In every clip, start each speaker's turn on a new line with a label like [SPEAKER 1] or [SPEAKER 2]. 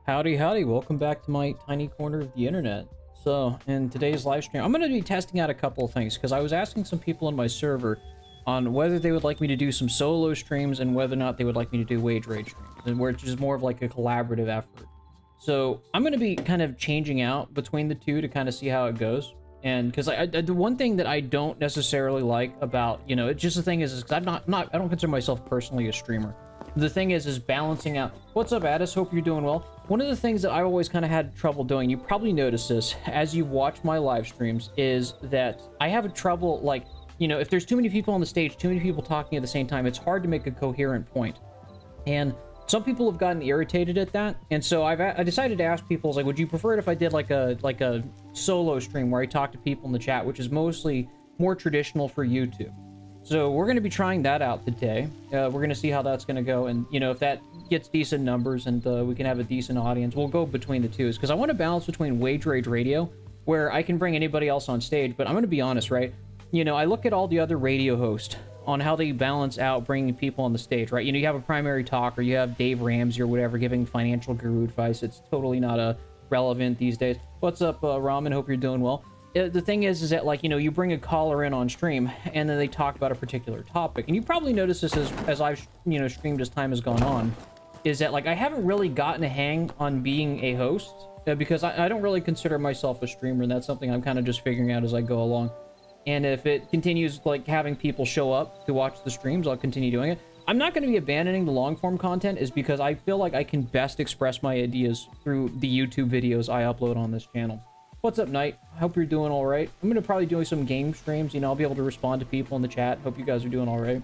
[SPEAKER 1] Howdy, howdy. Welcome back to my tiny corner of the internet. So, in today's live stream, I'm going to be testing out a couple of things because I was asking some people on my server on whether they would like me to do some solo streams and whether or not they would like me to do wage rage streams, and where it's just more of like a collaborative effort. So, I'm going to be kind of changing out between the two to kind of see how it goes. And because the one thing that I don't necessarily like about, you know, it's just the thing is because I don't consider myself personally a streamer. The thing is balancing out. What's up, Addis? Hope you're doing well. One of the things that I've always kind of had trouble doing, you probably noticed this as you watch my live streams, is that I have a trouble, like, you know, if there's too many people on the stage, too many people talking at the same time, it's hard to make a coherent point. And some people have gotten irritated at that, and so I decided to ask people, like, would you prefer it if I did like a solo stream where I talk to people in the chat, which is mostly more traditional for YouTube. So we're going to be trying that out today. We're going to see how that's going to go, and you know, if that gets decent numbers and we can have a decent audience, we'll go between the two. Because I want to balance between Wage Rage Radio, where I can bring anybody else on stage, but I'm going to be honest, right? You know, I look at all the other radio hosts on how they balance out bringing people on the stage, right? You know, you have a primary talker, you have Dave Ramsey or whatever giving financial guru advice. It's totally not relevant these days. What's up, Ramen? Hope you're doing well. The thing is that, like, you know, you bring a caller in on stream and then they talk about a particular topic, and you probably noticed this as I've, you know, streamed as time has gone on, is that, like, I haven't really gotten a hang on being a host because I don't really consider myself a streamer, and that's something I'm kind of just figuring out as I go along. And if it continues, like, having people show up to watch the streams, I'll continue doing it. I'm not going to be abandoning the long-form content, is because I feel like I can best express my ideas through the YouTube videos I upload on this channel. What's up, Knight? Hope you're doing all right. I'm going to probably do some game streams. You know, I'll be able to respond to people in the chat. Hope you guys are doing all right.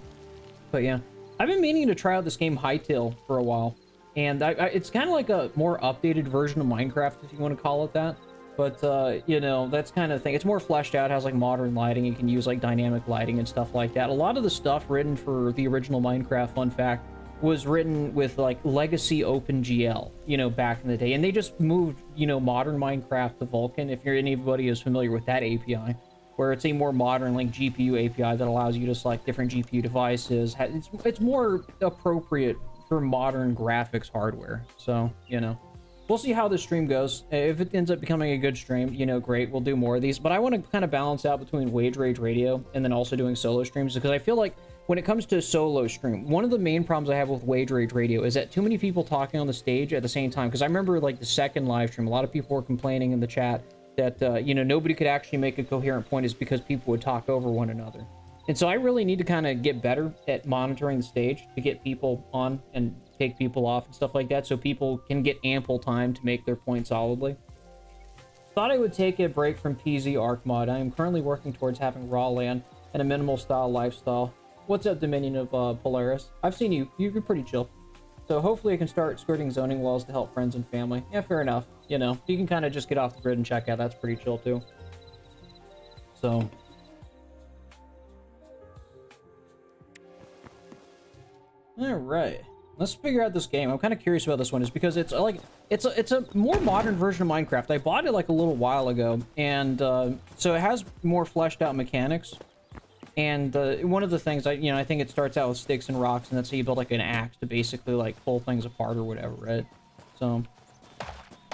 [SPEAKER 1] But yeah, I've been meaning to try out this game Hytale for a while. And it's kind of like a more updated version of Minecraft, if you want to call it that. But, you know, that's kind of thing. It's more fleshed out, has like modern lighting. You can use like dynamic lighting and stuff like that. A lot of the stuff written for the original Minecraft, fun fact, was written with like legacy OpenGL, you know, back in the day. And they just moved, you know, modern Minecraft to Vulkan, if anybody is familiar with that API, where it's a more modern like GPU API that allows you to select different GPU devices. It's more appropriate for modern graphics hardware. So, you know, we'll see how this stream goes. If it ends up becoming a good stream, you know, great, we'll do more of these. But I want to kind of balance out between Wage Rage Radio and then also doing solo streams, because I feel like when it comes to solo stream, one of the main problems I have with Wage Rage Radio is that too many people talking on the stage at the same time. Because I remember, like, the second live stream, a lot of people were complaining in the chat that, you know, nobody could actually make a coherent point, is because people would talk over one another. And so I really need to kind of get better at monitoring the stage to get people on and take people off and stuff like that, so people can get ample time to make their point solidly. Thought I would take a break from PZ Arc Mod. I am currently working towards having raw land and a minimal style lifestyle. What's up, Dominion of Polaris? I've seen you. You're pretty chill. So hopefully I can start skirting zoning walls to help friends and family. Yeah, fair enough. You know, you can kind of just get off the grid and check out. That's pretty chill too. So all right, let's figure out this game. I'm kind of curious about this one, is because it's like it's a more modern version of Minecraft. I bought it like a little while ago, and so it has more fleshed out mechanics. And one of the things I think it starts out with sticks and rocks, and that's how you build like an axe to basically like pull things apart or whatever, right? So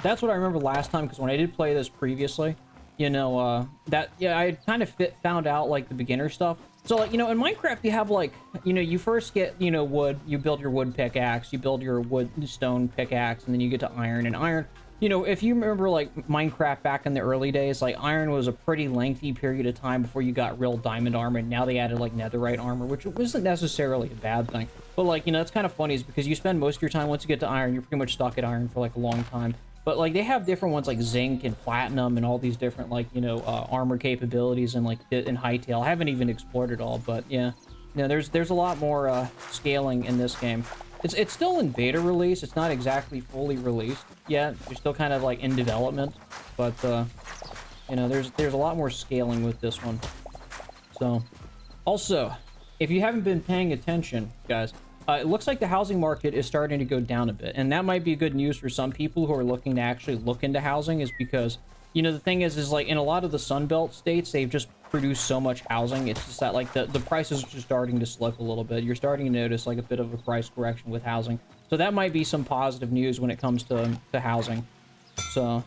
[SPEAKER 1] that's what I remember last time, because when I did play this previously, you know, I kind of found out like the beginner stuff. So, like, you know, in Minecraft, you have, like, you know, you first get, you know, wood, you build your wood pickaxe, you build your wood stone pickaxe, and then you get to iron. And iron, you know, if you remember, like, Minecraft back in the early days, like, iron was a pretty lengthy period of time before you got real diamond armor, and now they added, like, netherite armor, which wasn't necessarily a bad thing. But, like, you know, it's kind of funny, is because you spend most of your time, once you get to iron, you're pretty much stuck at iron for, like, a long time. But, like, they have different ones, like zinc and platinum and all these different, like, you know, armor capabilities and, like, in Hytale. I haven't even explored it all, but, yeah. You know, there's a lot more scaling in this game. It's still in beta release. It's not exactly fully released yet. You're still kind of, like, in development. But, you know, there's a lot more scaling with this one. So, also, if you haven't been paying attention, guys, it looks like the housing market is starting to go down a bit, and that might be good news for some people who are looking to actually look into housing, is because, you know, the thing is like in a lot of the Sunbelt states, they've just produced so much housing. It's just that, like, the prices are just starting to slip a little bit. You're starting to notice like a bit of a price correction with housing, So that might be some positive news when it comes to housing. So,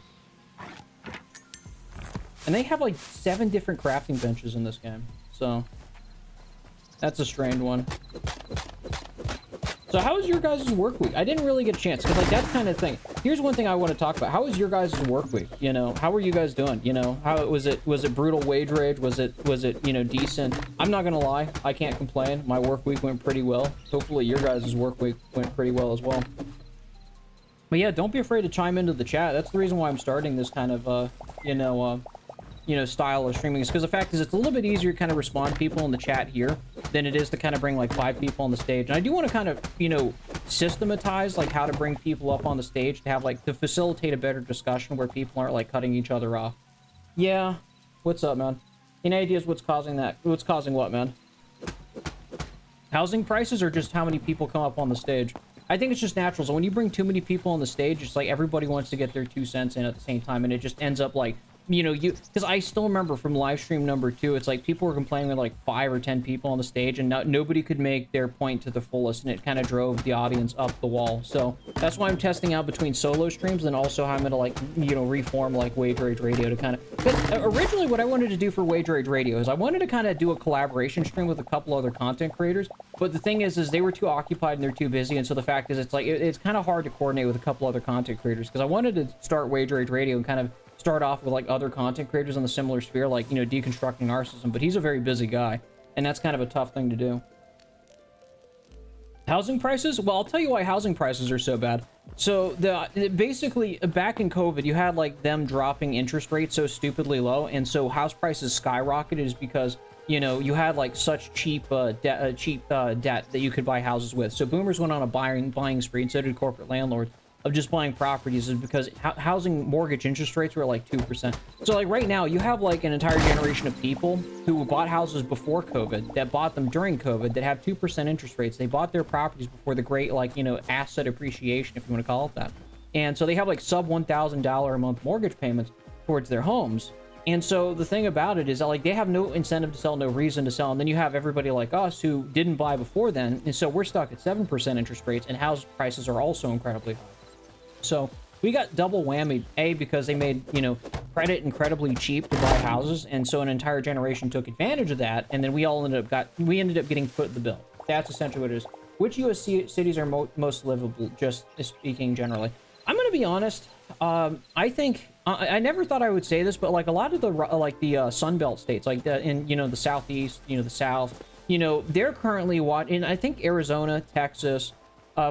[SPEAKER 1] and they have like 7 different crafting benches in this game. So that's a strange one. So how was your guys' work week? I didn't really get a chance, because like that kind of thing. Here's one thing I want to talk about. How was your guys' work week? You know, how were you guys doing? You know, how was it brutal wage rage? Was it, you know, decent? I'm not gonna lie, I can't complain. My work week went pretty well. Hopefully your guys' work week went pretty well as well. But yeah, don't be afraid to chime into the chat. That's the reason why I'm starting this kind of style of streaming, is because the fact is it's a little bit easier to kind of respond to people in the chat here than it is to kind of bring like 5 people on the stage. And I do want to kind of, you know, systematize like how to bring people up on the stage to have like to facilitate a better discussion where people aren't like cutting each other off. Yeah, what's up, man? Any ideas what's causing that? What's causing what, man? Housing prices, or just how many people come up on the stage? I think it's just natural. So when you bring too many people on the stage, it's like everybody wants to get their 2 cents in at the same time, and it just ends up like, you know, because I still remember from live stream number 2, it's like people were complaining with like 5 or 10 people on the stage, and nobody could make their point to the fullest, and it kind of drove the audience up the wall. So that's why I'm testing out between solo streams, and also how I'm gonna like, you know, reform like Wage Rage Radio to kind of, because originally what I wanted to do for Wage Rage Radio is I wanted to kind of do a collaboration stream with a couple other content creators, but the thing is they were too occupied and they're too busy, and so the fact is it's like it's kind of hard to coordinate with a couple other content creators, because I wanted to start Wage Rage Radio and kind of start off with like other content creators in the similar sphere, like, you know, Deconstructing Narcissism, but he's a very busy guy, and that's kind of a tough thing to do. Housing prices? Well, I'll tell you why housing prices are so bad. So basically back in COVID, you had like them dropping interest rates so stupidly low, and so house prices skyrocketed is because, you know, you had like such cheap debt that you could buy houses with. So boomers went on a buying spree, and so did corporate landlords, of just buying properties, is because housing mortgage interest rates were at like 2%. So like right now you have like an entire generation of people who bought houses before COVID, that bought them during COVID, that have 2% interest rates. They bought their properties before the great, like, you know, asset appreciation, if you want to call it that. And so they have like sub $1,000 a month mortgage payments towards their homes. And so the thing about it is that like they have no incentive to sell, no reason to sell, and then you have everybody like us who didn't buy before then, and so we're stuck at 7% interest rates, and house prices are also incredibly high. So we got double whammy, because they made, you know, credit incredibly cheap to buy houses, and so an entire generation took advantage of that, and then we ended up getting foot in the bill. That's essentially what it is. Which U.S. cities are most livable, just speaking generally? I'm gonna be honest. I think I never thought I would say this, but like a lot of the Sunbelt states, like in, you know, the Southeast, you know, the South, you know, they're currently in, I think, Arizona, Texas.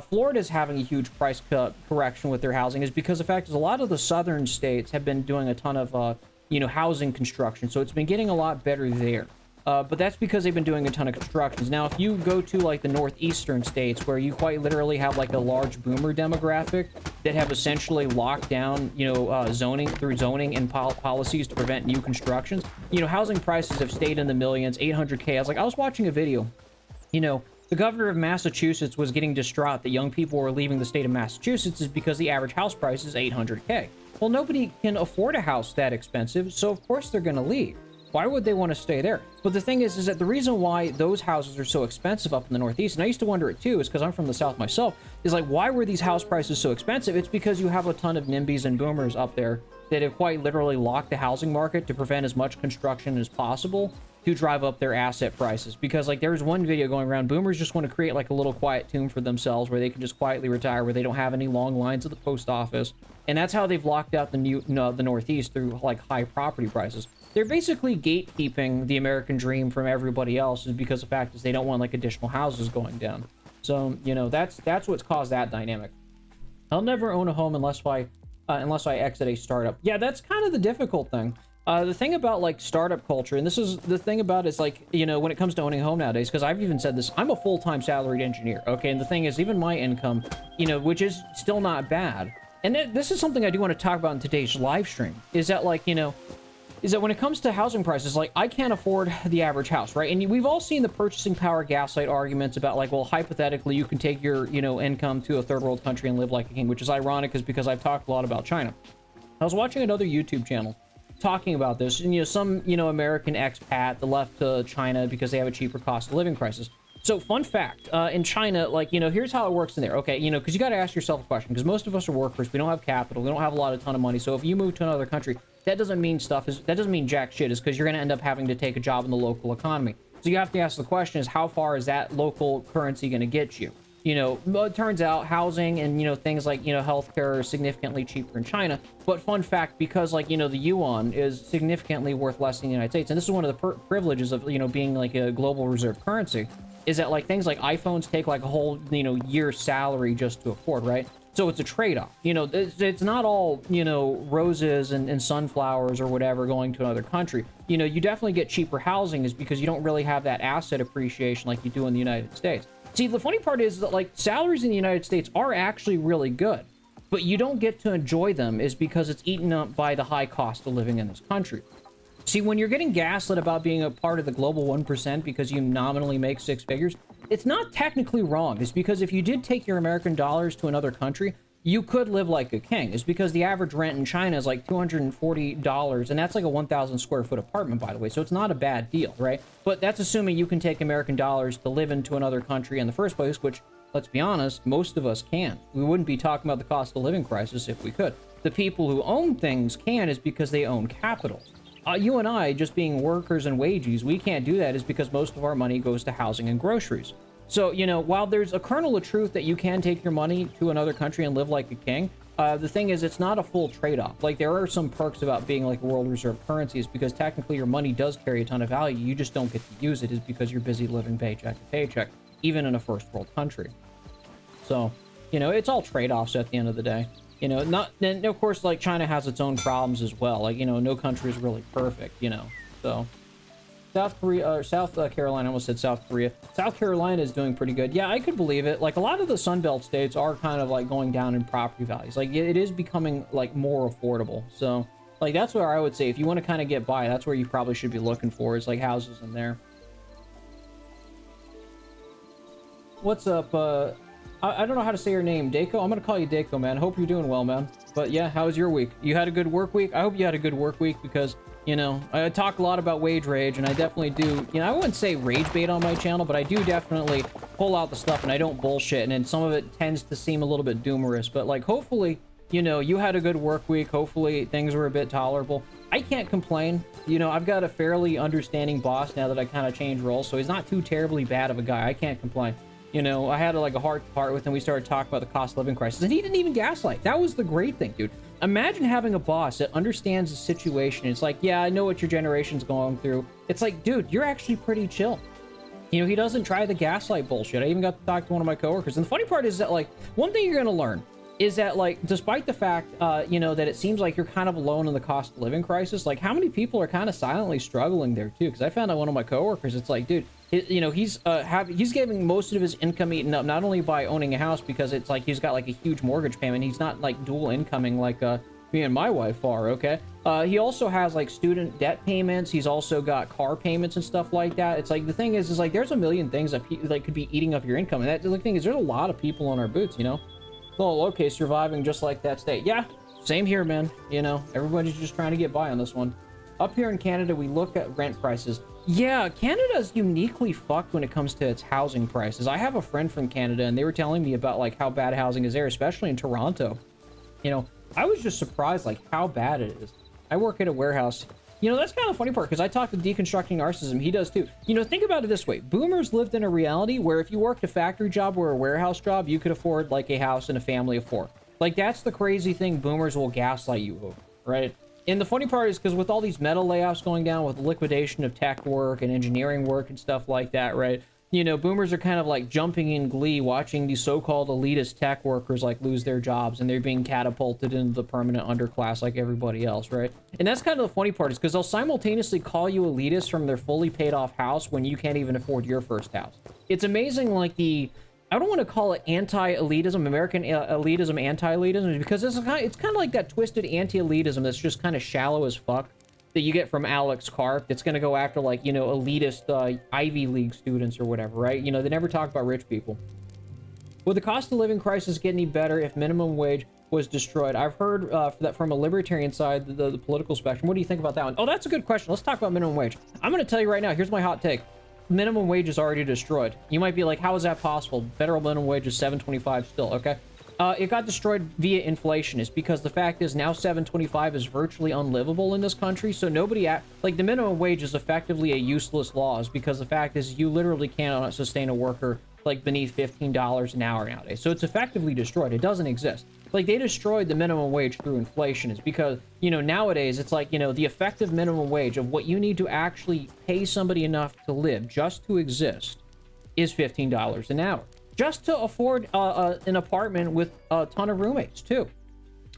[SPEAKER 1] Florida's having a huge price correction with their housing, is because the fact is a lot of the southern states have been doing a ton of, you know, housing construction. So it's been getting a lot better there. But that's because they've been doing a ton of constructions. Now, if you go to like the northeastern states, where you quite literally have like a large boomer demographic that have essentially locked down, you know, zoning and policies to prevent new constructions, you know, housing prices have stayed in the millions, 800K. I was watching a video, you know, the governor of Massachusetts was getting distraught that young people were leaving the state of Massachusetts is because the average house price is 800K. Well, nobody can afford a house that expensive, so of course they're going to leave. Why would they want to stay there? But the thing is that the reason why those houses are so expensive up in the Northeast, and I used to wonder it too, is because I'm from the South myself, is like, why were these house prices so expensive? It's because you have a ton of NIMBYs and boomers up there that have quite literally locked the housing market to prevent as much construction as possible to drive up their asset prices. Because like there's one video going around, boomers just want to create like a little quiet tomb for themselves where they can just quietly retire, where they don't have any long lines at the post office, and that's how they've locked out the Northeast through like high property prices. They're basically gatekeeping the American dream from everybody else, is because the fact is they don't want like additional houses going down. So, you know, that's what's caused that dynamic. I'll never own a home unless I exit a startup. Yeah, that's kind of the difficult thing. The thing about like startup culture, and this is the thing about, is like, you know, when it comes to owning a home nowadays, because I've even said this, I'm a full-time salaried engineer, okay? And the thing is, even my income, you know, which is still not bad. And this is something I do want to talk about in today's live stream, is that like, you know, is that when it comes to housing prices, like I can't afford the average house, right? And we've all seen the purchasing power gaslight arguments about like, well, hypothetically, you can take your, you know, income to a third world country and live like a king, which is ironic, is because I've talked a lot about China. I was watching another YouTube channel talking about this, and, you know, some, you know, American expat that left to China because they have a cheaper cost of living crisis. So fun fact, in China, like, here's how it works in there. Okay, because you got to ask yourself a question, because most of us are workers. We don't have capital. We don't have a ton of money. So if you move to another country, that doesn't mean jack shit. Is because you're going to end up having to take a job in the local economy. So you have to ask the question is, how far is that local currency going to get you? It turns out housing and, things like, healthcare are significantly cheaper in China. But fun fact, because like, the yuan is significantly worth less than the United States. And this is one of the privileges of, being like a global reserve currency, is that like things like iPhones take like a whole, year's salary just to afford, right? So it's a trade-off. It's not all, roses and sunflowers or whatever going to another country. You definitely get cheaper housing is because you don't really have that asset appreciation like you do in the United States. See, the funny part is that, like, salaries in the United States are actually really good, but you don't get to enjoy them is because it's eaten up by the high cost of living in this country. See, when you're getting gaslit about being a part of the global 1% because you nominally make 6 figures, it's not technically wrong. It's because if you did take your American dollars to another country, you could live like a king. It's because the average rent in China is like $240, and that's like a 1,000 square foot apartment, by the way, so it's not a bad deal, right? But that's assuming you can take American dollars to live into another country in the first place, which, let's be honest, most of us can. We wouldn't be talking about the cost of living crisis if we could. The people who own things can is because they own capital. You and I, just being workers and wages, we can't do that is because most of our money goes to housing and groceries. So, while there's a kernel of truth that you can take your money to another country and live like a king, the thing is, it's not a full trade-off. Like, there are some perks about being like a world reserve currency is because technically your money does carry a ton of value. You just don't get to use it is because you're busy living paycheck to paycheck, even in a first world country. So, it's all trade-offs at the end of the day. And of course, like, China has its own problems as well. Like, no country is really perfect, so... South Carolina, I almost said South Korea. South Carolina is doing pretty good. Yeah, I could believe it. Like, a lot of the Sunbelt states are kind of, like, going down in property values. Like, it is becoming, like, more affordable. So, like, that's where I would say, if you want to kind of get by, that's where you probably should be looking for, is, like, houses in there. What's up, I don't know how to say your name. Dako? I'm gonna call you Dako, man. Hope you're doing well, man. But, yeah, how was your week? You had a good work week? I hope you had a good work week, because... I talk a lot about wage rage, and I definitely do, I wouldn't say rage bait on my channel, but I do definitely pull out the stuff, and I don't bullshit, and then some of it tends to seem a little bit doomerous, but, like, hopefully, you had a good work week, hopefully things were a bit tolerable. I can't complain, I've got a fairly understanding boss now that I kind of changed roles, so he's not too terribly bad of a guy. I can't complain. I had like a heart-to-heart with him. We started talking about the cost of living crisis, and he didn't even gaslight. That was the great thing, dude. Imagine having a boss that understands the situation. It's like, yeah, I know what your generation's going through. It's like, dude, you're actually pretty chill. He doesn't try the gaslight bullshit. I even got to talk to one of my coworkers. And the funny part is that, like, one thing you're going to learn is that, like, despite the fact, that it seems like you're kind of alone in the cost of living crisis, like, how many people are kind of silently struggling there, too? Because I found out one of my coworkers, it's like, dude, he's getting most of his income eaten up, not only by owning a house, because it's like he's got like a huge mortgage payment. He's not like dual incoming like me and my wife are, okay? He also has like student debt payments. He's also got car payments and stuff like that. It's like, the thing is like there's a million things that like could be eating up your income. And that, the thing is, there's a lot of people on our boots, Oh, okay, surviving just like that state. Yeah, same here, man. Everybody's just trying to get by on this one. Up here in Canada, we look at rent prices. Yeah, Canada's uniquely fucked when it comes to its housing prices. I have a friend from Canada, and they were telling me about, like, how bad housing is there, especially in Toronto. I was just surprised, like, how bad it is. I work at a warehouse. That's kind of the funny part, because I talk to Deconstructing Narcissism. He does, too. Think about it this way. Boomers lived in a reality where if you worked a factory job or a warehouse job, you could afford, like, a house and a family of 4. Like, that's the crazy thing boomers will gaslight you over, right? And the funny part is because with all these metal layoffs going down, with the liquidation of tech work and engineering work and stuff like that, right? Boomers are kind of like jumping in glee watching these so-called elitist tech workers like lose their jobs, and they're being catapulted into the permanent underclass like everybody else, right? And that's kind of the funny part is because they'll simultaneously call you elitist from their fully paid off house when you can't even afford your first house. It's amazing, like I don't want to call it anti-elitism, American elitism, anti-elitism, because it's kind of like that twisted anti-elitism that's just kind of shallow as fuck that you get from Alex Karp. That's going to go after, like, elitist Ivy League students or whatever, right? They never talk about rich people. Would the cost of living crisis get any better if minimum wage was destroyed? I've heard that from a libertarian side, the political spectrum. What do you think about that one? Oh, that's a good question. Let's talk about minimum wage. I'm going to tell you right now, here's my hot take. minimum wage is already destroyed. You might be like, how is that possible? Federal minimum wage is $7.25 still, okay? It got destroyed via inflation. It's because the fact is now $7.25 is virtually unlivable in this country, so nobody, like, the minimum wage is effectively a useless law, is because the fact is you literally cannot sustain a worker, like, beneath $15 an hour nowadays. So it's effectively destroyed. It doesn't exist. Like, they destroyed the minimum wage through inflation. Is because, you know, nowadays it's like, you know, the effective minimum wage of what you need to actually pay somebody enough to live, just to exist, is $15 an hour. Just to afford an apartment with a ton of roommates, too.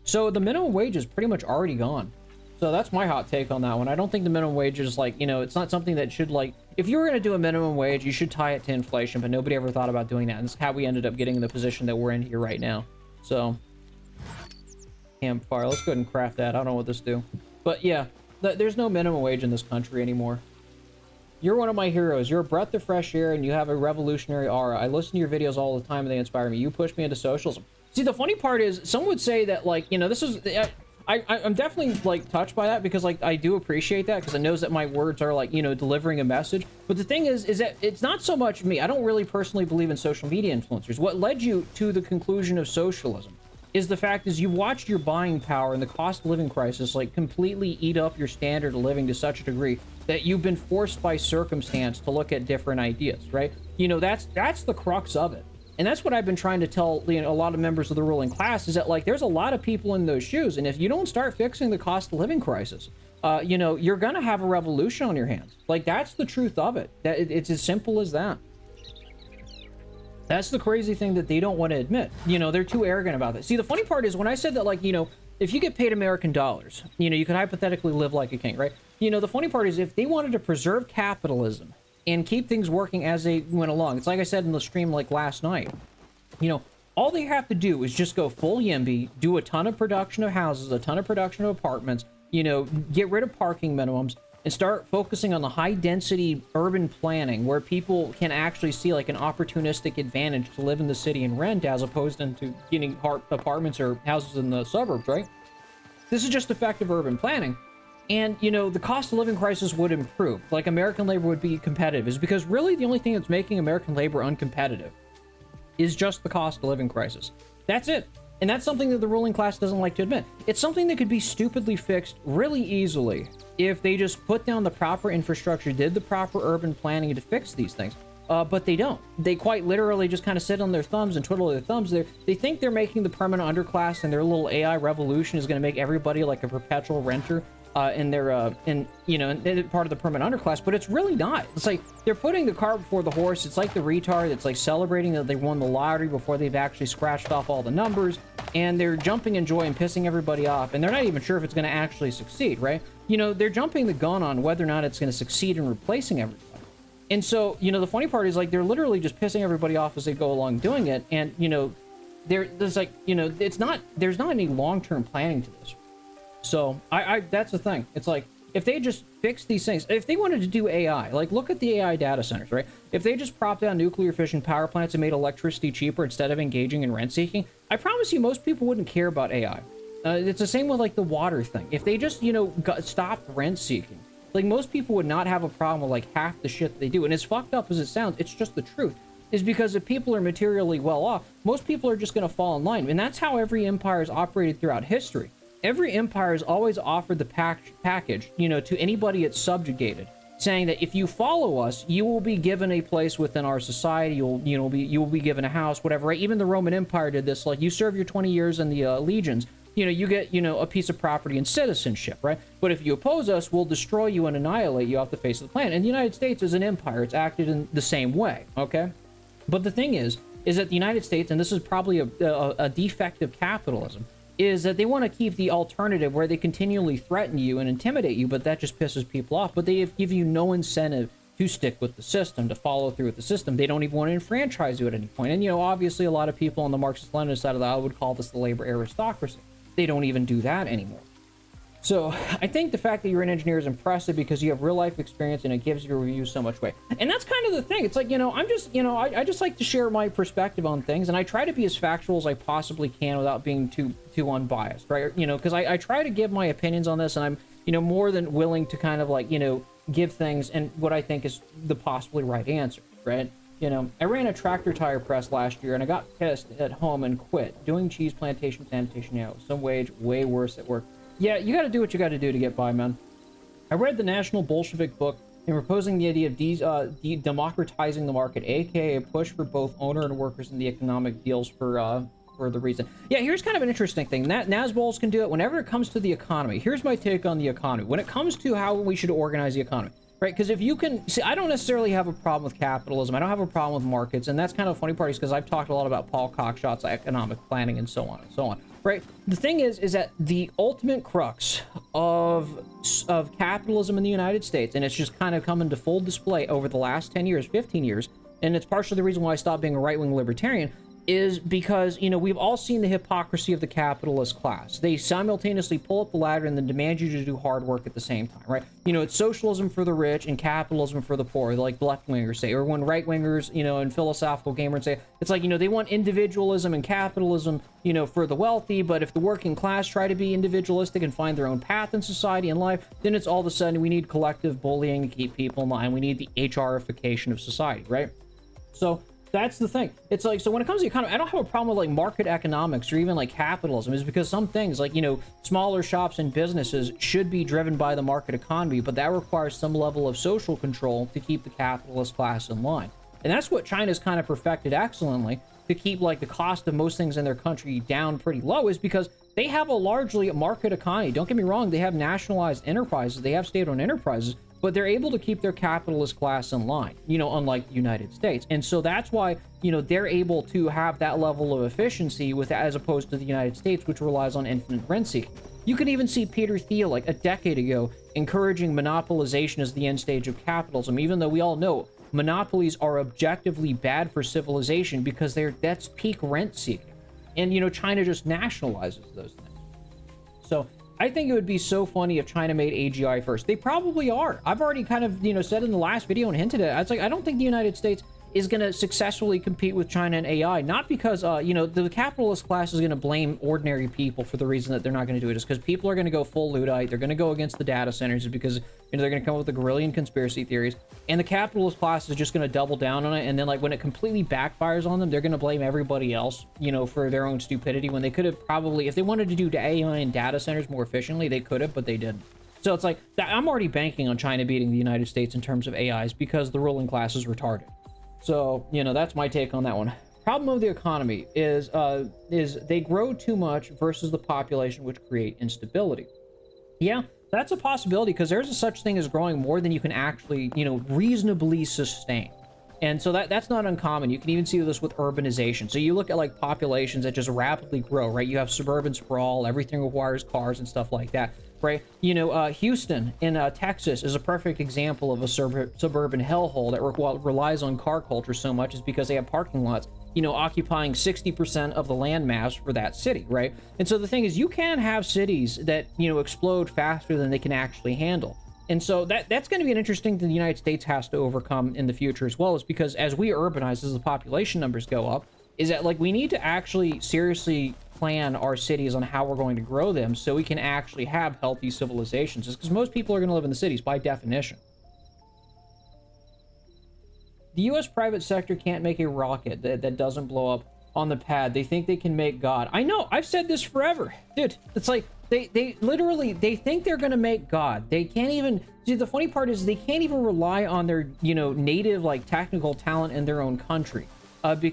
[SPEAKER 1] So the minimum wage is pretty much already gone. So that's my hot take on that one. I don't think the minimum wage is, like, you know, it's not something that should, like, if you were going to do a minimum wage, you should tie it to inflation, but nobody ever thought about doing that. And that's how we ended up getting in the position that we're in here right now. So, campfire. Let's go ahead and craft that. I don't know what this do. But yeah, there's no minimum wage in this country anymore. You're one of my heroes. You're a breath of fresh air, and you have a revolutionary aura. I listen to your videos all the time, and they inspire me. You push me into socialism. See, the funny part is, some would say that, like, you know, this is... I'm definitely, like, touched by that, because, like, I do appreciate that, because it knows that my words are, like, you know, delivering a message. But the thing is that it's not so much me. I don't really personally believe in social media influencers. What led you to the conclusion of socialism is the fact is you watched your buying power and the cost of living crisis, like, completely eat up your standard of living to such a degree that you've been forced by circumstance to look at different ideas, right? You know, that's the crux of it. And that's what I've been trying to tell, you know, a lot of members of the ruling class, is that, like, there's a lot of people in those shoes, and if you don't start fixing the cost of living crisis, you know, you're gonna have a revolution on your hands. Like, that's the truth of it. It's as simple as that. That's the crazy thing that they don't want to admit. You know, they're too arrogant about it. See, the funny part is when I said that, like, you know, if you get paid American dollars, you know, you could hypothetically live like a king, right? You know, the funny part is if they wanted to preserve capitalism and keep things working as they went along, it's like I said in the stream, like, last night, you know, all they have to do is just go full YIMBY, do a ton of production of houses, a ton of production of apartments, you know, get rid of parking minimums, and start focusing on the high-density urban planning where people can actually see, like, an opportunistic advantage to live in the city and rent as opposed to getting apartments or houses in the suburbs, right? This is just effective urban planning. And, you know, the cost of living crisis would improve. Like, American labor would be competitive. Is because really the only thing that's making American labor uncompetitive is just the cost of living crisis. That's it. And that's something that the ruling class doesn't like to admit. It's something that could be stupidly fixed really easily if they just put down the proper infrastructure, did the proper urban planning to fix these things. But they don't. They quite literally just kind of sit on their thumbs and twiddle their thumbs. They think they're making the permanent underclass, and their little AI revolution is going to make everybody like a perpetual renter in their, you know, part of the permanent underclass, but it's really not. It's like they're putting the cart before the horse. It's like the retard that's like celebrating that they won the lottery before they've actually scratched off all the numbers, and they're jumping in joy and pissing everybody off, and they're not even sure if it's going to actually succeed, right? You know, they're jumping the gun on whether or not it's going to succeed in replacing everybody. And so, you know, the funny part is, like, they're literally just pissing everybody off as they go along doing it, and, you know, there's like, you know, there's not any long-term planning to this. So that's the thing. It's like, if they just fix these things, if they wanted to do AI, like, look at the AI data centers, right? If they just propped down nuclear fission power plants and made electricity cheaper instead of engaging in rent seeking, I promise you most people wouldn't care about AI. It's the same with, like, the water thing. If they just, you know, stopped rent seeking, like, most people would not have a problem with, like, half the shit they do. And as fucked up as it sounds, it's just the truth. Is because if people are materially well off, most people are just going to fall in line. And that's how every empire has operated throughout history. Every empire has always offered the package, you know, to anybody it's subjugated, saying that if you follow us, you will be given a place within our society. You will be given a house, whatever. Right? Even the Roman Empire did this. Like, you serve your 20 years in the legions, you know, you get, you know, a piece of property and citizenship, right? But if you oppose us, we'll destroy you and annihilate you off the face of the planet. And the United States is an empire. It's acted in the same way, okay? But the thing is that the United States, and this is probably a defect of capitalism, is that they want to keep the alternative where they continually threaten you and intimidate you, but that just pisses people off. But they give you no incentive to stick with the system, to follow through with the system. They don't even want to enfranchise you at any point. And, you know, obviously a lot of people on the Marxist-Leninist side of the aisle would call this the labor aristocracy. They don't even do that anymore. So I think the fact that you're an engineer is impressive because you have real life experience and it gives your reviews so much weight. And that's kind of the thing. It's like, you know, I'm just, you know, I just like to share my perspective on things, and I try to be as factual as I possibly can without being too unbiased, right? You know, because I try to give my opinions on this, and I'm, you know, more than willing to kind of, like, you know, give things and what I think is the possibly right answer, right? You know, I ran a tractor tire press last year and I got pissed at home and quit. Doing cheese plantation sanitation, some wage, way worse at work. Yeah, you gotta do what you gotta do to get by, man. I read the National Bolshevik book and proposing the idea of democratizing the market, aka a push for both owner and workers in the economic deals for the reason. Yeah, here's kind of an interesting thing. Nazbols can do it whenever it comes to the economy. Here's my take on the economy. When it comes to how we should organize the economy, right? Because if you can see, I don't necessarily have a problem with capitalism. I don't have a problem with markets, and that's kind of funny part is because I've talked a lot about Paul Cockshott's economic planning and so on and so on, right? The thing is that the ultimate crux of capitalism in the United States, and it's just kind of come into full display over the last 10 years, 15 years, and it's partially the reason why I stopped being a right-wing libertarian, is because, you know, we've all seen the hypocrisy of the capitalist class. They simultaneously pull up the ladder and then demand you to do hard work at the same time, right? You know, it's socialism for the rich and capitalism for the poor, like left-wingers say, or when right-wingers, you know, and philosophical gamers say, it's like, you know, they want individualism and capitalism, you know, for the wealthy, but if the working class try to be individualistic and find their own path in society and life, then it's all of a sudden we need collective bullying to keep people in line. We need the HRification of society, right? So that's the thing. It's like, so when it comes to the economy, I don't have a problem with like market economics or even like capitalism, is because some things like, you know, smaller shops and businesses should be driven by the market economy, but that requires some level of social control to keep the capitalist class in line. And that's what China's kind of perfected excellently, to keep like the cost of most things in their country down pretty low, is because they have a largely market economy. Don't get me wrong, they have nationalized enterprises, they have state-owned enterprises, but they're able to keep their capitalist class in line, you know, unlike the United States. And so that's why, you know, they're able to have that level of efficiency with, as opposed to the United States, which relies on infinite rent seeking. You can even see Peter Thiel, like a decade ago, encouraging monopolization as the end stage of capitalism, even though we all know monopolies are objectively bad for civilization because that's peak rent seeking. And, you know, China just nationalizes those things. So I think it would be so funny if China made AGI first. They probably are. I've already kind of, you know, said in the last video and hinted at it. It's like, I don't think the United States is going to successfully compete with China in AI, not because, you know, the capitalist class is going to blame ordinary people for the reason that they're not going to do it. It's because people are going to go full Luddite. They're going to go against the data centers because, you know, they're going to come up with a gazillion conspiracy theories. And the capitalist class is just going to double down on it. And then, like, when it completely backfires on them, they're going to blame everybody else, you know, for their own stupidity, when they could have probably, if they wanted to do AI and data centers more efficiently, they could have, but they didn't. So it's like, I'm already banking on China beating the United States in terms of AIs because the ruling class is retarded. So, you know, that's my take on that one. Problem of the economy is they grow too much versus the population, which create instability. Yeah, that's a possibility because there's a such thing as growing more than you can actually, you know, reasonably sustain. And so that's not uncommon. You can even see this with urbanization. So you look at like populations that just rapidly grow, right? You have suburban sprawl, everything requires cars and stuff like that, right? You know, Houston in Texas is a perfect example of a suburban hellhole that relies on car culture so much, is because they have parking lots, you know, occupying 60% of the land mass for that city, right? And so the thing is, you can have cities that, you know, explode faster than they can actually handle. And so that's going to be an interesting thing the United States has to overcome in the future as well, is because as we urbanize, as the population numbers go up, is that like we need to actually seriously plan our cities on how we're going to grow them so we can actually have healthy civilizations, because most people are going to live in the cities by definition. The U.S. private sector can't make a rocket that doesn't blow up on the pad. They think they can make God. I know, I've said this forever, dude. It's like they literally, they think they're gonna make God. They can't even see. The funny part is they can't even rely on their, you know, native like technical talent in their own country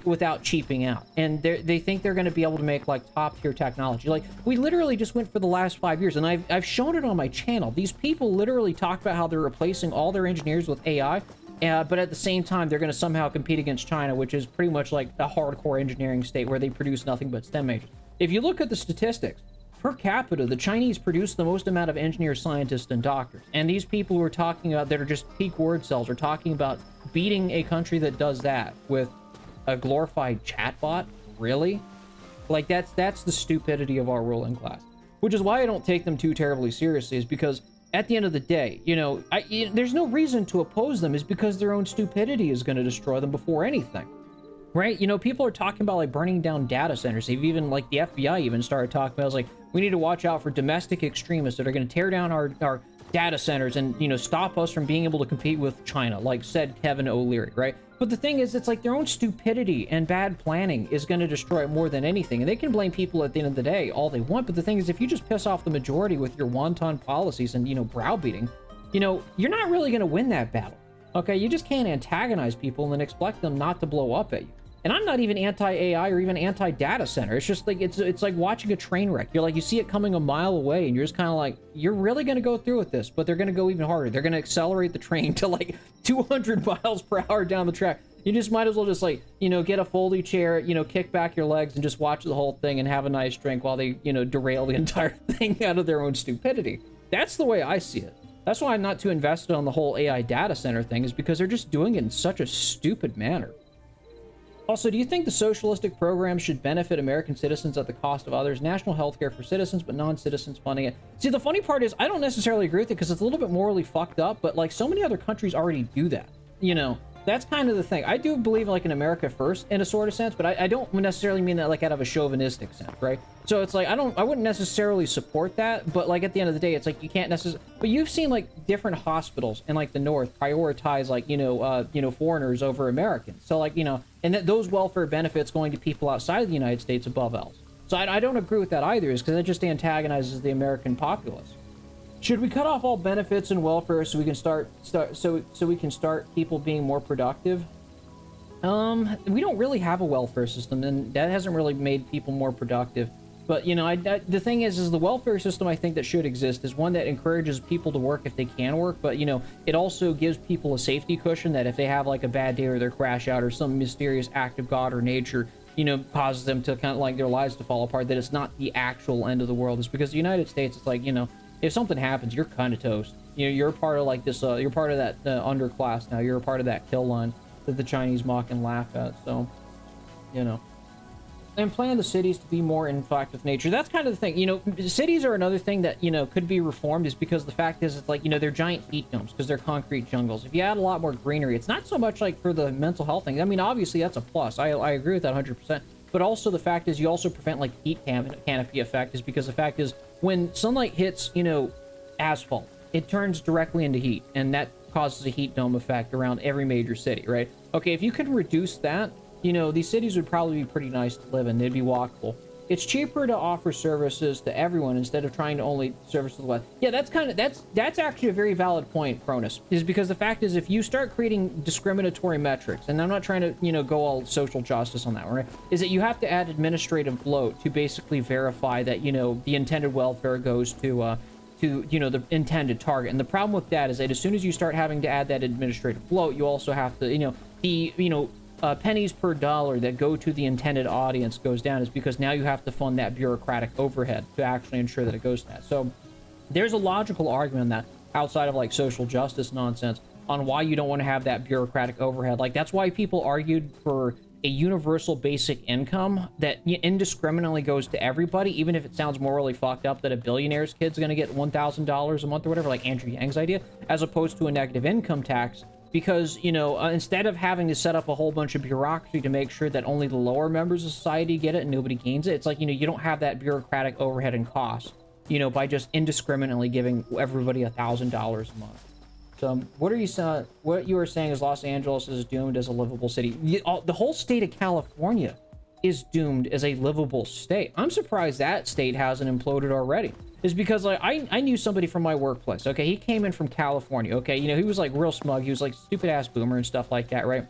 [SPEAKER 1] without cheaping out. And they think they're gonna be able to make like top tier technology. Like we literally just went for the last 5 years, and I've shown it on my channel. These people literally talked about how they're replacing all their engineers with AI. But at the same time, they're going to somehow compete against China, which is pretty much like a hardcore engineering state where they produce nothing but STEM majors. If you look at the statistics, per capita, the Chinese produce the most amount of engineers, scientists, and doctors. And these people who are talking about that are just peak word cells are talking about beating a country that does that with a glorified chatbot? Really? Like, that's the stupidity of our ruling class. Which is why I don't take them too terribly seriously, is because at the end of the day, you know, there's no reason to oppose them, is because their own stupidity is going to destroy them before anything, right? You know, people are talking about like burning down data centers. They've even, like, the FBI even started talking about, like, we need to watch out for domestic extremists that are going to tear down our data centers and, you know, stop us from being able to compete with China, like said Kevin O'Leary, right? But the thing is, it's like their own stupidity and bad planning is going to destroy it more than anything. And they can blame people at the end of the day all they want. But the thing is, if you just piss off the majority with your wanton policies and, you know, browbeating, you know, you're not really going to win that battle. Okay, you just can't antagonize people and then expect them not to blow up at you. And I'm not even anti-AI or even anti-data center. It's just like, it's like watching a train wreck. You're like, you see it coming a mile away and you're just kind of like, you're really going to go through with this, but they're going to go even harder. They're going to accelerate the train to like 200 miles per hour down the track. You just might as well just like, you know, get a foldy chair, you know, kick back your legs and just watch the whole thing and have a nice drink while they, you know, derail the entire thing out of their own stupidity. That's the way I see it. That's why I'm not too invested on the whole AI data center thing, is because they're just doing it in such a stupid manner. Also, do you think the socialistic program should benefit American citizens at the cost of others? National health care for citizens, but non-citizens funding it. See, the funny part is, I don't necessarily agree with it because it's a little bit morally fucked up, but like so many other countries already do that. You know, that's kind of the thing. I do believe like in America first in a sort of sense, but I don't necessarily mean that like out of a chauvinistic sense, right? So it's like, I wouldn't necessarily support that, but like at the end of the day, it's like you can't necessarily, but you've seen like different hospitals in like the North prioritize like, you know, foreigners over Americans. So like, you know, and those welfare benefits going to people outside of the United States above else. So I don't agree with that either, is because it just antagonizes the American populace. Should we cut off all benefits and welfare so we can start people being more productive? We don't really have a welfare system, and that hasn't really made people more productive. But, you know, the thing is the welfare system I think that should exist is one that encourages people to work if they can work, but, you know, it also gives people a safety cushion that if they have, like, a bad day or they crash out or some mysterious act of God or nature, you know, causes them to kind of, like, their lives to fall apart, that it's not the actual end of the world. It's because the United States, it's like, you know, if something happens, you're kind of toast. You know, you're part of, like, this, you're part of that underclass now. You're a part of that kill line that the Chinese mock and laugh at, so, you know. And plan the cities to be more in fact with nature. That's kind of the thing. You know, cities are another thing that, you know, could be reformed, is because the fact is, it's like, you know, they're giant heat domes because they're concrete jungles. If you add a lot more greenery, it's not so much like for the mental health thing. I mean, obviously that's a plus. I agree with that 100%. But also the fact is you also prevent like heat canopy effect, is because the fact is when sunlight hits, you know, asphalt, it turns directly into heat, and that causes a heat dome effect around every major city, right? Okay, if you can reduce that, you know, these cities would probably be pretty nice to live in. They'd be walkable. It's cheaper to offer services to everyone instead of trying to only service to the West. Yeah, that's actually a very valid point, Cronus, is because the fact is if you start creating discriminatory metrics, and I'm not trying to, you know, go all social justice on that one, right? Is that you have to add administrative bloat to basically verify that, you know, the intended welfare goes to, you know, the intended target. And the problem with that is that as soon as you start having to add that administrative bloat, you also have to, you know, pennies per dollar that go to the intended audience goes down, is because now you have to fund that bureaucratic overhead to actually ensure that it goes to that. So there's a logical argument on that, outside of like social justice nonsense, on why you don't want to have that bureaucratic overhead. Like that's why people argued for a universal basic income that indiscriminately goes to everybody, even if it sounds morally fucked up that a billionaire's kid's going to get $1,000 a month or whatever, like Andrew Yang's idea, as opposed to a negative income tax. Because, you know, instead of having to set up a whole bunch of bureaucracy to make sure that only the lower members of society get it and nobody gains it, it's like, you know, you don't have that bureaucratic overhead and cost, you know, by just indiscriminately giving everybody $1,000 a month. So what you are saying is Los Angeles is doomed as a livable city. The whole state of California is doomed as a livable state. I'm surprised that state hasn't imploded already. Is because like I knew somebody from my workplace. Okay, he came in from California. Okay, you know, he was like real smug. He was like stupid ass boomer and stuff like that, right?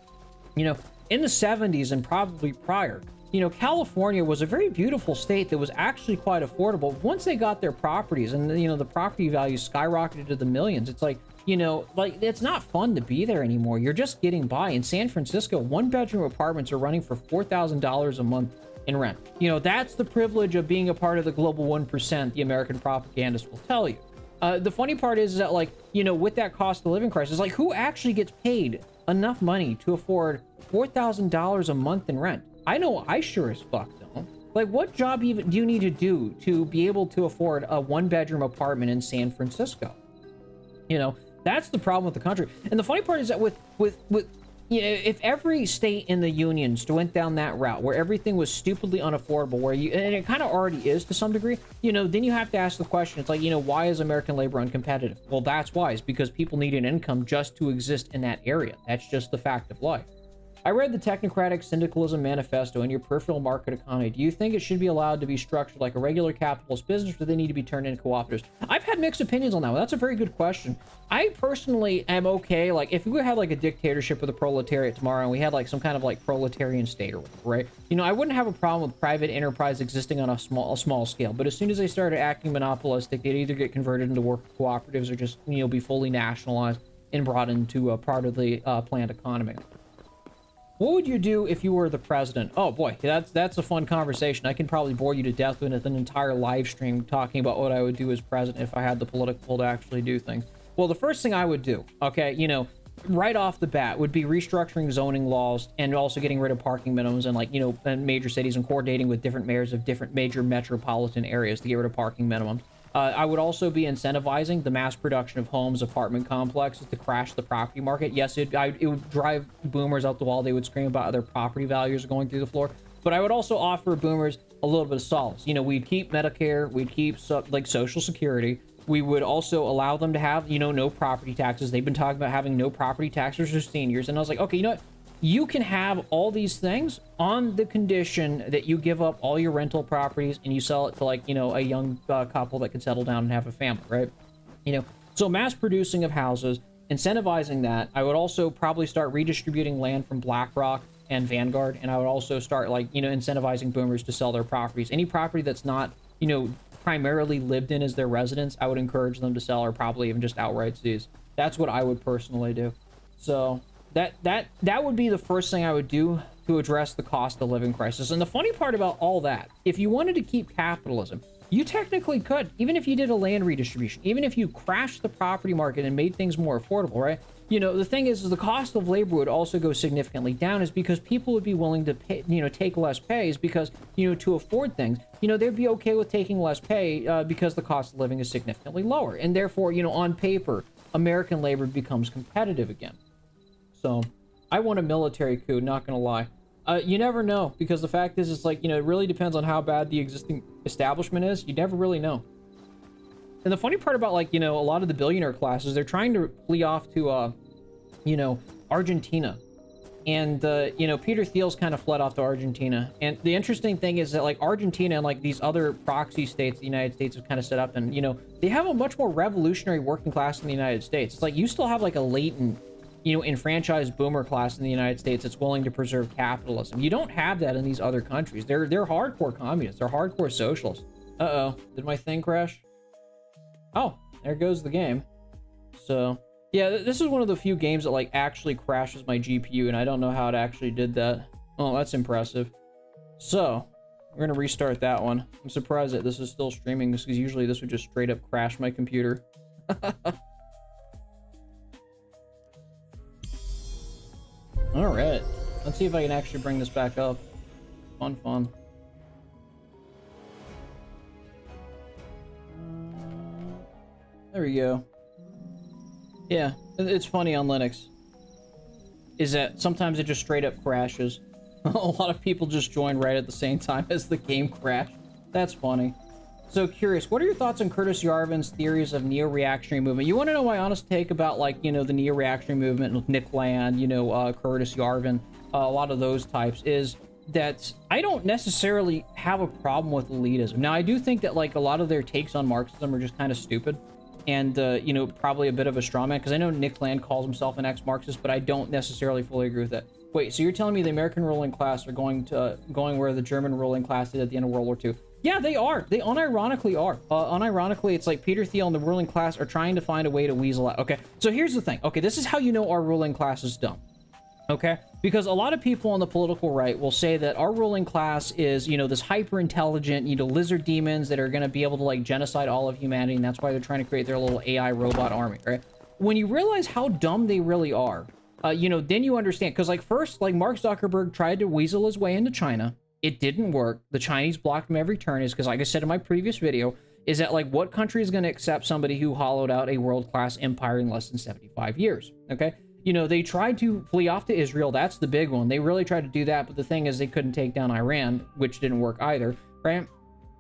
[SPEAKER 1] You know, in the 70s and probably prior, you know, California was a very beautiful state that was actually quite affordable. Once they got their properties and, you know, the property values skyrocketed to the millions, it's like, you know, like it's not fun to be there anymore. You're just getting by. In San Francisco, 1-bedroom apartments are running for $4,000 a month in rent. You know, that's the privilege of being a part of the global 1%, the American propagandists will tell you. The funny part is that, like, you know, with that cost of living crisis, like, who actually gets paid enough money to afford $4,000 a month in rent? I know I sure as fuck don't. Like, what job even do you need to do to be able to afford a 1-bedroom apartment in San Francisco? You know, that's the problem with the country. And the funny part is that with if every state in the union went down that route where everything was stupidly unaffordable, where you, and it kind of already is to some degree, then you have to ask the question, it's like, why is American labor uncompetitive? Well, that's why. It's because people need an income just to exist in that area. That's just the fact of life. I read the Technocratic Syndicalism Manifesto and your peripheral market economy. Do you think it should be allowed to be structured like a regular capitalist business, or do they need to be turned into cooperatives? I've had mixed opinions on that one. That's a very good question. I personally am okay. Like, if we had like a dictatorship with the proletariat tomorrow and we had like some kind of like proletarian state or whatever, right? I wouldn't have a problem with private enterprise existing on a small scale. But as soon as they started acting monopolistic, they'd either get converted into worker cooperatives or just, be fully nationalized and brought into a part of the planned economy. What would you do if you were the president? Oh boy, that's a fun conversation. I can probably bore you to death with an entire live stream talking about what I would do as president if I had the political will to actually do things. Well, the first thing I would do, okay, right off the bat would be restructuring zoning laws and also getting rid of parking minimums and like, in major cities and coordinating with different mayors of different major metropolitan areas to get rid of parking minimums. I would also be incentivizing the mass production of homes, apartment complexes to crash the property market. Yes, it would drive boomers out the wall. They would scream about other property values going through the floor. But I would also offer boomers a little bit of solace. We'd keep Medicare, we'd keep like Social Security. We would also allow them to have, no property taxes. They've been talking about having no property taxes for seniors. And I was like, okay, you know what? You can have all these things on the condition that you give up all your rental properties and you sell it to like, a young couple that can settle down and have a family, right? So mass producing of houses, incentivizing that. I would also probably start redistributing land from BlackRock and Vanguard. And I would also start like, incentivizing boomers to sell their properties. Any property that's not, primarily lived in as their residence, I would encourage them to sell or probably even just outright seize. That's what I would personally do. So that would be the first thing I would do to address the cost of living crisis. And the funny part about all that, if you wanted to keep capitalism, you technically could, even if you did a land redistribution, even if you crashed the property market and made things more affordable, right? The thing is the cost of labor would also go significantly down, is because people would be willing to pay, take less pay, is because, to afford things, they'd be okay with taking less pay because the cost of living is significantly lower. And therefore, on paper, American labor becomes competitive again. So I want a military coup, not gonna lie. You never know, because the fact is, it's like, it really depends on how bad the existing establishment is. You never really know. And the funny part about like, a lot of the billionaire classes, they're trying to flee off to, Argentina. And, Peter Thiel's kind of fled off to Argentina. And the interesting thing is that like Argentina and like these other proxy states the United States have kind of set up, and, they have a much more revolutionary working class in the United States. It's like you still have like a latent, enfranchised boomer class in the United States that's willing to preserve capitalism. You don't have that in these other countries. They're hardcore communists. They're hardcore socialists. Uh-oh. Did my thing crash? Oh, there goes the game. So, yeah, this is one of the few games that, like, actually crashes my GPU, and I don't know how it actually did that. Oh, that's impressive. So, we're gonna restart that one. I'm surprised that this is still streaming, because usually this would just straight up crash my computer. Alright. Let's see if I can actually bring this back up. Fun. There we go. Yeah, it's funny on Linux. Is that sometimes it just straight up crashes. A lot of people just join right at the same time as the game crashed. That's funny. So curious, what are your thoughts on Curtis Yarvin's theories of neo-reactionary movement? You want to know my honest take about, like, the neo-reactionary movement with Nick Land, Curtis Yarvin, a lot of those types, is that I don't necessarily have a problem with elitism. Now, I do think that, like, a lot of their takes on Marxism are just kind of stupid. And, probably a bit of a straw man, because I know Nick Land calls himself an ex-Marxist, but I don't necessarily fully agree with that. Wait, so you're telling me the American ruling class are going where the German ruling class did at the end of World War II? Yeah, they are. They unironically are. Unironically, it's like Peter Thiel and the ruling class are trying to find a way to weasel out. Okay, so here's the thing. Okay, this is how you know our ruling class is dumb. Okay? Because a lot of people on the political right will say that our ruling class is, this hyper-intelligent, lizard demons that are going to be able to, like, genocide all of humanity, and that's why they're trying to create their little AI robot army, right? When you realize how dumb they really are, then you understand. Because, like, first, like, Mark Zuckerberg tried to weasel his way into China. It didn't work. The Chinese blocked him every turn. Is because, like I said in my previous video, is that, like, what country is going to accept somebody who hollowed out a world-class empire in less than 75 years? Okay? You know, they tried to flee off to Israel. That's the big one. They really tried to do that, but the thing is they couldn't take down Iran, which didn't work either, right?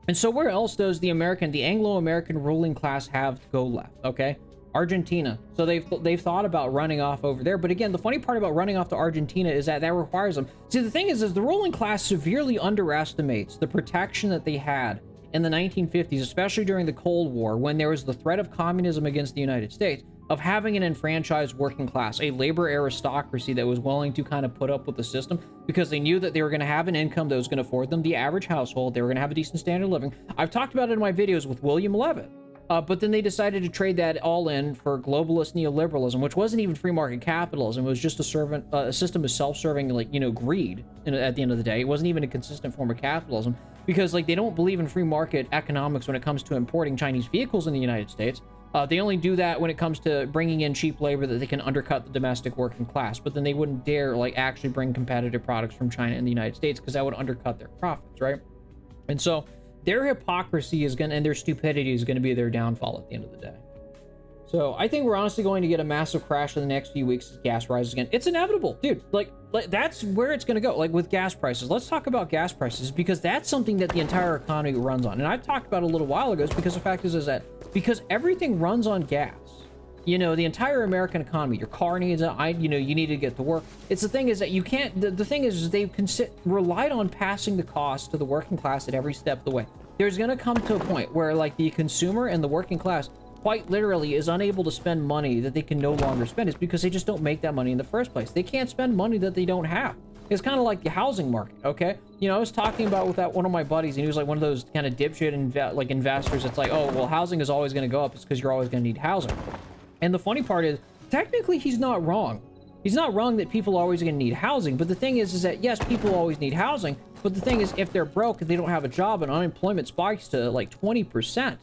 [SPEAKER 1] And so where else does the Anglo-American ruling class have to go left, okay? Argentina. So they've thought about running off over there. But again, the funny part about running off to Argentina is that requires them. See, the thing is the ruling class severely underestimates the protection that they had in the 1950s, especially during the Cold War, when there was the threat of communism against the United States, of having an enfranchised working class, a labor aristocracy that was willing to kind of put up with the system because they knew that they were going to have an income that was going to afford them the average household. They were going to have a decent standard of living. I've talked about it in my videos with William Levitt. But then they decided to trade that all in for globalist neoliberalism, which wasn't even free market capitalism. It was just a system of self-serving, like, you know, greed. At the end of the day, it wasn't even a consistent form of capitalism because, like, they don't believe in free market economics when it comes to importing Chinese vehicles in the United States. They only do that when it comes to bringing in cheap labor that they can undercut the domestic working class. But then they wouldn't dare, like, actually bring competitive products from China in the United States because that would undercut their profits, right? And so their hypocrisy is and their stupidity is going to be their downfall at the end of the day. So I think we're honestly going to get a massive crash in the next few weeks as gas rises again. It's inevitable, dude. Like that's where it's going to go. Like with gas prices, let's talk about gas prices because that's something that the entire economy runs on. And I've talked about it a little while ago because the fact is that because everything runs on gas, you know, the entire American economy, your car needs it, you know, you need to get to work. It's the thing is that you can't, the thing is they've relied on passing the cost to the working class at every step of the way. There's going to come to a point where, like, the consumer and the working class quite literally is unable to spend money that they can no longer spend. It's because they just don't make that money in the first place. They can't spend money that they don't have. It's kind of like the housing market, okay? You know, I was talking about with that one of my buddies, and he was like one of those kind of dipshit investors. It's like, oh, well, housing is always going to go up. It's because you're always going to need housing. And the funny part is, technically, he's not wrong. He's not wrong that people are always going to need housing. But the thing is that, yes, people always need housing. But the thing is, if they're broke, if they don't have a job and unemployment spikes to like 20%,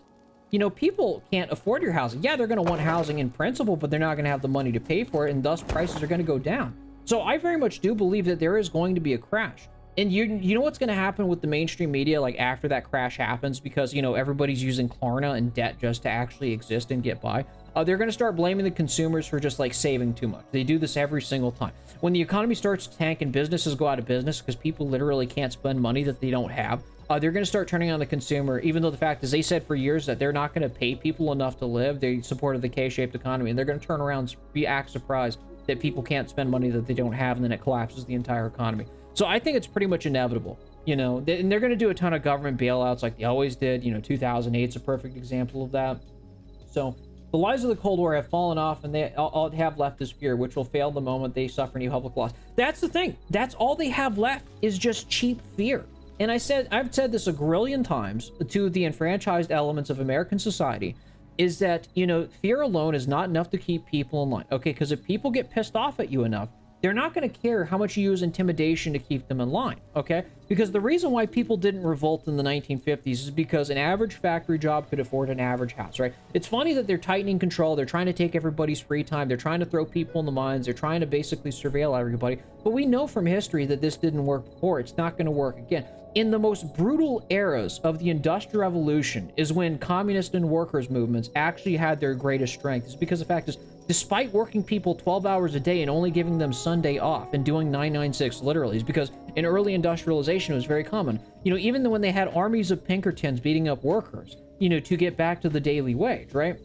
[SPEAKER 1] you know, people can't afford your housing. Yeah, they're going to want housing in principle, but they're not going to have the money to pay for it. And thus prices are going to go down. So I very much do believe that there is going to be a crash. And you know what's going to happen with the mainstream media, like after that crash happens, because, you know, everybody's using Klarna and debt just to actually exist and get by. They're going to start blaming the consumers for just like saving too much. They do this every single time. When the economy starts to tank and businesses go out of business because people literally can't spend money that they don't have, they're going to start turning on the consumer, even though the fact is they said for years that they're not going to pay people enough to live. They supported the K-shaped economy, and they're going to turn around and act surprised that people can't spend money that they don't have, and then it collapses the entire economy. So I think it's pretty much inevitable, you know, and they're going to do a ton of government bailouts like they always did. You know, 2008 is a perfect example of that. So the lies of the Cold War have fallen off, and they all have left is fear, which will fail the moment they suffer any public loss. That's the thing. That's all they have left is just cheap fear. And I've said this a gazillion times to the enfranchised elements of American society, is that, you know, fear alone is not enough to keep people in line. Okay, because if people get pissed off at you enough, they're not going to care how much you use intimidation to keep them in line, okay? Because the reason why people didn't revolt in the 1950s is because an average factory job could afford an average house, right? It's funny that they're tightening control. They're trying to take everybody's free time. They're trying to throw people in the mines. They're trying to basically surveil everybody. But we know from history that this didn't work before. It's not going to work again. In the most brutal eras of the Industrial Revolution is when communist and workers' movements actually had their greatest strength. It's because the fact is, despite working people 12 hours a day and only giving them Sunday off and doing 996 literally, is because in early industrialization it was very common. You know, even when they had armies of Pinkertons beating up workers, you know, to get back to the daily wage, right?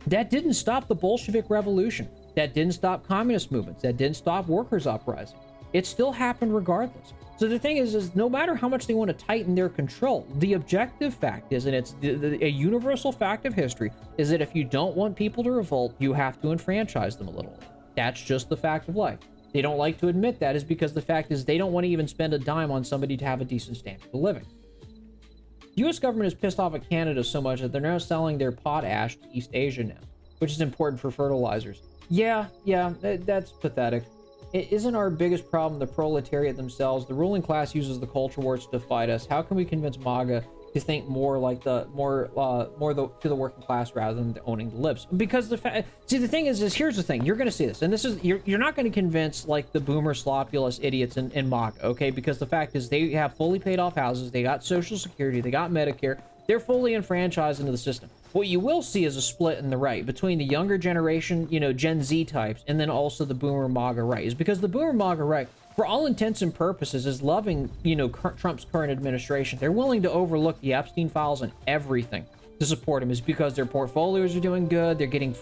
[SPEAKER 1] That didn't stop the Bolshevik Revolution. That didn't stop communist movements. That didn't stop workers' uprising. It still happened regardless. So the thing is no matter how much they want to tighten their control, the objective fact is, and it's a universal fact of history, is that if you don't want people to revolt, you have to enfranchise them a little. That's just the fact of life. They don't like to admit that is because the fact is they don't want to even spend a dime on somebody to have a decent standard of living. The U.S. government is pissed off at Canada so much that they're now selling their potash to East Asia now, which is important for fertilizers. Yeah, that's pathetic. It isn't our biggest problem the proletariat themselves. The ruling class uses the culture wars to fight us. How can we convince MAGA to think more like to the working class rather than owning the libs? Because the thing is here's the thing. You're going to see this, and this is you're not going to convince like the boomer slopulous idiots in MAGA, okay? Because the fact is they have fully paid off houses, they got Social Security, they got Medicare, They're fully enfranchised into the system. What you will see is a split in the right between the younger generation, you know, Gen Z types, and then also the boomer MAGA right. Is because the boomer MAGA right, for all intents and purposes, is loving, you know, Trump's current administration. They're willing to overlook the Epstein files and everything to support him, is because their portfolios are doing good. They're getting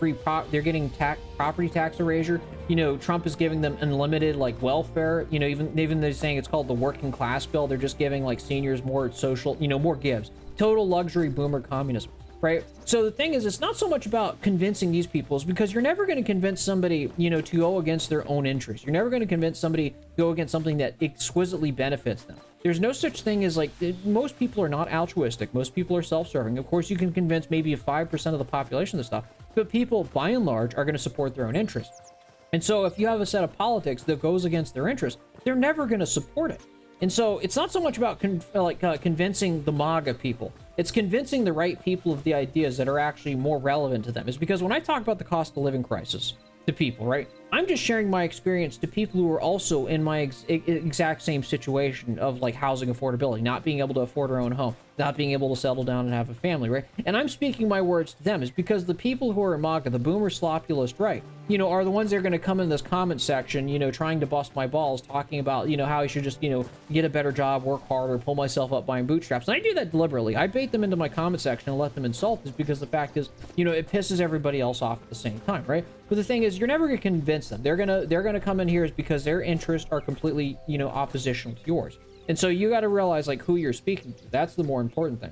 [SPEAKER 1] they're getting property tax erasure. You know, Trump is giving them unlimited like welfare. You know, even they're saying it's called the working class bill. They're just giving like seniors more social, you know, more gives. Total luxury boomer communism, right? So the thing is, it's not so much about convincing these people, is because you're never going to convince somebody, you know, to go against their own interests. You're never going to convince somebody to go against something that exquisitely benefits them. There's no such thing as like, most people are not altruistic. Most people are self-serving. Of course, you can convince maybe 5% of the population of this stuff, but people by and large are going to support their own interests. And so if you have a set of politics that goes against their interests, they're never going to support it. And so it's not so much about convincing the MAGA people. It's convincing the right people of the ideas that are actually more relevant to them. Is because when I talk about the cost of living crisis to people, right, I'm just sharing my experience to people who are also in my exact same situation of like housing affordability, not being able to afford their own home, not being able to settle down and have a family, right? And I'm speaking my words to them is because the people who are in MAGA, the boomer slopulist right, you know, are the ones that are going to come in this comment section, you know, trying to bust my balls, talking about, you know, how I should just, you know, get a better job, work harder, pull myself up by bootstraps. And I do that deliberately. I bait them into my comment section and let them insult us because the fact is, you know, it pisses everybody else off at the same time, right? But the thing is, you're never going to convince them. They're gonna come in here is because their interests are completely, you know, oppositional to yours. And so you got to realize like who you're speaking to. That's the more important thing.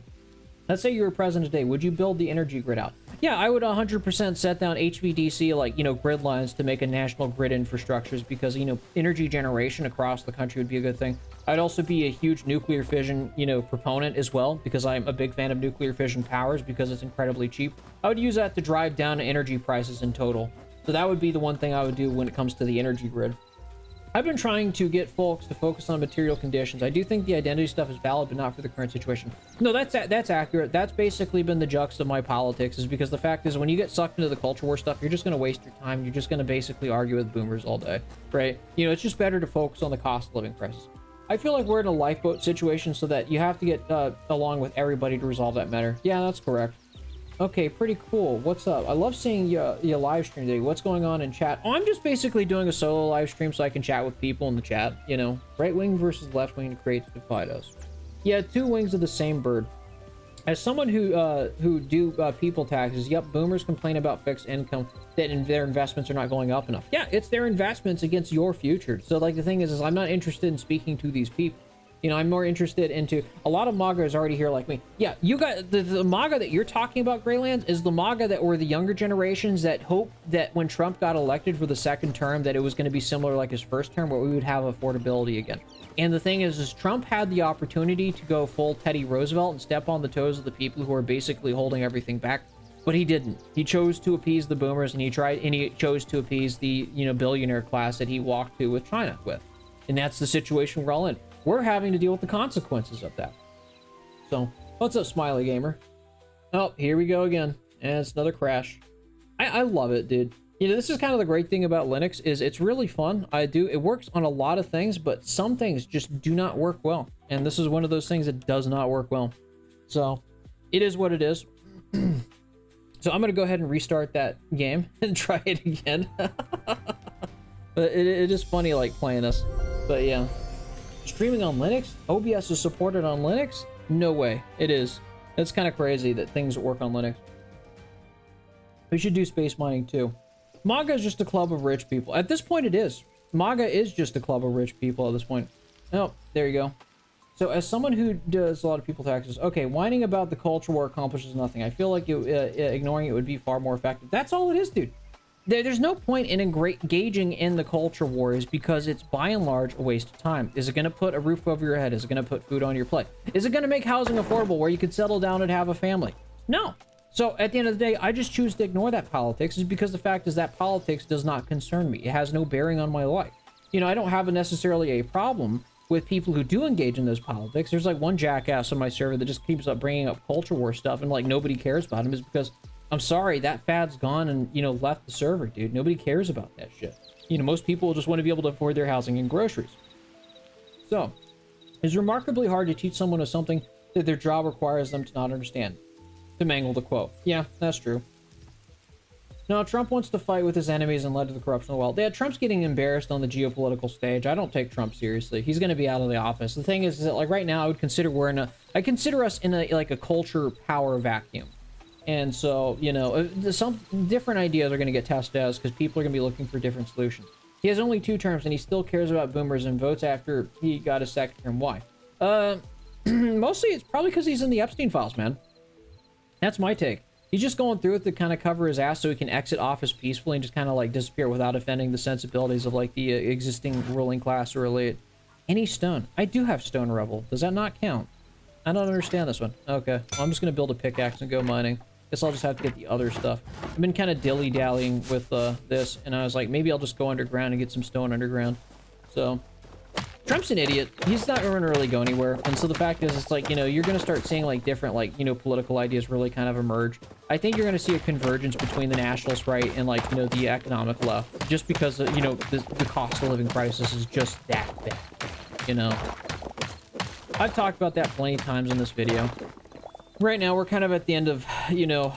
[SPEAKER 1] Let's say you were president today. Would you build the energy grid out? Yeah, I would 100% set down HVDC, like, you know, grid lines to make a national grid infrastructures because, you know, energy generation across the country would be a good thing. I'd also be a huge nuclear fission, you know, proponent as well because I'm a big fan of nuclear fission powers because it's incredibly cheap. I would use that to drive down energy prices in total. So that would be the one thing I would do when it comes to the energy grid. I've been trying to get folks to focus on material conditions. I do think the identity stuff is valid, but not for the current situation. No, that's accurate. That's basically been the jux of my politics, is because the fact is when you get sucked into the culture war stuff, you're just going to waste your time. You're just going to basically argue with boomers all day, right? You know, it's just better to focus on the cost of living crisis. I feel like we're in a lifeboat situation so that you have to get along with everybody to resolve that matter. Yeah, that's correct. Okay, pretty cool. What's up? I love seeing your live stream today. What's going on in chat? Oh, I'm just basically doing a solo live stream so I can chat with people in the chat, you know. Right wing versus left wing creates divide us. Yeah, two wings of the same bird. As someone who do people taxes, yep, boomers complain about fixed income, that their investments are not going up enough. Yeah, it's their investments against your future. So like the thing is I'm not interested in speaking to these people. You know, I'm more interested into a lot of MAGA is already here like me. Yeah, you got the MAGA that you're talking about, Greylands, is the MAGA that were the younger generations that hope that when Trump got elected for the second term that it was going to be similar like his first term where we would have affordability again. And the thing is Trump had the opportunity to go full Teddy Roosevelt and step on the toes of the people who are basically holding everything back, but he didn't. He chose to appease the boomers and he chose to appease the, you know, billionaire class that he walked to with China with. And that's the situation we're all in. We're having to deal with the consequences of that. So, what's up, Smiley Gamer? Oh, here we go again. And it's another crash. I love it, dude. You know, this is kind of the great thing about Linux is it's really fun. It works on a lot of things, but some things just do not work well. And this is one of those things that does not work well. So, it is what it is. So, I'm going to go ahead and restart that game and try it again. But it is funny, like, playing this. But, yeah. Streaming on Linux? OBS is supported on Linux? No way. It is. It's kind of crazy that things work on Linux. We should do space mining too. MAGA is just a club of rich people. At this point it is. MAGA is just a club of rich people at this point. Oh, there you go. So as someone who does a lot of people taxes, okay, whining about the culture war accomplishes nothing. I feel like ignoring it would be far more effective. That's all it is, dude. There's no point in engaging in the culture wars because it's by and large a waste of time. Is it going to put a roof over your head? Is it going to put food on your plate? Is it going to make housing affordable where you could settle down and have a family? No. So at the end of the day, I just choose to ignore that politics is because the fact is that politics does not concern me. It has no bearing on my life. You know, I don't have necessarily a problem with people who do engage in those politics. There's like one jackass on my server that just keeps up bringing up culture war stuff and like nobody cares about him is because I'm sorry, that fad's gone and, you know, left the server, dude. Nobody cares about that shit. You know, most people just want to be able to afford their housing and groceries. So, it's remarkably hard to teach someone of something that their job requires them to not understand. To mangle the quote. Yeah, that's true. No, Trump wants to fight with his enemies and led to the corruption of the world. Yeah, Trump's getting embarrassed on the geopolitical stage. I don't take Trump seriously. He's going to be out of the office. The thing is that, like, right now, I consider us in a, like, a culture power vacuum. And so, you know, some different ideas are going to get tested as because people are going to be looking for different solutions. He has only 2 terms and he still cares about boomers and votes after he got his second term. Why? Mostly it's probably because he's in the Epstein files, man. That's my take. He's just going through it to kind of cover his ass so he can exit office peacefully and just kind of like disappear without offending the sensibilities of like the existing ruling class or elite. Any stone. I do have stone rubble. Does that not count? I don't understand this one. Okay. Well, I'm just going to build a pickaxe and go mining. Guess I'll just have to get the other stuff. I've been kind of dilly-dallying with this, and I was like, maybe I'll just go underground and get some stone underground. So, Trump's an idiot. He's not going to really go anywhere. And so the fact is, it's like, you know, you're going to start seeing like different, like, you know, political ideas really kind of emerge. I think you're going to see a convergence between the nationalist right and like, you know, the economic left. Just because, you know, the cost of living crisis is just that bad, you know. I've talked about that plenty of times in this video. Right now, we're kind of at the end of, you know,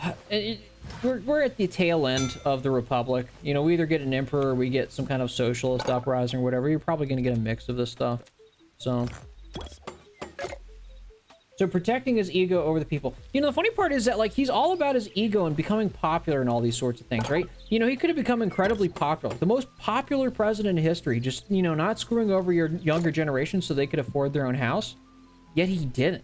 [SPEAKER 1] we're at the tail end of the republic. You know, we either get an emperor or we get some kind of socialist uprising or whatever. You're probably going to get a mix of this stuff. So protecting his ego over the people. You know, the funny part is that, like, he's all about his ego and becoming popular and all these sorts of things, right? You know, he could have become incredibly popular. The most popular president in history, just, you know, not screwing over your younger generation so they could afford their own house. Yet he didn't.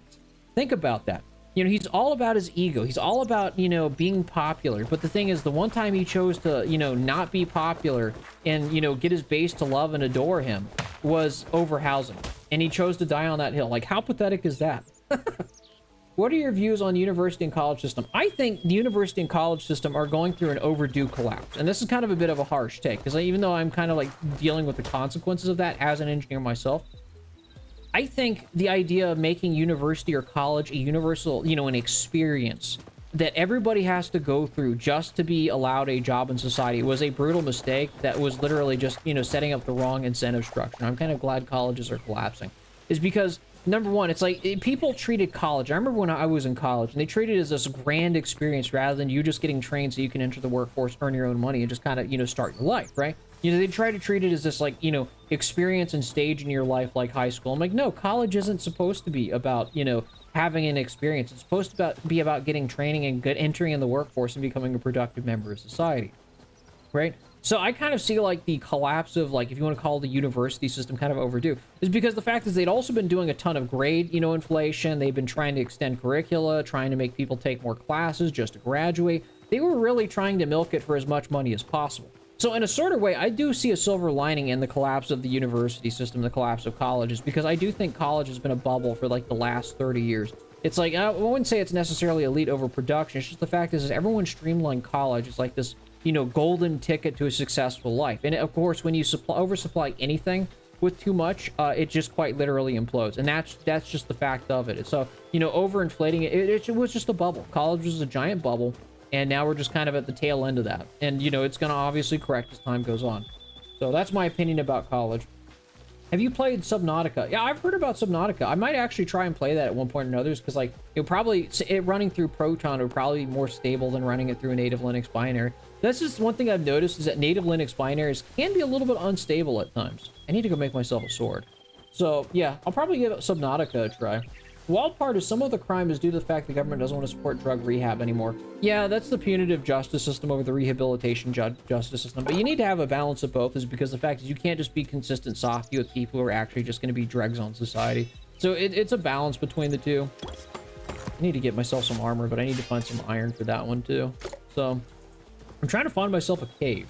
[SPEAKER 1] Think about that. You know, he's all about his ego. He's all about, you know, being popular. But the thing is, the one time he chose to, you know, not be popular and, you know, get his base to love and adore him was over housing. And he chose to die on that hill. Like, how pathetic is that? What are your views on the university and college system? I think the university and college system are going through an overdue collapse. And this is kind of a bit of a harsh take, because even though I'm kind of like dealing with the consequences of that as an engineer myself, I think the idea of making university or college a universal, you know, an experience that everybody has to go through just to be allowed a job in society was a brutal mistake that was literally just, you know, setting up the wrong incentive structure. I'm kind of glad colleges are collapsing. Is because, number one, it's like people treated college. I remember when I was in college and they treated it as this grand experience rather than you just getting trained so you can enter the workforce, earn your own money, and just kind of, you know, start your life, right? You know, they try to treat it as this, like, you know, experience and stage in your life like high school. I'm like, no, college isn't supposed to be about, you know, having an experience. It's supposed to be about getting training and entering in the workforce and becoming a productive member of society, right? So I kind of see, like, the collapse of, like, if you want to call the university system kind of overdue, is because the fact is they'd also been doing a ton of grade, you know, inflation. They've been trying to extend curricula, trying to make people take more classes just to graduate. They were really trying to milk it for as much money as possible. So in a sort of way, I do see a silver lining in the collapse of the university system, the collapse of colleges, because I do think college has been a bubble for like the last 30 years. It's like, I wouldn't say it's necessarily elite overproduction. It's just the fact is everyone streamlined college. It's like this, you know, golden ticket to a successful life. And of course, when you oversupply anything with too much, it just quite literally implodes. And that's just the fact of it. So, you know, overinflating it was just a bubble. College was a giant bubble. And now we're just kind of at the tail end of that. And, you know, it's going to obviously correct as time goes on. So that's my opinion about college. Have you played Subnautica? Yeah, I've heard about Subnautica. I might actually try and play that at one point or another, because, like, running through Proton would probably be more stable than running it through a native Linux binary. That's just one thing I've noticed, is that native Linux binaries can be a little bit unstable at times. I need to go make myself a sword. So, yeah, I'll probably give Subnautica a try. The wild part is some of the crime is due to the fact the government doesn't want to support drug rehab anymore. Yeah, that's the punitive justice system over the rehabilitation justice system. But you need to have a balance of both, is because the fact is you can't just be consistent softy with people who are actually just going to be dregs on society. So it's a balance between the two. I need to get myself some armor, but I need to find some iron for that one too. So I'm trying to find myself a cave.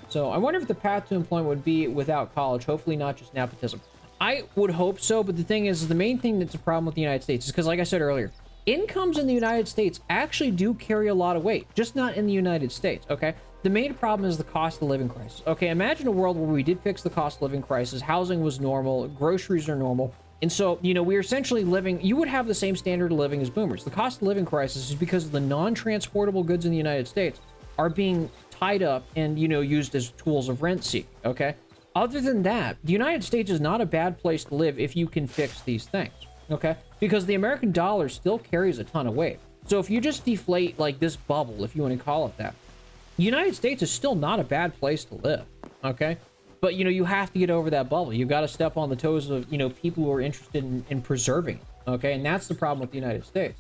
[SPEAKER 1] So I wonder if the path to employment would be without college, hopefully not just nepotism. I would hope so, but the thing is the main thing that's a problem with the United States is because, like I said earlier, incomes in the United States actually do carry a lot of weight, just not in the United States, okay? The main problem is the cost of living crisis. Okay, imagine a world where we did fix the cost of living crisis, housing was normal, groceries are normal, and so, you know, we're essentially living, you would have the same standard of living as boomers. The cost of living crisis is because the non-transportable goods in the United States are being tied up and, you know, used as tools of rent-seeking, okay? Other than that, the United States is not a bad place to live if you can fix these things, okay? because the American dollar still carries a ton of weight. So if you just deflate like this bubble, if you want to call it that, the United States is still not a bad place to live, okay? But, you know, you have to get over that bubble. You've got to step on the toes of, you know, people who are interested in preserving it, okay? And that's the problem with the United States.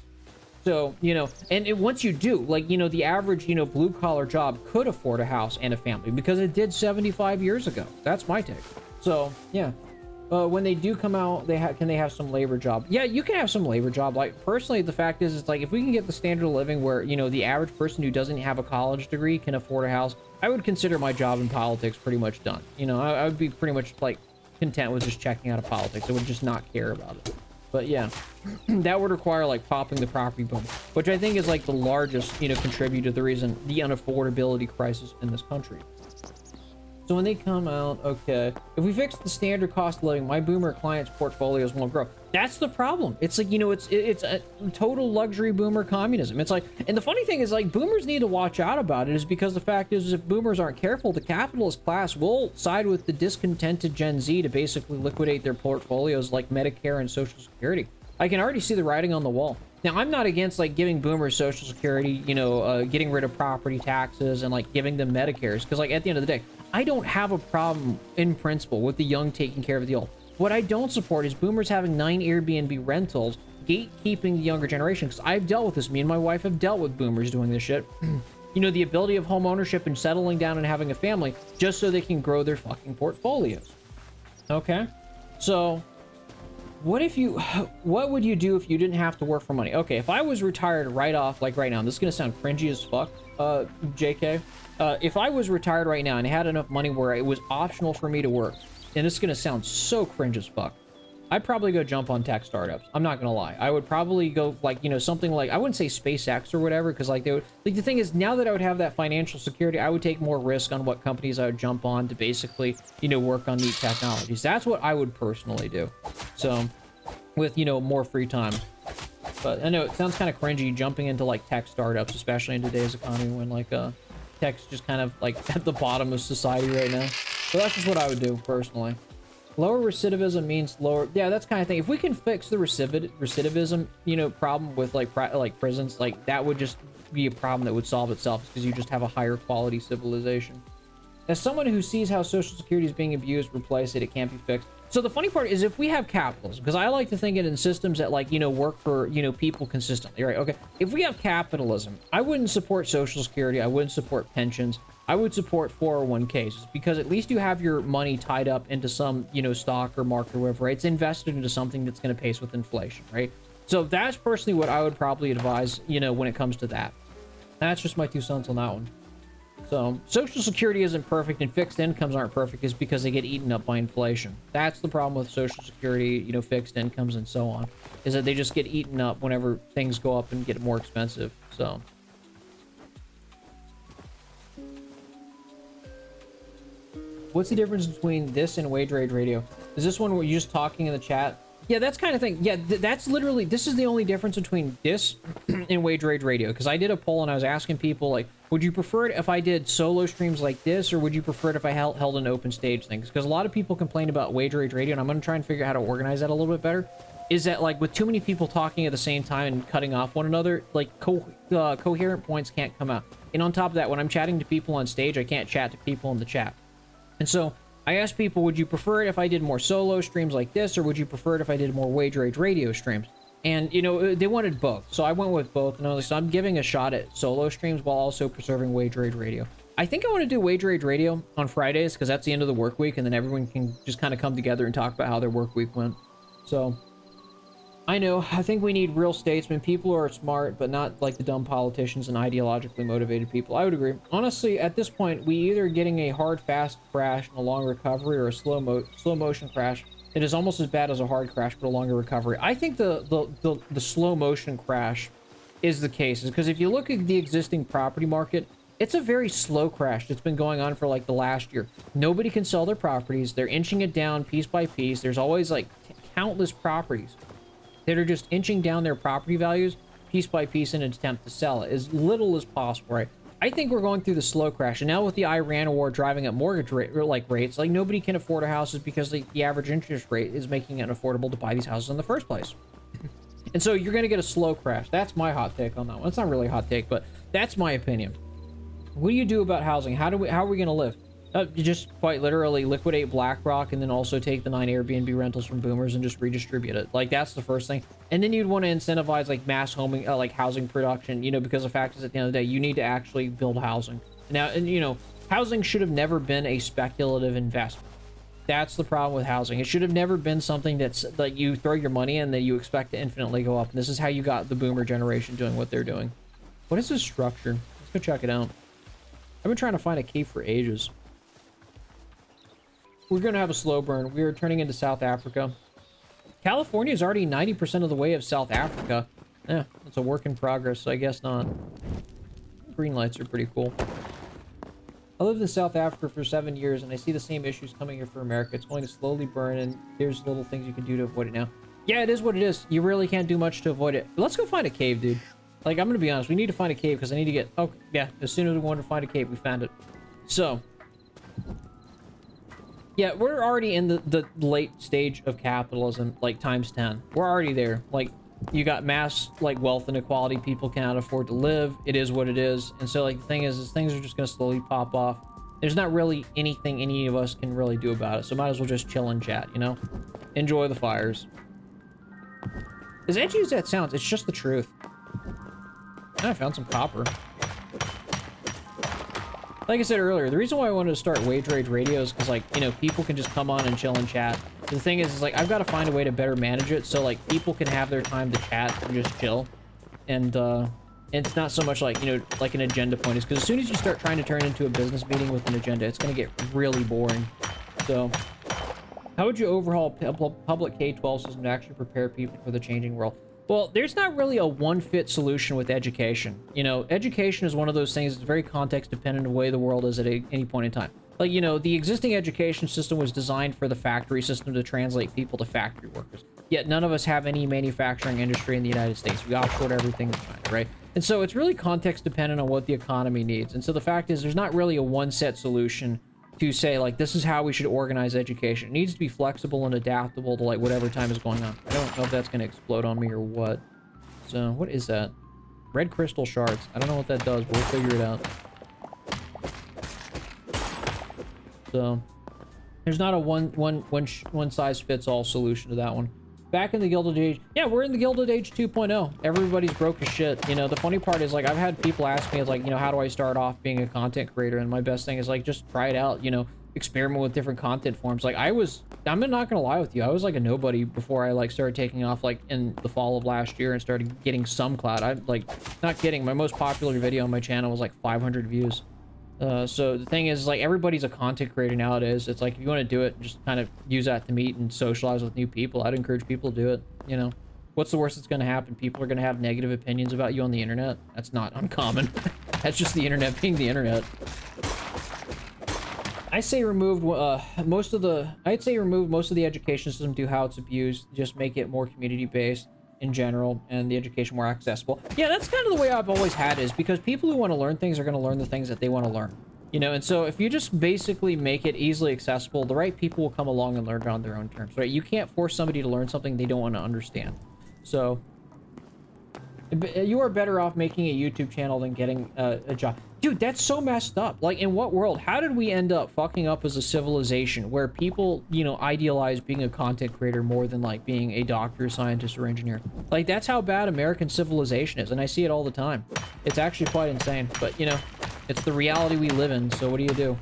[SPEAKER 1] So, you know, and once you do, like, you know, the average, you know, blue-collar job could afford a house and a family because it did 75 years ago. That's my take. So, yeah. When they do come out, can they have some labor job? Yeah, you can have some labor job. Like, personally, the fact is, it's like, if we can get the standard of living where, you know, the average person who doesn't have a college degree can afford a house, I would consider my job in politics pretty much done. You know, I would be pretty much, like, content with just checking out of politics. I would just not care about it. But yeah, that would require like popping the property boom, which I think is like the largest, you know, contributor to the reason the unaffordability crisis in this country. So when they come out, okay, if we fix the standard cost of living, my boomer clients' portfolios won't grow. That's the problem. It's like, you know, it's a total luxury boomer communism. It's like, and the funny thing is, like, boomers need to watch out about it, is because the fact is, if boomers aren't careful, the capitalist class will side with the discontented Gen Z to basically liquidate their portfolios like Medicare and Social Security. I can already see the writing on the wall. Now, I'm not against, like, giving boomers Social Security, you know, getting rid of property taxes and, like, giving them Medicares. Because, like, at the end of the day, I don't have a problem in principle with the young taking care of the old. What I don't support is boomers having 9 Airbnb rentals, gatekeeping the younger generation. Because I've dealt with this. Me and my wife have dealt with boomers doing this shit. You know, the ability of home ownership and settling down and having a family just so they can grow their fucking portfolios. Okay? So, what would you do if you didn't have to work for money? Okay, if I was retired right off, like right now, this is gonna sound cringy as fuck, JK. If I was retired right now and had enough money where it was optional for me to work, and this is gonna sound so cringe as fuck, I'd probably go jump on tech startups. I'm not gonna lie. I would probably go, like, you know, something like, I wouldn't say SpaceX or whatever, because like they would, like, the thing is, now that I would have that financial security, I would take more risk on what companies I would jump on to basically, you know, work on neat technologies. That's what I would personally do. So, with, you know, more free time. But I know it sounds kind of cringy jumping into like tech startups, especially in today's economy when like tech's just kind of like at the bottom of society right now. So that's just what I would do personally. Lower recidivism means lower, yeah, that's kind of thing. If we can fix the recidivism, you know, problem with like prisons, like that would just be a problem that would solve itself, because you just have a higher quality civilization. As someone who sees how Social Security is being abused, replace it. It can't be fixed. So the funny part is, if we have capitalism, because I like to think it in systems that, like, you know, work for, you know, people consistently, right? Okay, if we have capitalism, I wouldn't support Social Security. I wouldn't support pensions. I would support 401ks, because at least you have your money tied up into some, you know, stock or market or whatever, right? It's invested into something that's going to pace with inflation, right? So that's personally what I would probably advise, you know, when it comes to that. That's just my 2 cents on that one. So, Social Security isn't perfect, and fixed incomes aren't perfect, is because they get eaten up by inflation. That's the problem with Social Security, you know, fixed incomes and so on, is that they just get eaten up whenever things go up and get more expensive. So, what's the difference between this and Wage Rage Radio? Is this one where you're just talking in the chat? Yeah, that's kind of thing. Yeah, that's literally, this is the only difference between this and Wage Rage Radio, because I did a poll and I was asking people, like, would you prefer it if I did solo streams like this, or would you prefer it if I held an open stage thing? Because a lot of people complain about Wage Rage Radio, and I'm going to try and figure out how to organize that a little bit better. Is that, like, with too many people talking at the same time and cutting off one another, like, coherent points can't come out. And on top of that, when I'm chatting to people on stage, I can't chat to people in the chat. And so I asked people, would you prefer it if I did more solo streams like this, or would you prefer it if I did more Wage Rage Radio streams? And, you know, they wanted both. So I went with both. And I was like, so I'm giving a shot at solo streams while also preserving Wage Rage Radio. I think I want to do Wage Rage Radio on Fridays, because that's the end of the work week, and then everyone can just kind of come together and talk about how their work week went. So, I know, I think we need real statesmen, people who are smart, but not like the dumb politicians and ideologically motivated people. I would agree. Honestly, at this point, we either getting a hard, fast crash and a long recovery, or a slow motion crash. It is almost as bad as a hard crash, but a longer recovery. I think the slow motion crash is the case, because if you look at the existing property market, it's a very slow crash that's been going on for like the last year. Nobody can sell their properties. They're inching it down piece by piece. There's always like countless properties that are just inching down their property values piece by piece in an attempt to sell it as little as possible, right? I think we're going through the slow crash, and now with the Iran war driving up mortgage rates, like nobody can afford a house, is because the average interest rate is making it unaffordable to buy these houses in the first place. And so you're going to get a slow crash. That's my hot take on that one. It's not really a hot take, but that's my opinion. What do you do about housing? How are we going to live? You just quite literally liquidate BlackRock and then also take the 9 Airbnb rentals from boomers and just redistribute it. Like, that's the first thing. And then you'd want to incentivize like mass homing, like housing production, you know, because the fact is at the end of the day, you need to actually build housing. Now, and you know, housing should have never been a speculative investment. That's the problem with housing. It should have never been something that's like you throw your money in that you expect to infinitely go up. And this is how you got the boomer generation doing what they're doing. What is this structure? Let's go check it out. I've been trying to find a key for ages. We're going to have a slow burn. We are turning into South Africa. California is already 90% of the way of South Africa. Yeah, it's a work in progress, so I guess not. Green lights are pretty cool. I lived in South Africa for 7 years, and I see the same issues coming here for America. It's going to slowly burn, and there's little things you can do to avoid it now. Yeah, it is what it is. You really can't do much to avoid it. But let's go find a cave, dude. Like, I'm going to be honest. We need to find a cave, because I need to get... Oh, yeah. As soon as we wanted to find a cave, we found it. So... yeah, we're already in the late stage of capitalism, like, times 10. We're already there. Like, you got mass, like, wealth inequality. People cannot afford to live. It is what it is. And so, like, the thing is things are just going to slowly pop off. There's not really anything any of us can really do about it. So might as well just chill and chat, you know? Enjoy the fires. As edgy as that sounds, it's just the truth. And I found some copper. Like I said earlier, the reason why I wanted to start Wage Rage Radio is because, like, you know, people can just come on and chill and chat. The thing is like, I've got to find a way to better manage it so, like, people can have their time to chat and just chill. And it's not so much like, you know, like an agenda point. Is because as soon as you start trying to turn it into a business meeting with an agenda, it's going to get really boring. So, how would you overhaul public K-12 system to actually prepare people for the changing world? Well, there's not really a one-fit solution with education. You know, education is one of those things that's very context-dependent of the way the world is at any point in time. Like, you know, the existing education system was designed for the factory system to translate people to factory workers. Yet none of us have any manufacturing industry in the United States. We offshore everything to China, right? And so it's really context-dependent on what the economy needs. And so the fact is there's not really a one-set solution to say, like, this is how we should organize education. It needs to be flexible and adaptable to, like, whatever time is going on. I don't know if that's going to explode on me or what. So, what is that? Red crystal shards. I don't know what that does, but we'll figure it out. So, there's not a one-size-fits-all solution to that one. Back in the Gilded Age. Yeah, we're in the Gilded Age 2.0. Everybody's broke as shit. You know, the funny part is, like, I've had people ask me, it's like, you know, how do I start off being a content creator? And my best thing is, like, just try it out, you know, experiment with different content forms. Like, I'm not gonna lie with you, I was like a nobody before I, like, started taking off, like, in the fall of last year and started getting some clout. I'm, like, not kidding, my most popular video on my channel was, like, 500 views. So the thing is, like, everybody's a content creator nowadays. It's like, if you want to do it, just kind of use that to meet and socialize with new people. I'd encourage people to do it, you know. What's the worst that's going to happen? People are going to have negative opinions about you on the internet. That's not uncommon. That's just the internet being the internet. I'd say remove most of the education system to how it's abused. Just make it more community-based in general, and the education more accessible. Yeah, that's kind of the way I've always had it, is because people who want to learn things are going to learn the things that they want to learn. You know, and so if you just basically make it easily accessible, the right people will come along and learn it on their own terms, right? You can't force somebody to learn something they don't want to understand. So, you are better off making a YouTube channel than getting a job. Dude, that's so messed up. Like, in what world? How did we end up fucking up as a civilization where people, you know, idealize being a content creator more than, like, being a doctor, scientist, or engineer? Like, that's how bad American civilization is, and I see it all the time. It's actually quite insane, but, you know, it's the reality we live in, so what do you do?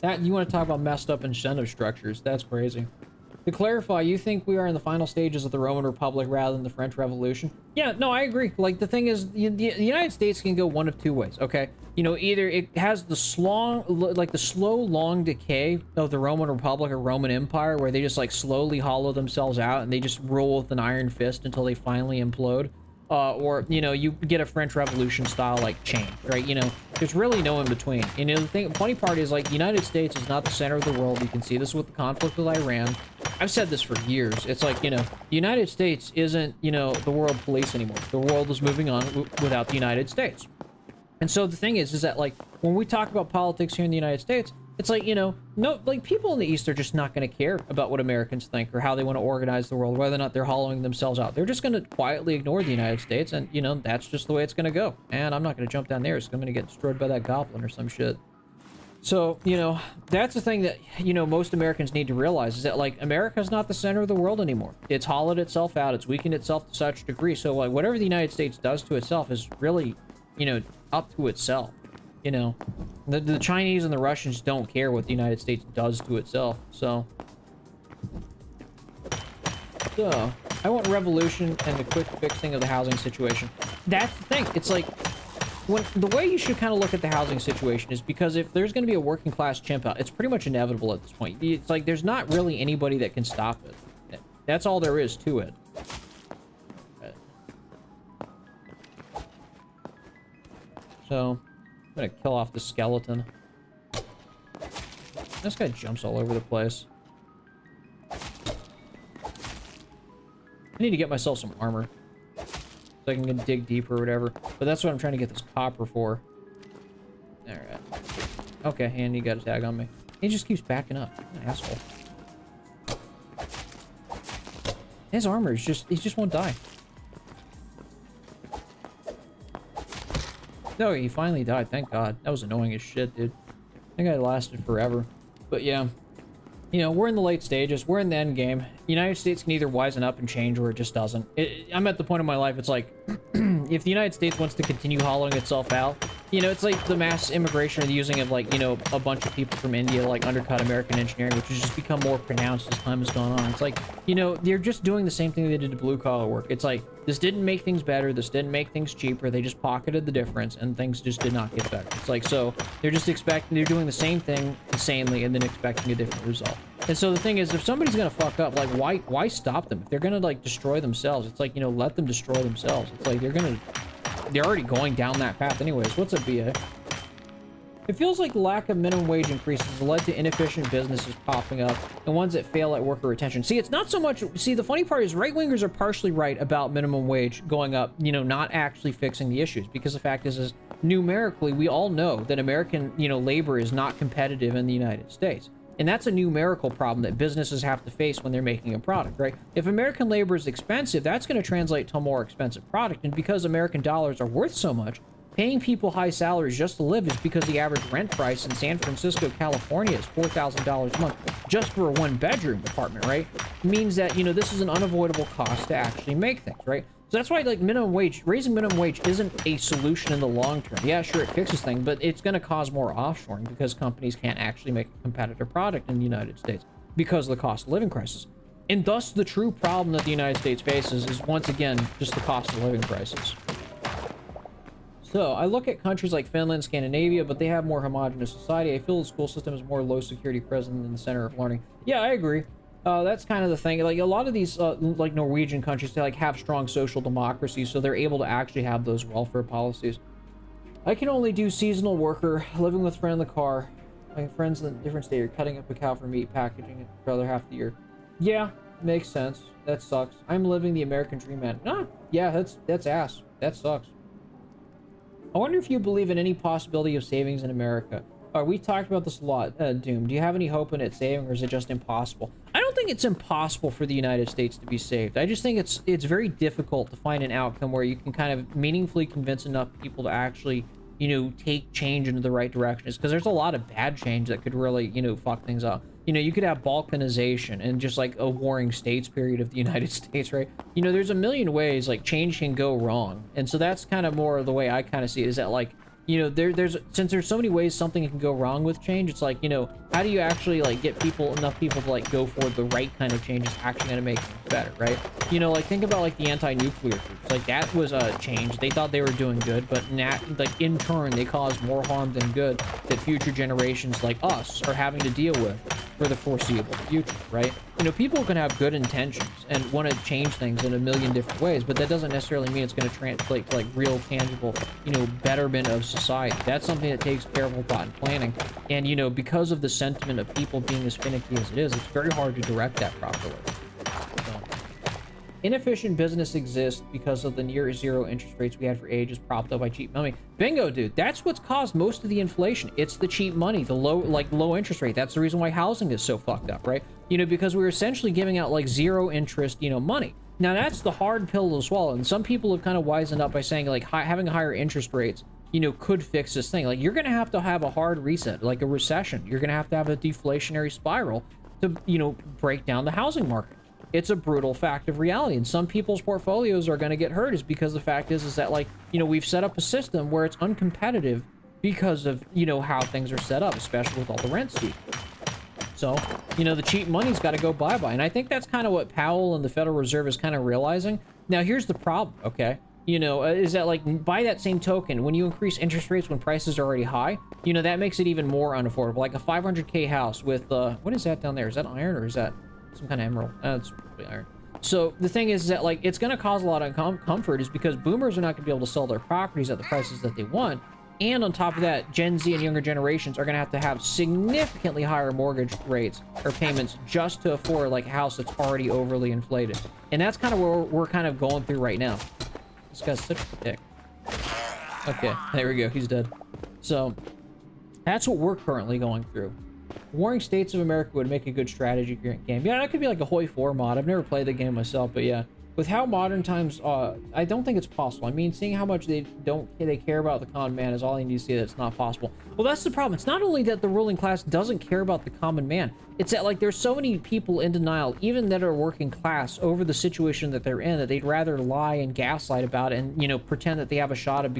[SPEAKER 1] You want to talk about messed up incentive structures? That's crazy. To clarify, you think we are in the final stages of the Roman Republic rather than the French Revolution? Yeah, no, I agree. Like, the thing is, the United States can go one of two ways, okay? You know, either it has the slow, long decay of the Roman Republic or Roman Empire, where they just, like, slowly hollow themselves out and they just rule with an iron fist until they finally implode. Or, you know, you get a French Revolution style, like, change, right? You know, there's really no in between. You know, the funny part is, like, the United States is not the center of the world. You can see this with the conflict with Iran. I've said this for years. It's like, you know, the United States isn't, you know, the world police anymore. The world is moving on without the United States. And so the thing is that, like, when we talk about politics here in the United States, It's like, you know, no, like people in the East are just not going to care about what Americans think or how they want to organize the world, whether or not they're hollowing themselves out. They're just going to quietly ignore the United States, and, you know, that's just the way it's going to go. And I'm not going to jump down there. I'm going to get destroyed by that goblin or some shit. So, you know, that's the thing that, you know, most Americans need to realize is that, like, America's not the center of the world anymore. It's hollowed itself out. It's weakened itself to such a degree. So, like, whatever the United States does to itself is really, you know, up to itself. You know, the Chinese and the Russians don't care what the United States does to itself. So, I want revolution and the quick fixing of the housing situation. That's the thing. It's like, when the way you should kind of look at the housing situation is because if there's going to be a working class chimp out, it's pretty much inevitable at this point. It's like there's not really anybody that can stop it. That's all there is to it. So, I'm gonna kill off the skeleton. This guy jumps all over the place. I need to get myself some armor so I can dig deeper or whatever. But that's what I'm trying to get this copper for. Alright. Okay, and he got a tag on me. He just keeps backing up. What an asshole. His armor is just... he just won't die. No, he finally died. Thank God. That was annoying as shit, dude. I think I lasted forever. But yeah. You know, we're in the late stages. We're in the end game. The United States can either wisen up and change or it just doesn't. I'm at the point in my life, it's like, if the United States wants to continue hollowing itself out, you know, it's like the mass immigration or the using of, like, you know, a bunch of people from India, like, undercut American engineering, which has just become more pronounced as time has gone on. It's like, you know, they're just doing the same thing they did to blue-collar work. It's like, this didn't make things better, this didn't make things cheaper, they just pocketed the difference, and things just did not get better. It's like, so, they're just they're doing the same thing insanely and then expecting a different result. And so the thing is, if somebody's gonna fuck up, like, why stop them? If they're gonna, like, destroy themselves, it's like, you know, let them destroy themselves. It's like, they're already going down that path anyways. What's up, BA? It feels like the lack of minimum wage increases has led to inefficient businesses popping up and ones that fail at worker retention. See, it's not so much... see, the funny part is right-wingers are partially right about minimum wage going up, you know, not actually fixing the issues. Because the fact is numerically, we all know that American, you know, labor is not competitive in the United States. And that's a numerical problem that businesses have to face when they're making a product, right? If American labor is expensive, that's going to translate to a more expensive product. And because American dollars are worth so much, paying people high salaries just to live is because the average rent price in San Francisco, California is $4,000 a month just for a one-bedroom apartment, right? Means that, you know, this is an unavoidable cost to actually make things, right? So that's why, like, raising minimum wage isn't a solution in the long term. Yeah, sure, it fixes things, but it's going to cause more offshoring because companies can't actually make a competitive product in the United States because of the cost of living crisis. And thus, the true problem that the United States faces is, once again, just the cost of living crisis. So, I look at countries like Finland, Scandinavia, but they have more homogenous society. I feel the school system is more low security present in the center of learning. Yeah, I agree. That's kind of the thing. Like, a lot of these, like, Norwegian countries, they, like, have strong social democracy, so they're able to actually have those welfare policies. I can only do seasonal worker, living with a friend in the car. My friends in a different state are cutting up a cow for meat, packaging it for the other half of the year. Yeah, makes sense. That sucks. I'm living the American dream, man. Nah, yeah, that's ass. That sucks. I wonder if you believe in any possibility of savings in America. We talked about this a lot, Doom. Do you have any hope in it saving, or is it just impossible? I don't think it's impossible for the United States to be saved. I just think it's very difficult to find an outcome where you can kind of meaningfully convince enough people to actually, you know, take change into the right directions. Because there's a lot of bad change that could really, you know, fuck things up. You know, you could have balkanization and just like a warring states period of the United States, right? You know, there's a million ways like change can go wrong. And so that's kind of more the way I kind of see it, is that, like, you know, since there's so many ways something can go wrong with change, it's like, you know, how do you actually, like, get enough people to, like, go for the right kind of change is actually going to make things better, right? You know, like, think about, like, the anti-nuclear groups. Like, that was a change. They thought they were doing good, but like, in turn, they caused more harm than good that future generations like us are having to deal with for the foreseeable future, right? You know, people can have good intentions and want to change things in a million different ways, but that doesn't necessarily mean it's going to translate to, like, real, tangible, you know, betterment of society. That's something that takes careful thought and planning. And, you know, because of the sentiment of people being as finicky as it is, it's very hard to direct that properly. So, Inefficient business exists because of the near zero interest rates we had for ages, propped up by cheap money. Bingo, dude. That's what's caused most of the inflation. It's the cheap money, the low interest rate. That's the reason why housing is so fucked up, right? You know, because we were essentially giving out like zero interest, you know, money. Now that's the hard pill to swallow. And some people have kind of wisened up by saying like having higher interest rates, you know, could fix this thing. Like you're going to have a hard reset, like a recession. You're going to have a deflationary spiral to, you know, break down the housing market. It's a brutal fact of reality, and some people's portfolios are going to get hurt is because the fact is that, like, you know, we've set up a system where it's uncompetitive because of, you know, how things are set up, especially with all the rent steep. So, you know, the cheap money's got to go bye-bye, and I think that's kind of what Powell and the Federal Reserve is kind of realizing. Now, here's the problem, okay? You know, is that, like, by that same token, when you increase interest rates when prices are already high, you know, that makes it even more unaffordable. Like a 500K house with, what is that down there? Is that iron or is that some kind of emerald? It's probably iron. So the thing is that, like, it's going to cause a lot of comfort is because boomers are not going to be able to sell their properties at the prices that they want. And on top of that, Gen Z and younger generations are going to have significantly higher mortgage rates or payments just to afford, like, a house that's already overly inflated. And that's kind of where we're kind of going through right now. This guy's such a dick. Okay, there we go. He's dead. So that's what we're currently going through. Warring States of America would make a good strategy game. Yeah, that could be like a Hoi 4 mod. I've never played the game myself, but yeah. With how modern times, I don't think it's possible. I mean, seeing how much they care about the common man is all I need to see that it's not possible. Well, that's the problem. It's not only that the ruling class doesn't care about the common man. It's that, like, there's so many people in denial, even that are working class, over the situation that they're in, that they'd rather lie and gaslight about it and, you know, pretend that they have a shot of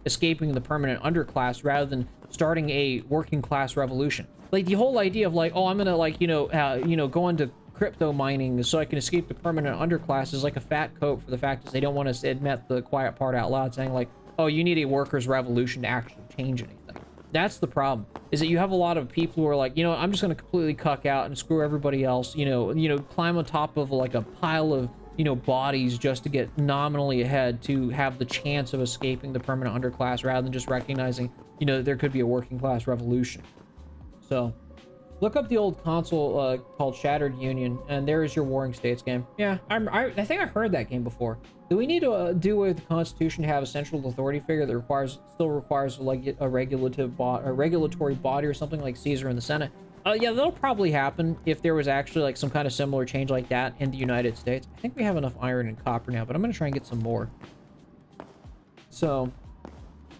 [SPEAKER 1] escaping the permanent underclass rather than starting a working class revolution. Like, the whole idea of, like, oh, I'm gonna, like, you know, go into crypto mining so I can escape the permanent underclass is like a fat coat for the fact is they don't want to admit the quiet part out loud, saying like, oh, you need a workers' revolution to actually change anything. That's the problem, is that you have a lot of people who are like, you know, I'm just going to completely cuck out and screw everybody else, you know, climb on top of like a pile of, you know, bodies just to get nominally ahead to have the chance of escaping the permanent underclass rather than just recognizing, you know, that there could be a working class revolution. So look up the old console called Shattered Union, and there is your Warring States game. Yeah, I think I heard that game before. Do we need to do away with the Constitution to have a central authority figure that still requires like a regulatory body or something like Caesar in the Senate? Yeah, that'll probably happen if there was actually like some kind of similar change like that in the United States. I think we have enough iron and copper now, but I'm going to try and get some more. So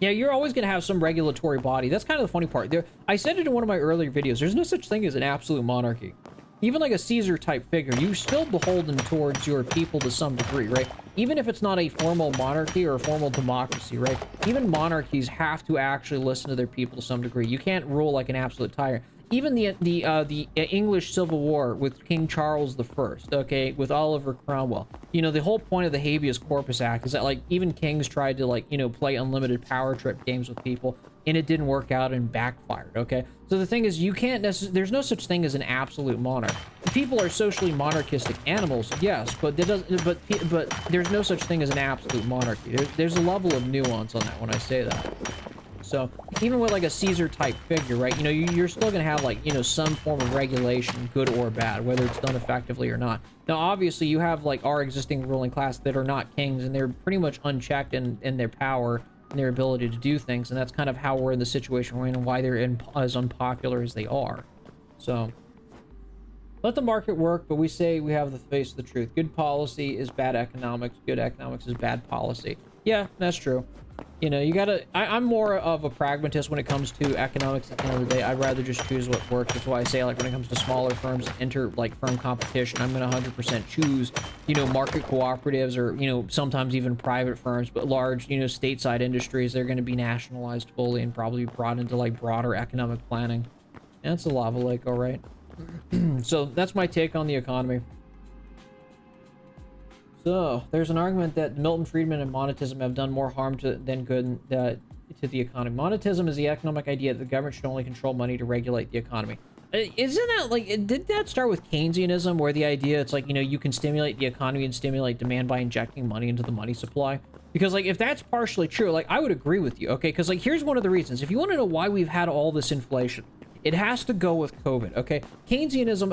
[SPEAKER 1] yeah, you're always going to have some regulatory body. That's kind of the funny part. I said it in one of my earlier videos. There's no such thing as an absolute monarchy. Even like a Caesar-type figure, you're still beholden towards your people to some degree, right? Even if it's not a formal monarchy or a formal democracy, right? Even monarchies have to actually listen to their people to some degree. You can't rule like an absolute tyrant. Even the English Civil War with King Charles I, okay, with Oliver Cromwell. You know, the whole point of the Habeas Corpus Act is that, like, even kings tried to, like, you know, play unlimited power trip games with people, and it didn't work out and backfired, okay? So the thing is, you can't there's no such thing as an absolute monarch. People are socially monarchistic animals, yes, but but there's no such thing as an absolute monarchy. There's a level of nuance on that when I say that. So even with like a Caesar type figure, right, you know, you're still going to have, like, you know, some form of regulation, good or bad, whether it's done effectively or not. Now, obviously, you have like our existing ruling class that are not kings, and they're pretty much unchecked in their power and their ability to do things. And that's kind of how we're in the situation we're in and why they're as unpopular as they are. So let the market work, but we say we have the face of the truth. Good policy is bad economics. Good economics is bad policy. Yeah, that's true. You know, you gotta... I'm more of a pragmatist when it comes to economics at the end of the day. I'd rather just choose what works. That's why I say, like, when it comes to smaller firms that enter, like, firm competition, I'm gonna 100% choose, you know, market cooperatives or, you know, sometimes even private firms, but large, you know, stateside industries, they're gonna be nationalized fully and probably brought into, like, broader economic planning. And it's a lava lake, all right. So that's my take on the economy. So, there's an argument that Milton Friedman and monetism have done more harm than good to the economy. Monetism is the economic idea that the government should only control money to regulate the economy. Isn't that, like, did that start with Keynesianism, where the idea, it's like, you know, you can stimulate the economy and stimulate demand by injecting money into the money supply? Because, like, if that's partially true, like, I would agree with you, okay? Because, like, here's one of the reasons. If you want to know why we've had all this inflation, It has to go with COVID, okay? Keynesianism,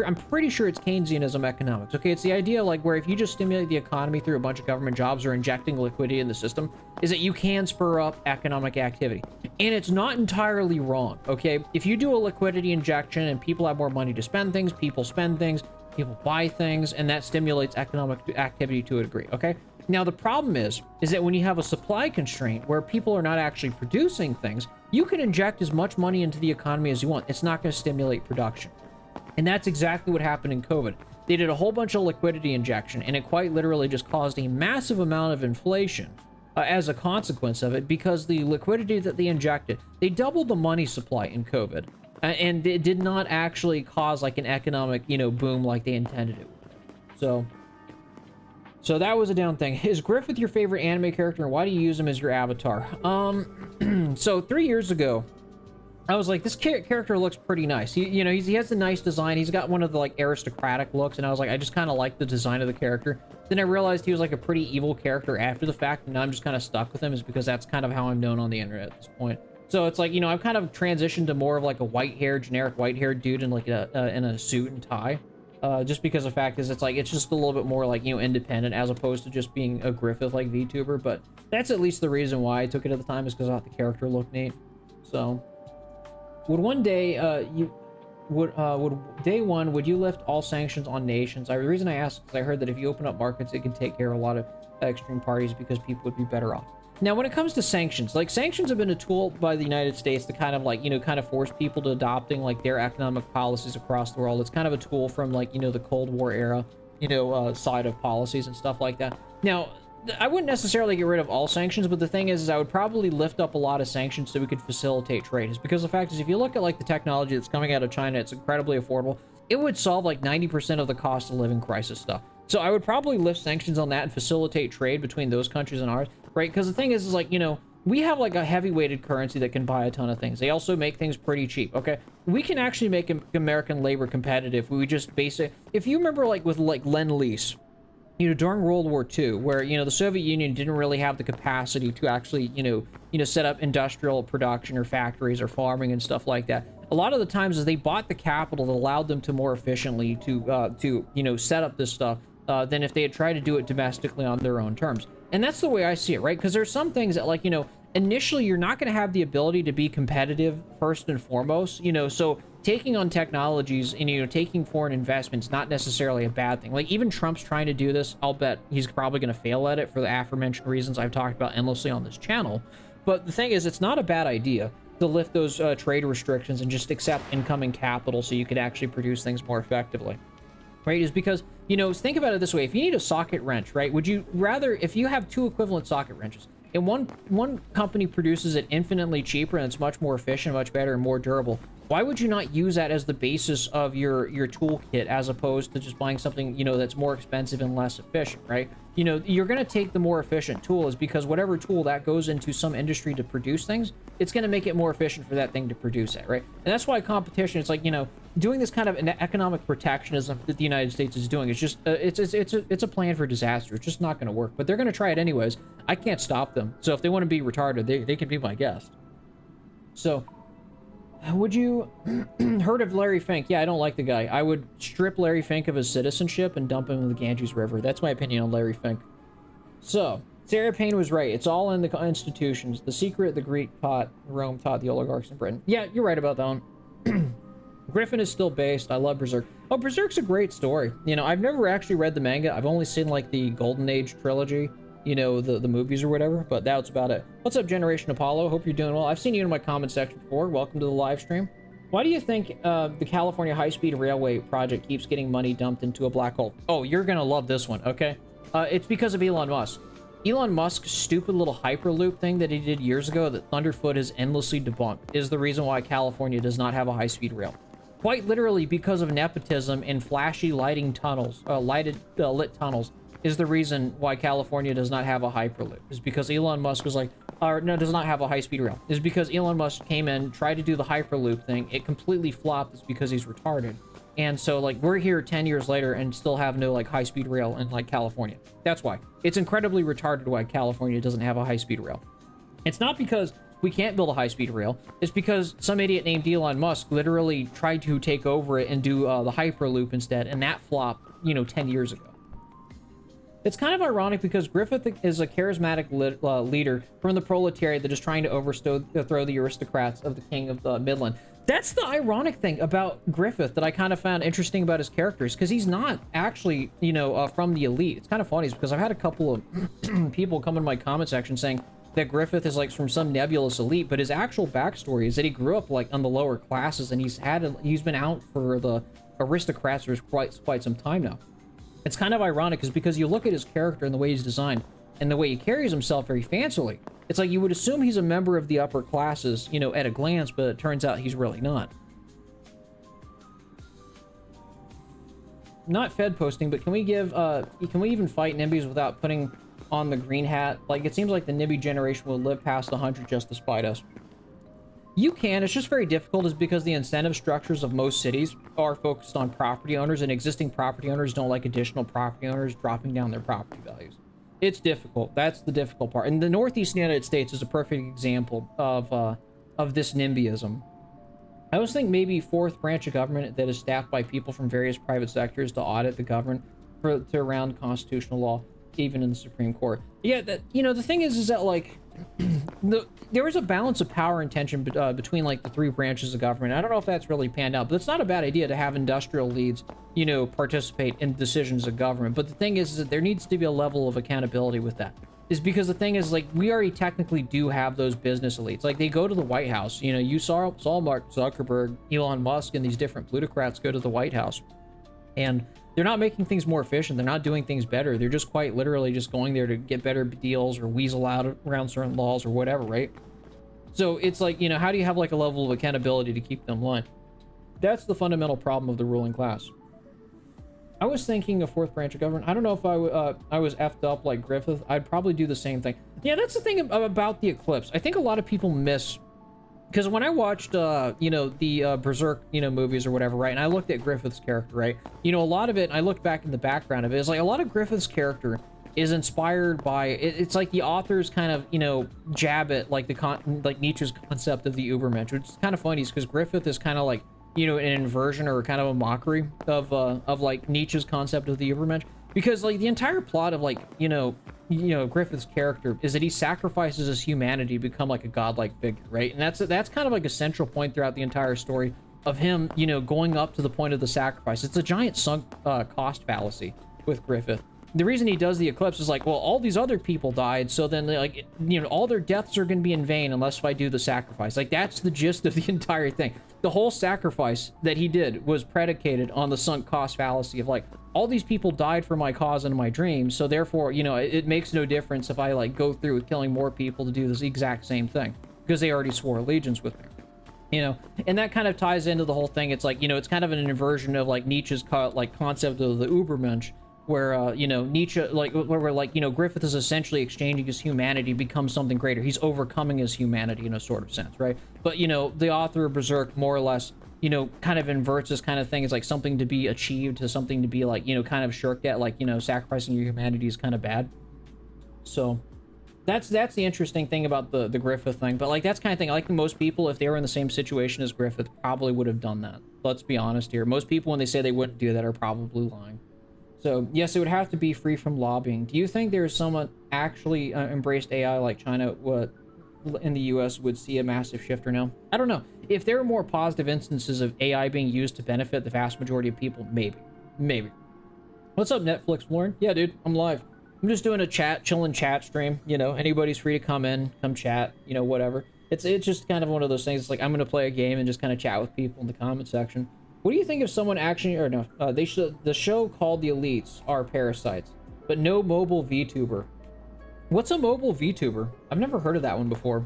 [SPEAKER 1] I'm pretty sure it's Keynesianism economics, okay? It's the idea like where if you just stimulate the economy through a bunch of government jobs or injecting liquidity in the system, is that you can spur up economic activity. And it's not entirely wrong, okay? If you do a liquidity injection and people have more money to spend things, people spend things, people buy things, and that stimulates economic activity to a degree, okay? Now, the problem is that when you have a supply constraint where people are not actually producing things, you can inject as much money into the economy as you want. It's not going to stimulate production. And that's exactly what happened in COVID. They did a whole bunch of liquidity injection, and it quite literally just caused a massive amount of inflation as a consequence of it, because the liquidity that they injected, they doubled the money supply in COVID. And it did not actually cause like an economic, boom like they intended it. So that was a down thing. Is Griffith your favorite anime character, and why do you use him as your avatar? So 3 years ago, I was like, this character looks pretty nice. He has a nice design. He's got one of the like aristocratic looks, and I was like, I just kind of like the design of the character. Then I realized he was like a pretty evil character after the fact, and now I'm just kind of stuck with him, is because that's kind of how I'm known on the internet at this point. So it's like, I've kind of transitioned to more of like a generic white-haired dude in like in a suit and tie. Just because the fact is, it's just a little bit more like, independent as opposed to just being a Griffith like VTuber. But that's at least the reason why I took it at the time, is because I thought the character looked neat. So would one day, would day one, would you lift all sanctions on nations? The reason I asked is I heard that if you open up markets, it can take care of a lot of extreme parties because people would be better off. Now, when it comes to sanctions, like sanctions have been a tool by the United States to kind of like, kind of force people to adopting like their economic policies across the world. It's kind of a tool from like, the Cold War era, side of policies and stuff like that. Now, I wouldn't necessarily get rid of all sanctions, but the thing is I would probably lift up a lot of sanctions so we could facilitate trade. It's because the fact is, if you look at like the technology that's coming out of China, it's incredibly affordable. It would solve like 90% of the cost of living crisis stuff. So I would probably lift sanctions on that and facilitate trade between those countries and ours, right? Because the thing is like, we have like a heavy-weighted currency that can buy a ton of things. They also make things pretty cheap, okay? We can actually make American labor competitive. We just if you remember like with like Lend-Lease, during World War II, where, the Soviet Union didn't really have the capacity to actually, set up industrial production or factories or farming and stuff like that. A lot of the times is they bought the capital that allowed them to more efficiently to set up this stuff than if they had tried to do it domestically on their own terms. And that's the way I see it, right? Because there's some things that like, initially you're not going to have the ability to be competitive first and foremost, so taking on technologies and, taking foreign investments, not necessarily a bad thing. Like even Trump's trying to do this. I'll bet he's probably going to fail at it for the aforementioned reasons I've talked about endlessly on this channel. But the thing is, it's not a bad idea to lift those trade restrictions and just accept incoming capital so you could actually produce things more effectively. Right, is because, think about it this way. If you need a socket wrench, right, would you rather, if you have two equivalent socket wrenches, and one company produces it infinitely cheaper and it's much more efficient, much better, and more durable, why would you not use that as the basis of your toolkit as opposed to just buying something, that's more expensive and less efficient, right? You're going to take the more efficient tool, is because whatever tool that goes into some industry to produce things, it's going to make it more efficient for that thing to produce it, right? And that's why competition, it's like, doing this kind of an economic protectionism that the United States is doing, it's just, it's a plan for disaster. It's just not going to work, but they're going to try it anyways. I can't stop them. So if they want to be retarded, they can be my guest. So, would you heard of Larry Fink? Yeah, I don't like the guy. I would strip Larry Fink of his citizenship and dump him in the Ganges River. That's my opinion on Larry Fink. So, Sarah Payne was right. It's all in the institutions. The secret the Greek taught, Rome taught the oligarchs in Britain. Yeah, you're right about that one. Griffin is still based. I love Berserk. Oh, Berserk's a great story. I've never actually read the manga. I've only seen like the Golden Age trilogy, the movies or whatever, but that's about it. What's up, Generation Apollo? Hope you're doing well. I've seen you in my comment section before. Welcome to the live stream. Why do you think the California high-speed railway project keeps getting money dumped into a black hole? Oh, you're gonna love this one, okay? It's because of Elon Musk. Elon Musk's stupid little Hyperloop thing that he did years ago that Thunderfoot has endlessly debunked is the reason why California does not have a high-speed rail. Quite literally because of nepotism and flashy lighting tunnels, lit tunnels, is the reason why California does not have a Hyperloop. Is because Elon Musk was like, no, does not have a high-speed rail. Is because Elon Musk came in, tried to do the Hyperloop thing. It completely flopped. It's because he's retarded. And so, like, we're here 10 years later and still have no, like, high-speed rail in, like, California. That's why. It's incredibly retarded why California doesn't have a high-speed rail. It's not because we can't build a high-speed rail. It's because some idiot named Elon Musk literally tried to take over it and do the Hyperloop instead, and that flopped, you know, 10 years ago. It's kind of ironic because Griffith is a charismatic leader from the proletariat that is trying to overthrow the aristocrats of the King of the Midland. That's the ironic thing about Griffith that I kind of found interesting about his characters, because he's not actually, you know, from the elite. It's kind of funny because I've had a couple of people come in my comment section saying that Griffith is like from some nebulous elite, but his actual backstory is that he grew up like on the lower classes, and he's been out for the aristocrats for quite some time now. It's kind of ironic is because you look at his character and the way he's designed and the way he carries himself very fancily. It's like you would assume he's a member of the upper classes, you know, at a glance, but it turns out he's really not. Not Fed posting, but can we even fight NIMBYs without putting on the green hat? Like, it seems like the NIMBY generation will live past 100 just to spite us. You can, it's just very difficult is because the incentive structures of most cities are focused on property owners, and existing property owners don't like additional property owners dropping down their property values. It's difficult. That's the difficult part. And the Northeast United States is a perfect example of this NIMBYism. I always think maybe fourth branch of government that is staffed by people from various private sectors to audit the government to around constitutional law, even in the Supreme Court. Yeah, that, you know, the thing is that like there is a balance of power and tension between like the three branches of government. I don't know if that's really panned out, but it's not a bad idea to have industrial leads, you know, participate in decisions of government. But the thing is that there needs to be a level of accountability with that. Is because the thing is, like, we already technically do have those business elites. Like, they go to the White House. You know, you saw Mark Zuckerberg, Elon Musk, and these different plutocrats go to the White House. And they're not making things more efficient. They're not doing things better. They're just quite literally just going there to get better deals or weasel out around certain laws or whatever, right? So it's like, you know, how do you have like a level of accountability to keep them in line? That's the fundamental problem of the ruling class. I was thinking of fourth branch of government. I don't know if I was effed up like Griffith. I'd probably do the same thing. Yeah, that's the thing about the eclipse. I think a lot of people miss, because when I watched, you know, the Berserk, you know, movies or whatever, right, and I looked at Griffith's character, right, you know, a lot of it, I looked back in the background of it, is like a lot of Griffith's character is inspired by, it's like the authors kind of, you know, jab at like like Nietzsche's concept of the Übermensch, which is kind of funny because Griffith is kind of like, you know, an inversion or kind of a mockery of like Nietzsche's concept of the Übermensch, because like the entire plot of like, you know, Griffith's character is that he sacrifices his humanity to become like a godlike figure, right? And that's kind of like a central point throughout the entire story of him, you know, going up to the point of the sacrifice. It's a giant sunk cost fallacy with Griffith. The reason he does the eclipse is like, well, all these other people died, so then like, you know, all their deaths are going to be in vain unless if I do the sacrifice. Like, that's the gist of the entire thing. The whole sacrifice that he did was predicated on the sunk cost fallacy of like, all these people died for my cause and my dreams, so therefore, you know, it makes no difference if I like go through with killing more people to do this exact same thing, because they already swore allegiance with me. You know, and that kind of ties into the whole thing. It's like, you know, it's kind of an inversion of like Nietzsche's like concept of the Übermensch, where you know, Nietzsche, like, where like, you know, Griffith is essentially exchanging his humanity, becomes something greater. He's overcoming his humanity in a sort of sense, right? But, you know, the author of Berserk more or less, you know, kind of inverts this kind of thing. It's like something to be achieved to something to be like, you know, kind of shirked at, like, you know, sacrificing your humanity is kind of bad. So that's the interesting thing about the Griffith thing. But like, that's kind of thing, I like most people, if they were in the same situation as Griffith, probably would have done that. Let's be honest here. Most people, when they say they wouldn't do that, are probably lying. So, yes, it would have to be free from lobbying. Do you think there's someone actually embraced AI like China in the US would see a massive shift or no? I don't know. If there are more positive instances of AI being used to benefit the vast majority of people, maybe. Maybe. What's up, Netflix, Lauren? Yeah, dude, I'm live. I'm just doing a chilling chat stream. You know, anybody's free to come in, come chat, you know, whatever. It's just kind of one of those things. It's like, I'm going to play a game and just kind of chat with people in the comment section. What do you think if someone actually, or no, the show called The Elites are parasites, but no mobile VTuber? What's a mobile VTuber? I've never heard of that one before.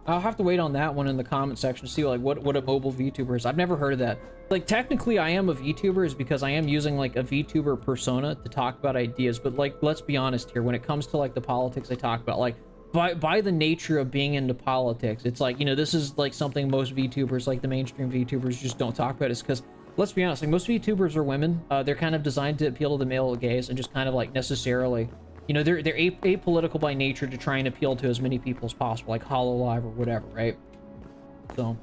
[SPEAKER 1] I'll have to wait on that one in the comment section to see like what a mobile VTuber is. I've never heard of that. Like, technically I am a VTuber is because I am using like a VTuber persona to talk about ideas, but like, let's be honest here, when it comes to like the politics I talk about, like, by the nature of being into politics, it's like, you know, this is like something most VTubers, like the mainstream VTubers, just don't talk about. It's because, let's be honest, like most VTubers are women. They're kind of designed to appeal to the male gaze and just kind of like necessarily, You know, they're apolitical by nature to try and appeal to as many people as possible, like HoloLive or whatever, right? So,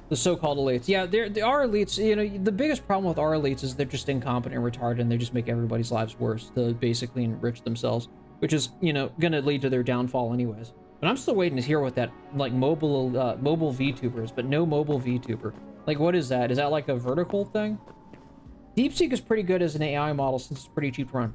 [SPEAKER 1] the so-called elites. Yeah, there are elites. You know, the biggest problem with our elites is they're just incompetent and retarded, and they just make everybody's lives worse to basically enrich themselves, which is, you know, gonna lead to their downfall anyways. But I'm still waiting to hear what that, like, mobile VTuber is, but no mobile VTuber. Like, what is that? Is that like a vertical thing? DeepSeek is pretty good as an AI model since it's pretty cheap to run.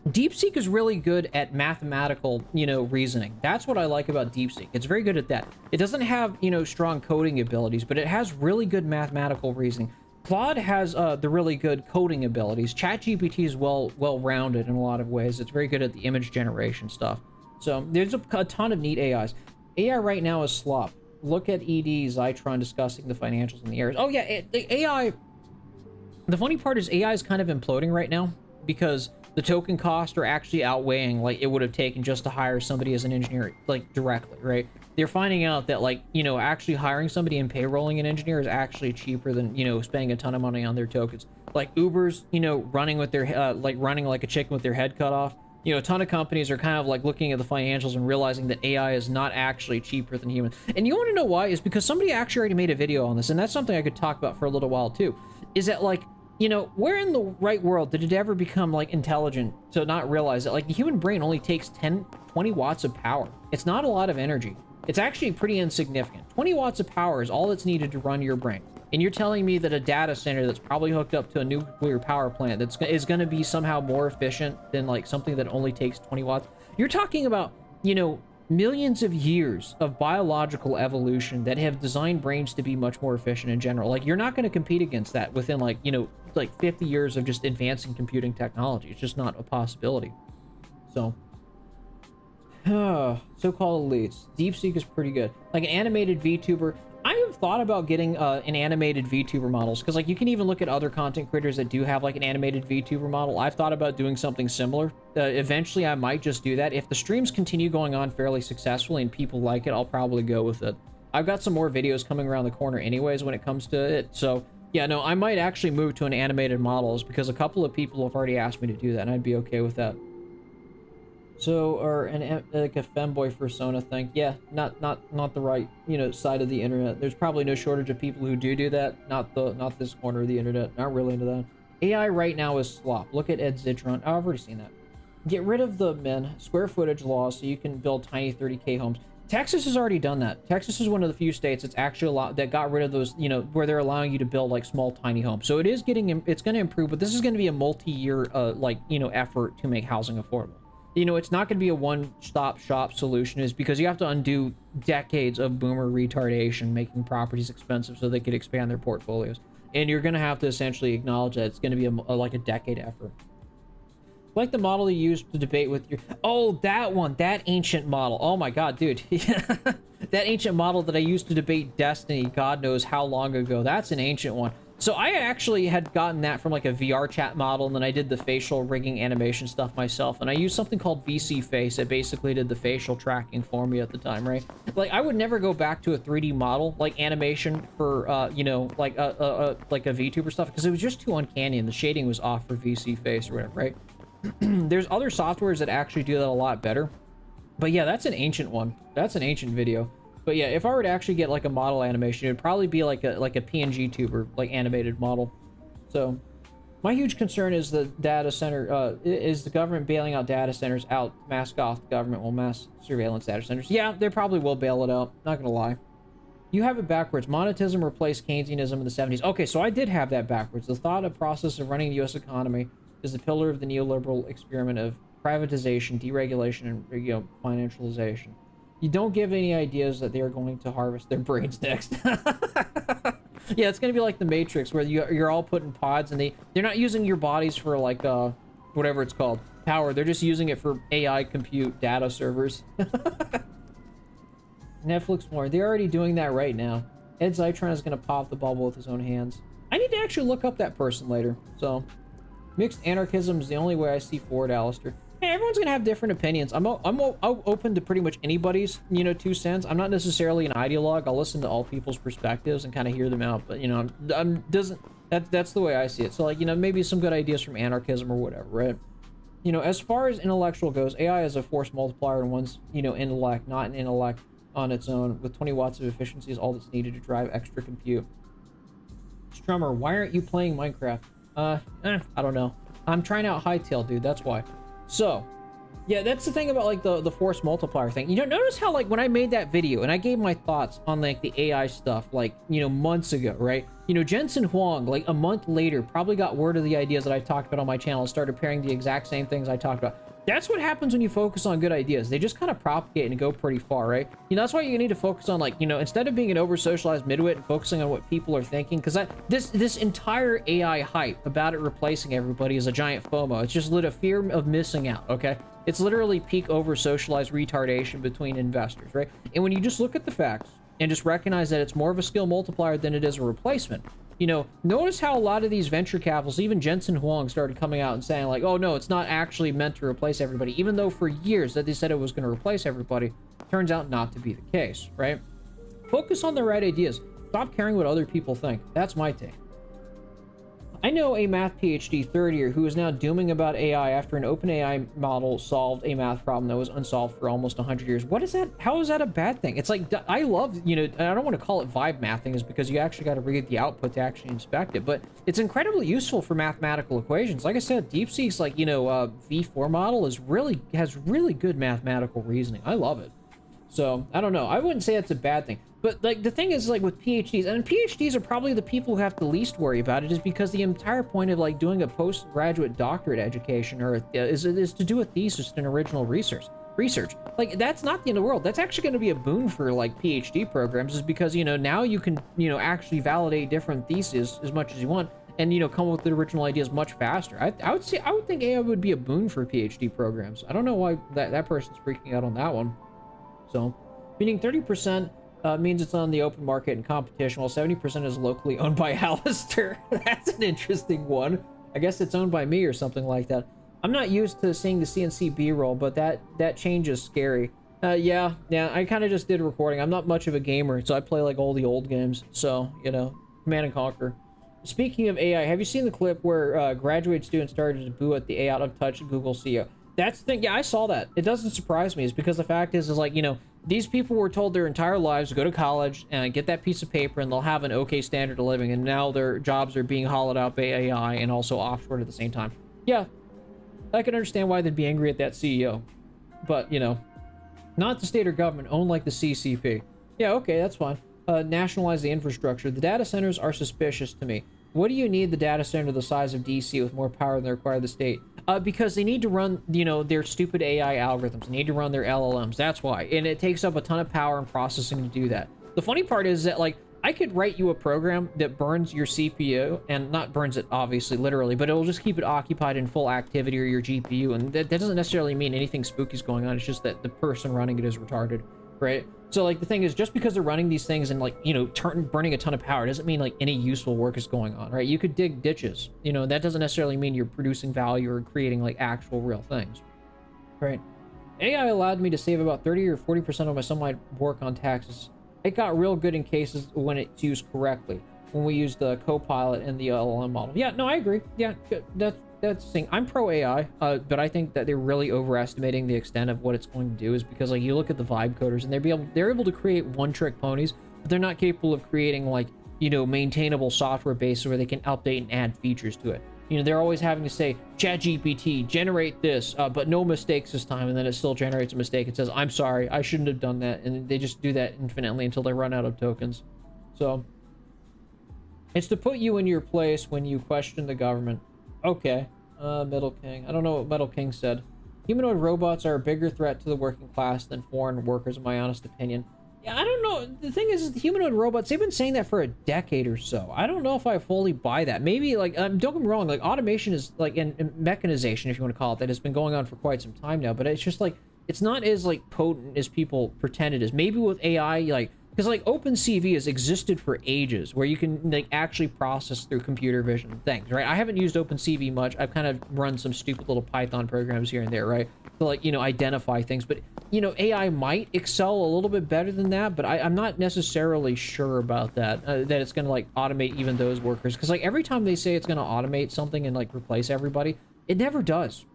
[SPEAKER 1] DeepSeek is really good at mathematical, you know, reasoning. That's what I like about DeepSeek. It's very good at that. It doesn't have, you know, strong coding abilities, but it has really good mathematical reasoning. Claude has the really good coding abilities. ChatGPT is well-rounded in a lot of ways. It's very good at the image generation stuff. So there's a ton of neat AIs. AI right now is slop. Look at ED, Zytron discussing the financials and the errors. Oh yeah, the AI... The funny part is AI is kind of imploding right now because the token costs are actually outweighing like it would have taken just to hire somebody as an engineer, like directly, right? They're finding out that, like, you know, actually hiring somebody and payrolling an engineer is actually cheaper than, you know, spending a ton of money on their tokens. Like Uber's, you know, running with their running like a chicken with their head cut off. You know, a ton of companies are kind of like looking at the financials and realizing that AI is not actually cheaper than humans. And you want to know why? Is because somebody actually already made a video on this, and that's something I could talk about for a little while too. Is that, like, you know, where in the right world did it ever become, like, intelligent to not realize that, like, the human brain only takes 20 watts of power. It's not a lot of energy. It's actually pretty insignificant. 20 watts of power is all that's needed to run your brain. And you're telling me that a data center that's probably hooked up to a nuclear power plant is going to be somehow more efficient than, like, something that only takes 20 watts? You're talking about, you know, millions of years of biological evolution that have designed brains to be much more efficient in general. Like, you're not going to compete against that within, like, you know, like 50 years of just advancing computing technology. It's just not a possibility. So, so-called elites. DeepSeek is pretty good. Like an animated VTuber. I have thought about getting an animated VTuber models, because, like, you can even look at other content creators that do have, like, an animated VTuber model. I've thought about doing something similar. Eventually, I might just do that. If the streams continue going on fairly successfully and people like it, I'll probably go with it. I've got some more videos coming around the corner anyways when it comes to it, so yeah, no, I might actually move to an animated models because a couple of people have already asked me to do that, and I'd be okay with that. So, or like a femboy persona thing. Yeah, not the right, you know, side of the internet. There's probably no shortage of people who do that. Not this corner of the internet. Not really into that. AI right now is slop. Look at Ed Zitron. Oh, I've already seen that. Get rid of the square footage laws so you can build tiny 30K homes. Texas has already done that. Texas is one of the few states that's actually that got rid of those, you know, where they're allowing you to build like small tiny homes. So it is it's going to improve, but this is going to be a multi-year like, you know, effort to make housing affordable. You know, it's not going to be a one-stop shop solution, is because you have to undo decades of boomer retardation, making properties expensive so they could expand their portfolios. And you're going to have to essentially acknowledge that it's going to be like a decade effort. Like the model you used to debate with your... Oh, that one. That ancient model. Oh my god, dude. That ancient model that I used to debate Destiny, God knows how long ago. That's an ancient one. So I actually had gotten that from like a VR chat model, and then I did the facial rigging animation stuff myself, and I used something called VC Face that basically did the facial tracking for me at the time, right? Like, I would never go back to a 3D model, like animation for, you know, like a VTuber stuff, because it was just too uncanny, and the shading was off for VC Face or whatever, right? There's other softwares that actually do that a lot better. But yeah, that's an ancient one. That's an ancient video. But yeah, if I were to actually get like a model animation, it would probably be like a PNG tuber, like animated model. So my huge concern is the data center, is the government bailing out data centers out. Mask off the government will mass surveillance data centers. Yeah, they probably will bail it out. Not gonna lie. You have it backwards. Monetism replaced Keynesianism in the 70s. Okay, so I did have that backwards. The thought and process of running the U.S. economy is the pillar of the neoliberal experiment of privatization, deregulation, and, you know, financialization. You don't give any ideas that they are going to harvest their brains next. Yeah, it's going to be like the Matrix, where you're all put in pods, and they're not using your bodies for, like, whatever it's called, power. They're just using it for AI compute data servers. Netflix more. They're already doing that right now. Ed Zitron is going to pop the bubble with his own hands. I need to actually look up that person later, so... Mixed anarchism is the only way I see forward, Alistair. Hey, everyone's gonna have different opinions. I'm open to pretty much anybody's, you know, 2 cents. I'm not necessarily an ideologue. I'll listen to all people's perspectives and kind of hear them out. But, you know, that's the way I see it. So, like, you know, maybe some good ideas from anarchism or whatever, right? You know, as far as intellectual goes, AI is a force multiplier in one's, you know, intellect, not an intellect on its own. With 20 watts of efficiency is all that's needed to drive extra compute. Strummer, why aren't you playing Minecraft? I don't know. I'm trying out Hytale, dude. That's why. So, yeah, that's the thing about like the force multiplier thing. You know, notice how like when I made that video and I gave my thoughts on like the AI stuff, like, you know, months ago, right? You know, Jensen Huang, like a month later, probably got word of the ideas that I talked about on my channel and started pairing the exact same things I talked about. That's what happens when you focus on good ideas. They just kind of propagate and go pretty far, right? You know, that's why you need to focus on, like, you know, instead of being an over-socialized midwit and focusing on what people are thinking, because this entire AI hype about it replacing everybody is a giant FOMO. It's just lit a fear of missing out, okay? It's literally peak over-socialized retardation between investors, right? And when you just look at the facts and just recognize that it's more of a skill multiplier than it is a replacement, you know, notice how a lot of these venture capitals, even Jensen Huang, started coming out and saying like, oh no, it's not actually meant to replace everybody, even though for years that they said it was going to replace everybody. Turns out not to be the case, right? Focus on the right ideas. Stop caring what other people think. That's my take. I know a math PhD third year who is now dooming about AI after an OpenAI model solved a math problem that was unsolved for almost 100 years. What is that? How is that a bad thing? It's like, I love, you know, I don't want to call it vibe mathing, is because you actually got to read the output to actually inspect it, but it's incredibly useful for mathematical equations. Like I said, DeepSeek's like, you know, V4 model has really good mathematical reasoning. I love it. So I don't know. I wouldn't say that's a bad thing. But like the thing is, like with PhDs, and PhDs are probably the people who have to least worry about it, is because the entire point of like doing a postgraduate doctorate education or is to do a thesis and original research. Like that's not the end of the world. That's actually going to be a boon for like PhD programs, is because, you know, now you can, you know, actually validate different theses as much as you want, and, you know, come up with the original ideas much faster. I would think AI would be a boon for PhD programs. I don't know why that person's freaking out on that one. So, meaning 30% means it's on the open market and competition, while 70% is locally owned by Alistair. That's an interesting one. I guess it's owned by me or something like that. I'm not used to seeing the CNC B-roll, but that change is scary. Yeah, I kind of just did a recording. I'm not much of a gamer, so I play like all the old games. So, you know, Command and Conquer. Speaking of AI, have you seen the clip where graduate students started to boo at the AI out of touch Google CEO? That's the thing. Yeah, I saw that. It doesn't surprise me. It's because the fact is like, you know, these people were told their entire lives to go to college and get that piece of paper and they'll have an okay standard of living, and now their jobs are being hollowed out by AI and also offshored at the same time. Yeah, I can understand why they'd be angry at that CEO. But, you know, not the state or government, owned like the CCP. Yeah, okay, that's fine. Nationalize the infrastructure. The data centers are suspicious to me. What do you need the data center the size of DC with more power than they require the state? Because they need to run, you know, their stupid AI algorithms. They need to run their LLMs. That's why. And it takes up a ton of power and processing to do that. The funny part is that, like, I could write you a program that burns your CPU, and not burns it, obviously, literally, but it'll just keep it occupied in full activity, or your GPU, and that doesn't necessarily mean anything spooky is going on. It's just that the person running it is retarded, right? So, like, the thing is, just because they're running these things and, like, you know, burning a ton of power doesn't mean, like, any useful work is going on, right? You could dig ditches, you know, that doesn't necessarily mean you're producing value or creating, like, actual real things, right? AI allowed me to save about 30 or 40% of my sunlight work on taxes. It got real good in cases when it's used correctly, when we used the Copilot and the LLM model. Yeah, no, I agree. Yeah, that's the thing. I'm pro AI, but I think that they're really overestimating the extent of what it's going to do, is because, like, you look at the vibe coders and they're able to create one-trick ponies, but they're not capable of creating, like, you know, maintainable software base where they can update and add features to it. You know, they're always having to say, ChatGPT, generate this, but no mistakes this time, and then it still generates a mistake. It says, I'm sorry, I shouldn't have done that, and they just do that infinitely until they run out of tokens. So, it's to put you in your place when you question the government. Okay, Metal King. I don't know what Metal King said. Humanoid robots are a bigger threat to the working class than foreign workers, in my honest opinion. Yeah, I don't know. The thing is the humanoid robots, they've been saying that for a decade or so. I don't know if I fully buy that. Maybe, like, don't get me wrong, like, automation is, like, and mechanization, if you want to call it that, has been going on for quite some time now, but it's just, like, it's not as, like, potent as people pretend it is. Maybe with AI, like, because, like, OpenCV has existed for ages, where you can, like, actually process through computer vision things, right? I haven't used OpenCV much. I've kind of run some stupid little Python programs here and there, right? To, like, you know, identify things. But, you know, AI might excel a little bit better than that, but I'm not necessarily sure about that, that it's going to, like, automate even those workers. Because, like, every time they say it's going to automate something and, like, replace everybody, it never does.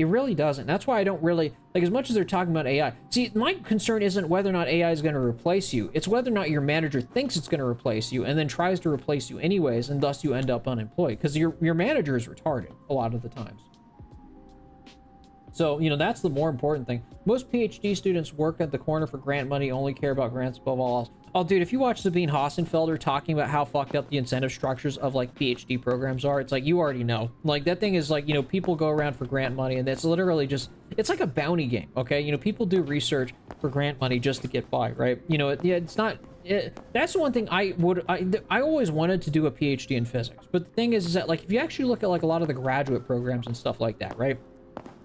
[SPEAKER 1] It really doesn't. That's why I don't really, like, as much as they're talking about AI. See, my concern isn't whether or not AI is going to replace you. It's whether or not your manager thinks it's going to replace you and then tries to replace you anyways, and thus you end up unemployed. Because your manager is retarded a lot of the times. So, you know, that's the more important thing. Most PhD students work at the corner for grant money, only care about grants above all else. Oh, dude, if you watch Sabine Hassenfelder talking about how fucked up the incentive structures of, like, PhD programs are, it's like, you already know. Like, that thing is like, you know, people go around for grant money, and it's literally just, it's like a bounty game, okay? You know, people do research for grant money just to get by, right? You know, it's not... that's the one thing I always wanted to do a PhD in physics. But the thing is that, like, if you actually look at, like, a lot of the graduate programs and stuff like that, right?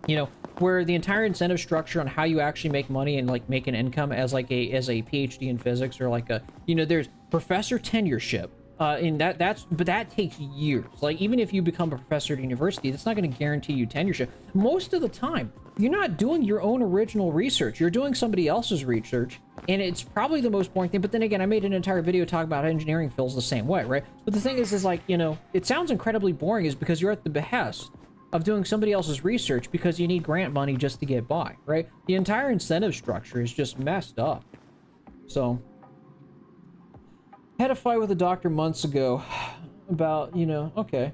[SPEAKER 1] You know, where the entire incentive structure on how you actually make money and like make an income as like a PhD in physics, or like a, you know, there's professor tenureship, and but that takes years. Like, even if you become a professor at university, that's not going to guarantee you tenureship. Most of the time, you're not doing your own original research. You're doing somebody else's research, and it's probably the most boring thing. But then again, I made an entire video talking about how engineering feels the same way, right? But the thing is like, you know, it sounds incredibly boring is because you're at the behest of doing somebody else's research because you need grant money just to get by, right? The entire incentive structure is just messed up. So, had a fight with a doctor months ago about, you know, okay,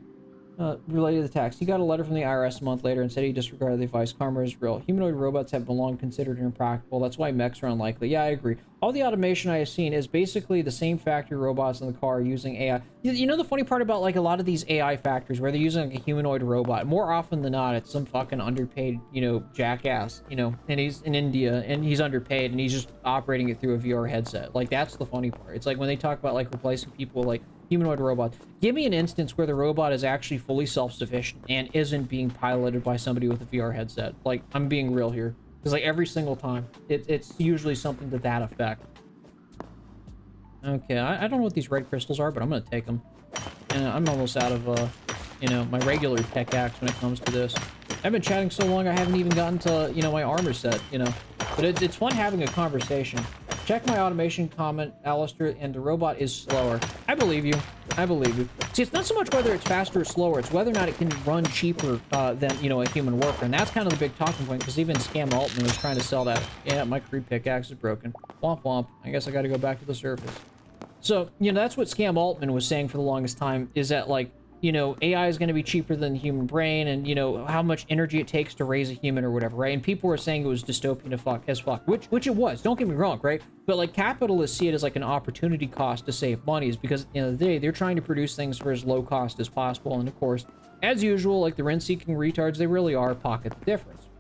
[SPEAKER 1] related to the tax. He got a letter from the IRS a month later and said he disregarded the advice. Karma is real. Humanoid robots have been long considered impractical. That's why mechs are unlikely. Yeah, I agree. All the automation I have seen is basically the same factory robots in the car using AI. You know the funny part about, like, a lot of these AI factories where they're using, like, a humanoid robot, more often than not, it's some fucking underpaid, you know, jackass, you know, and he's in India and he's underpaid and he's just operating it through a VR headset. Like, that's the funny part. It's like when they talk about, like, replacing people with, like, humanoid robots. Give me an instance where the robot is actually fully self-sufficient and isn't being piloted by somebody with a VR headset. Like, I'm being real here. Because, like, every single time, it's usually something to that effect. Okay, I don't know what these red crystals are, but I'm going to take them. And I'm almost out of, you know, my regular tech axe when it comes to this. I've been chatting so long, I haven't even gotten to, you know, my armor set, you know. But it's fun having a conversation. Check my automation comment, Alistair, and the robot is slower. I believe you. I believe you. See, it's not so much whether it's faster or slower, it's whether or not it can run cheaper than, you know, a human worker. And that's kind of the big talking point, because even Scam Altman was trying to sell that. Yeah, my crude pickaxe is broken. Womp womp. I guess I gotta go back to the surface. So, you know, that's what Scam Altman was saying for the longest time, is that, like, you know, AI is going to be cheaper than the human brain, and, you know, how much energy it takes to raise a human or whatever, right? And people were saying it was dystopian as fuck, which it was, don't get me wrong, right? But, like, capitalists see it as, like, an opportunity cost to save money, is because at the end of the day, they're trying to produce things for as low cost as possible, and of course, as usual, like the rent-seeking retards, they really are pocket the difference,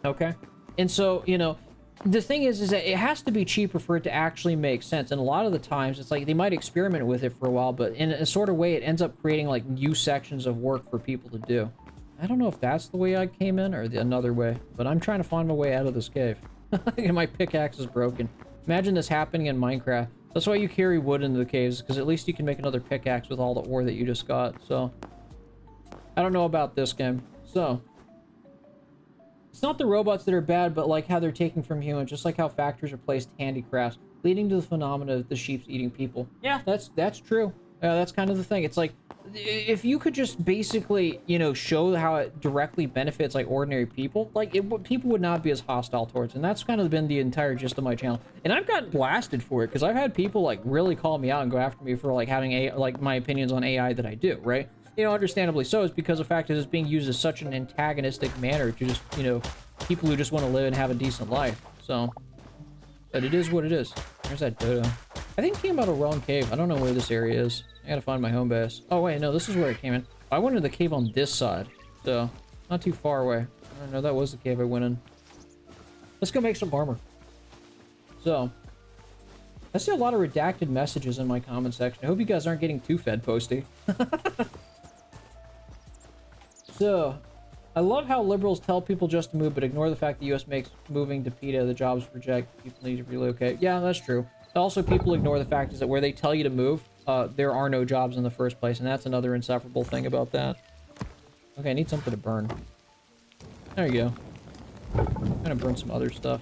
[SPEAKER 1] okay? And so, you know, the thing is that it has to be cheaper for it to actually make sense. And a lot of the times, it's like they might experiment with it for a while, but in a sort of way, it ends up creating, like, new sections of work for people to do. I don't know if that's the way I came in or another way, but I'm trying to find my way out of this cave. And my pickaxe is broken. Imagine this happening in Minecraft. That's why you carry wood into the caves, because at least you can make another pickaxe with all the ore that you just got. So, I don't know about this game. So, it's not the robots that are bad, but like how they're taking from humans, just like how factories replaced handicrafts, leading to the phenomena of the sheep eating people. Yeah, that's true. That's kind of the thing. It's like, if you could just basically, you know, show how it directly benefits, like, ordinary people, like, people would not be as hostile towards it. And that's kind of been the entire gist of my channel. And I've gotten blasted for it, because I've had people, like, really call me out and go after me for, like, having like my opinions on AI that I do, right? You know, understandably so, is because the fact is it's being used as such an antagonistic manner to just, you know, people who just want to live and have a decent life. So, but it is what it is. There's that dodo. I think it came out of wrong cave. I don't know where this area is. I gotta find my home base. Oh wait, no, this is where it came in. I went into the cave on this side, so not too far away. I don't know, that was the cave I went in. Let's go make some armor. So, I see a lot of redacted messages in my comment section. I hope you guys aren't getting too fed posty. So, I love how liberals tell people just to move, but ignore the fact the U.S. makes moving to PETA the jobs reject. People need to relocate. Yeah, that's true. Also, people ignore the fact is that where they tell you to move, there are no jobs in the first place, and that's another insufferable thing about that. Okay, I need something to burn. There you go. I'm gonna burn some other stuff.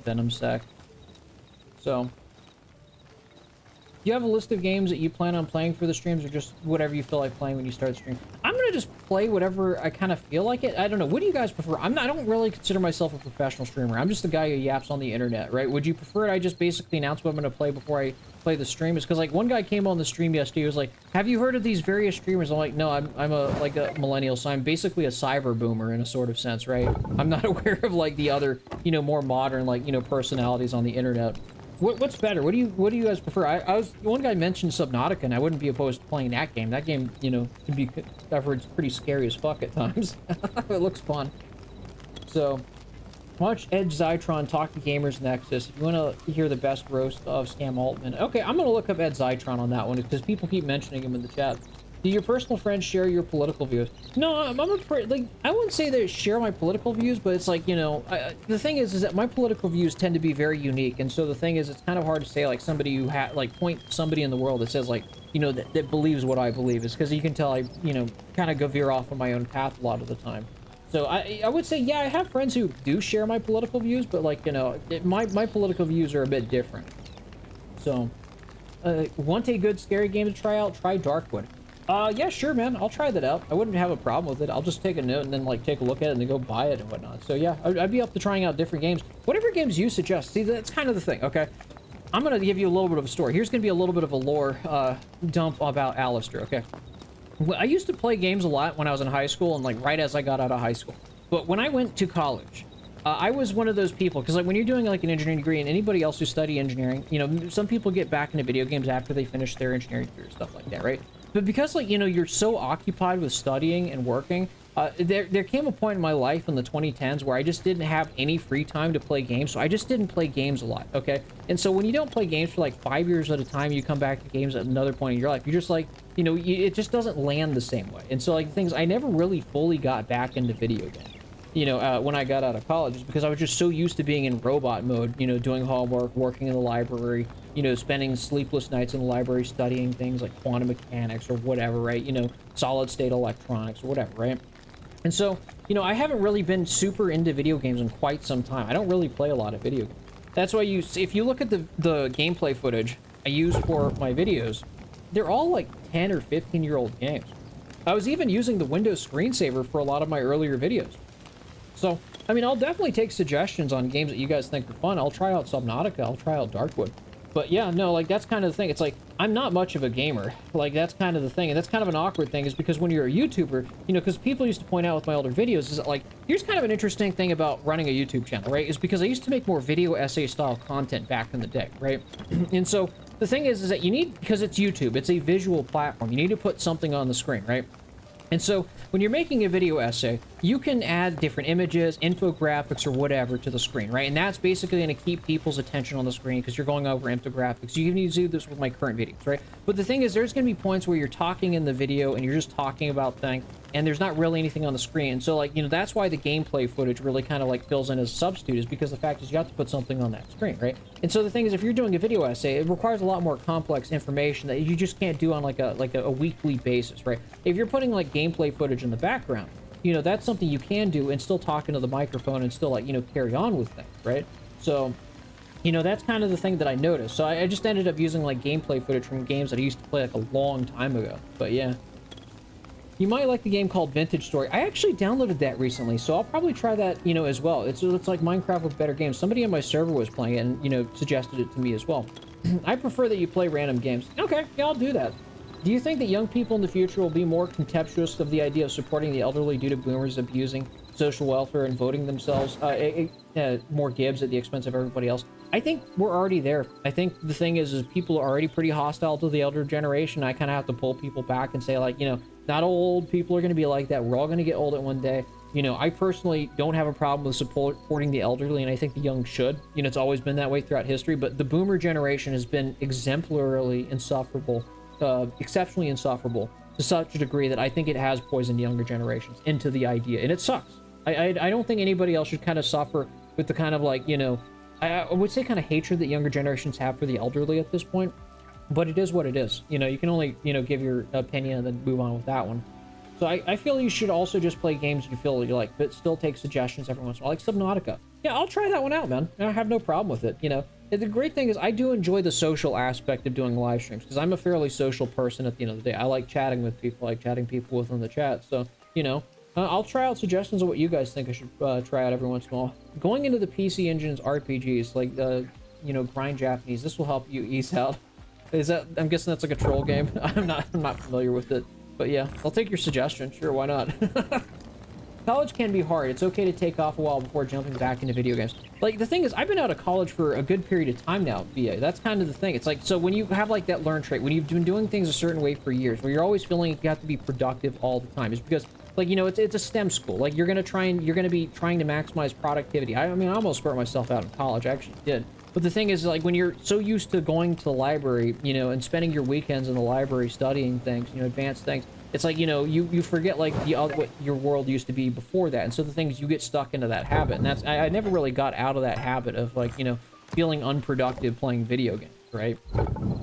[SPEAKER 1] Venom sack. So, you have a list of games that you plan on playing for the streams, or just whatever you feel like playing when you start the stream? I'm gonna just play whatever I kind of feel like it. I don't know. What do you guys prefer? I don't really consider myself a professional streamer. I'm just a guy who yaps on the internet, right? Would you prefer I just basically announce what I'm going to play before I play the stream? It's because, like, one guy came on the stream yesterday. He was like, have you heard of these various streamers? I'm like, no, I'm like a millennial, so I'm basically a cyber boomer in a sort of sense, right? I'm not aware of, like, the other, you know, more modern, like, you know, personalities on the internet. What's better? What do you guys prefer? One guy mentioned Subnautica, and I wouldn't be opposed to playing that game. That game, you know, can be, I've heard, it's pretty scary as fuck at times. It looks fun. So, watch Edge Zytron talk to Gamers Nexus if you want to hear the best roast of Scam Altman. Okay, I'm gonna look up Ed Zytron on that one because people keep mentioning him in the chat. Do your personal friends share your political views? No, I'm afraid, like, I wouldn't say they share my political views, but it's like, you know, the thing is that my political views tend to be very unique, and so the thing is, it's kind of hard to say, like, somebody who point somebody in the world that says, like, you know, that believes what I believe. Is because you can tell I, you know, kind of go veer off on my own path a lot of the time. So I would say, yeah, I have friends who do share my political views, but, like, you know, my political views are a bit different. So, want a good scary game to try out? Try Darkwood. Yeah, sure, man. I'll try that out. I wouldn't have a problem with it. I'll just take a note and then, like, take a look at it and then go buy it and whatnot. So, yeah, I'd be up to trying out different games. Whatever games you suggest. See, that's kind of the thing, okay? I'm going to give you a little bit of a story. Here's going to be a little bit of a lore dump about Alistair, okay? Well, I used to play games a lot when I was in high school and, like, right as I got out of high school. But when I went to college, I was one of those people, because, like, when you're doing, like, an engineering degree, and anybody else who study engineering, you know, some people get back into video games after they finish their engineering degree or stuff like that, right? But because, like, you know, you're so occupied with studying and working, there came a point in my life in the 2010s where I just didn't have any free time to play games, so I just didn't play games a lot, okay? And so when you don't play games for, like, 5 years at a time, you come back to games at another point in your life, you're just, like, you know, it just doesn't land the same way. And so, like, I never really fully got back into video games, you know, when I got out of college, just because I was just so used to being in robot mode, you know, doing homework, working in the library, you know, spending sleepless nights in the library studying things like quantum mechanics or whatever, right? You know, solid state electronics or whatever, right? And so, you know, I haven't really been super into video games in quite some time. I don't really play a lot of video games. That's why if you look at the gameplay footage I use for my videos, they're all like 10 or 15-year-old games. I was even using the Windows screensaver for a lot of my earlier videos. So, I mean, I'll definitely take suggestions on games that you guys think are fun. I'll try out Subnautica. I'll try out Darkwood. But yeah, no, like, that's kind of the thing. It's like, I'm not much of a gamer. Like, that's kind of the thing. And that's kind of an awkward thing, is because when you're a YouTuber, you know, because people used to point out with my older videos, is that, like, here's kind of an interesting thing about running a YouTube channel, right? Is because I used to make more video essay style content back in the day, right? And so the thing is that you need, because it's YouTube, it's a visual platform, you need to put something on the screen, right? And so when you're making a video essay, you can add different images, infographics, or whatever to the screen, right? And that's basically going to keep people's attention on the screen because you're going over infographics. You can use this with my current videos, right? But the thing is, there's going to be points where you're talking in the video and you're just talking about things, and there's not really anything on the screen. And so, like, you know, that's why the gameplay footage really kind of like fills in as a substitute, is because the fact is you have to put something on that screen, right? And so the thing is, if you're doing a video essay, it requires a lot more complex information that you just can't do on like a weekly basis, right? If you're putting like gameplay footage in the background, you know, that's something you can do and still talk into the microphone and still, like, you know, carry on with things, right? So, you know, that's kind of the thing that I noticed. So I just ended up using like gameplay footage from games that I used to play like a long time ago. But yeah. You might like the game called Vintage Story. I actually downloaded that recently, so I'll probably try that, you know, as well. It's like Minecraft with better games. Somebody on my server was playing it and, you know, suggested it to me as well. I prefer that you play random games. Okay, yeah, I'll do that. Do you think that young people in the future will be more contemptuous of the idea of supporting the elderly due to boomers abusing social welfare and voting themselves more Gibbs at the expense of everybody else? I think we're already there. I think the thing is people are already pretty hostile to the elder generation. I kind of have to pull people back and say, like, you know, not all old people are going to be like that. We're all going to get old at one day. You know, I personally don't have a problem with supporting the elderly, and I think the young should. You know, it's always been that way throughout history, but the boomer generation has been exemplarily insufferable, exceptionally insufferable, to such a degree that I think it has poisoned younger generations into the idea, and it sucks. I don't think anybody else should kind of suffer with the kind of, like, you know, I would say kind of hatred that younger generations have for the elderly at this point. But it is what it is. You know, you can only, you know, give your opinion and then move on with that one. So I feel you should also just play games you feel you like, but still take suggestions every once in a while, like Subnautica. Yeah, I'll try that one out, man. I have no problem with it. You know, The great thing is I do enjoy the social aspect of doing live streams because I'm a fairly social person at the end of the day. I like chatting with people, I like chatting people within the chat. So, you know, I'll try out suggestions of what you guys think I should try out every once in a while. Going into the PC Engine's RPGs, like, you know, grind Japanese, this will help you ease out. Is that, I'm guessing that's like a troll game. I'm not familiar with it. But yeah, I'll take your suggestion. Sure, why not? College can be hard. It's okay to take off a while before jumping back into video games. Like, the thing is, I've been out of college for a good period of time now, BA. That's kind of the thing. It's like, so when you have, like, that learn trait, when you've been doing things a certain way for years, where you're always feeling you have to be productive all the time, is because, like, you know, it's a STEM school. Like, you're gonna be trying to maximize productivity. I mean, I almost burnt myself out in college. I actually did. But the thing is, like, when you're so used to going to the library, you know, and spending your weekends in the library studying things, you know, advanced things, it's like, you know, you forget, like, what your world used to be before that. And so the thing is, you get stuck into that habit. And that's, I never really got out of that habit of, like, you know, feeling unproductive playing video games, right?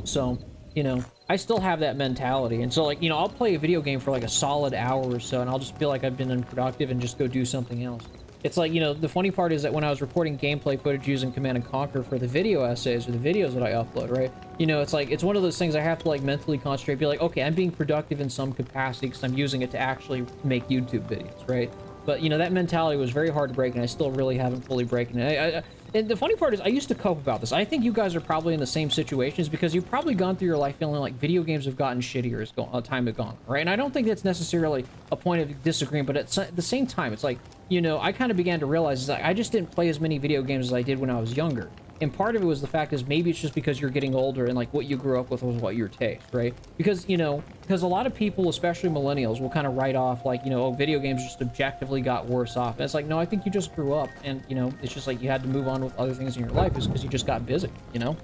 [SPEAKER 1] So, you know, I still have that mentality. And so, like, you know, I'll play a video game for, like, a solid hour or so, and I'll just feel like I've been unproductive and just go do something else. It's like, you know, the funny part is that when I was recording gameplay footage using Command & Conquer for the video essays or the videos that I upload, right? You know, it's like, it's one of those things I have to, like, mentally concentrate, be like, okay, I'm being productive in some capacity because I'm using it to actually make YouTube videos, right? But, you know, that mentality was very hard to break, and I still really haven't fully broken it. And the funny part is, I used to cope about this. I think you guys are probably in the same situations because you've probably gone through your life feeling like video games have gotten shittier as time has gone, right? And I don't think that's necessarily a point of disagreement, but at the same time, it's like, you know, I kind of began to realize is that I just didn't play as many video games as I did when I was younger. And part of it was the fact is maybe it's just because you're getting older and like what you grew up with was what your taste, right? Because, you know, because a lot of people, especially millennials, will kind of write off like, you know, oh, video games just objectively got worse off. And it's like, no, I think you just grew up and, you know, it's just like you had to move on with other things in your life is because you just got busy, you know?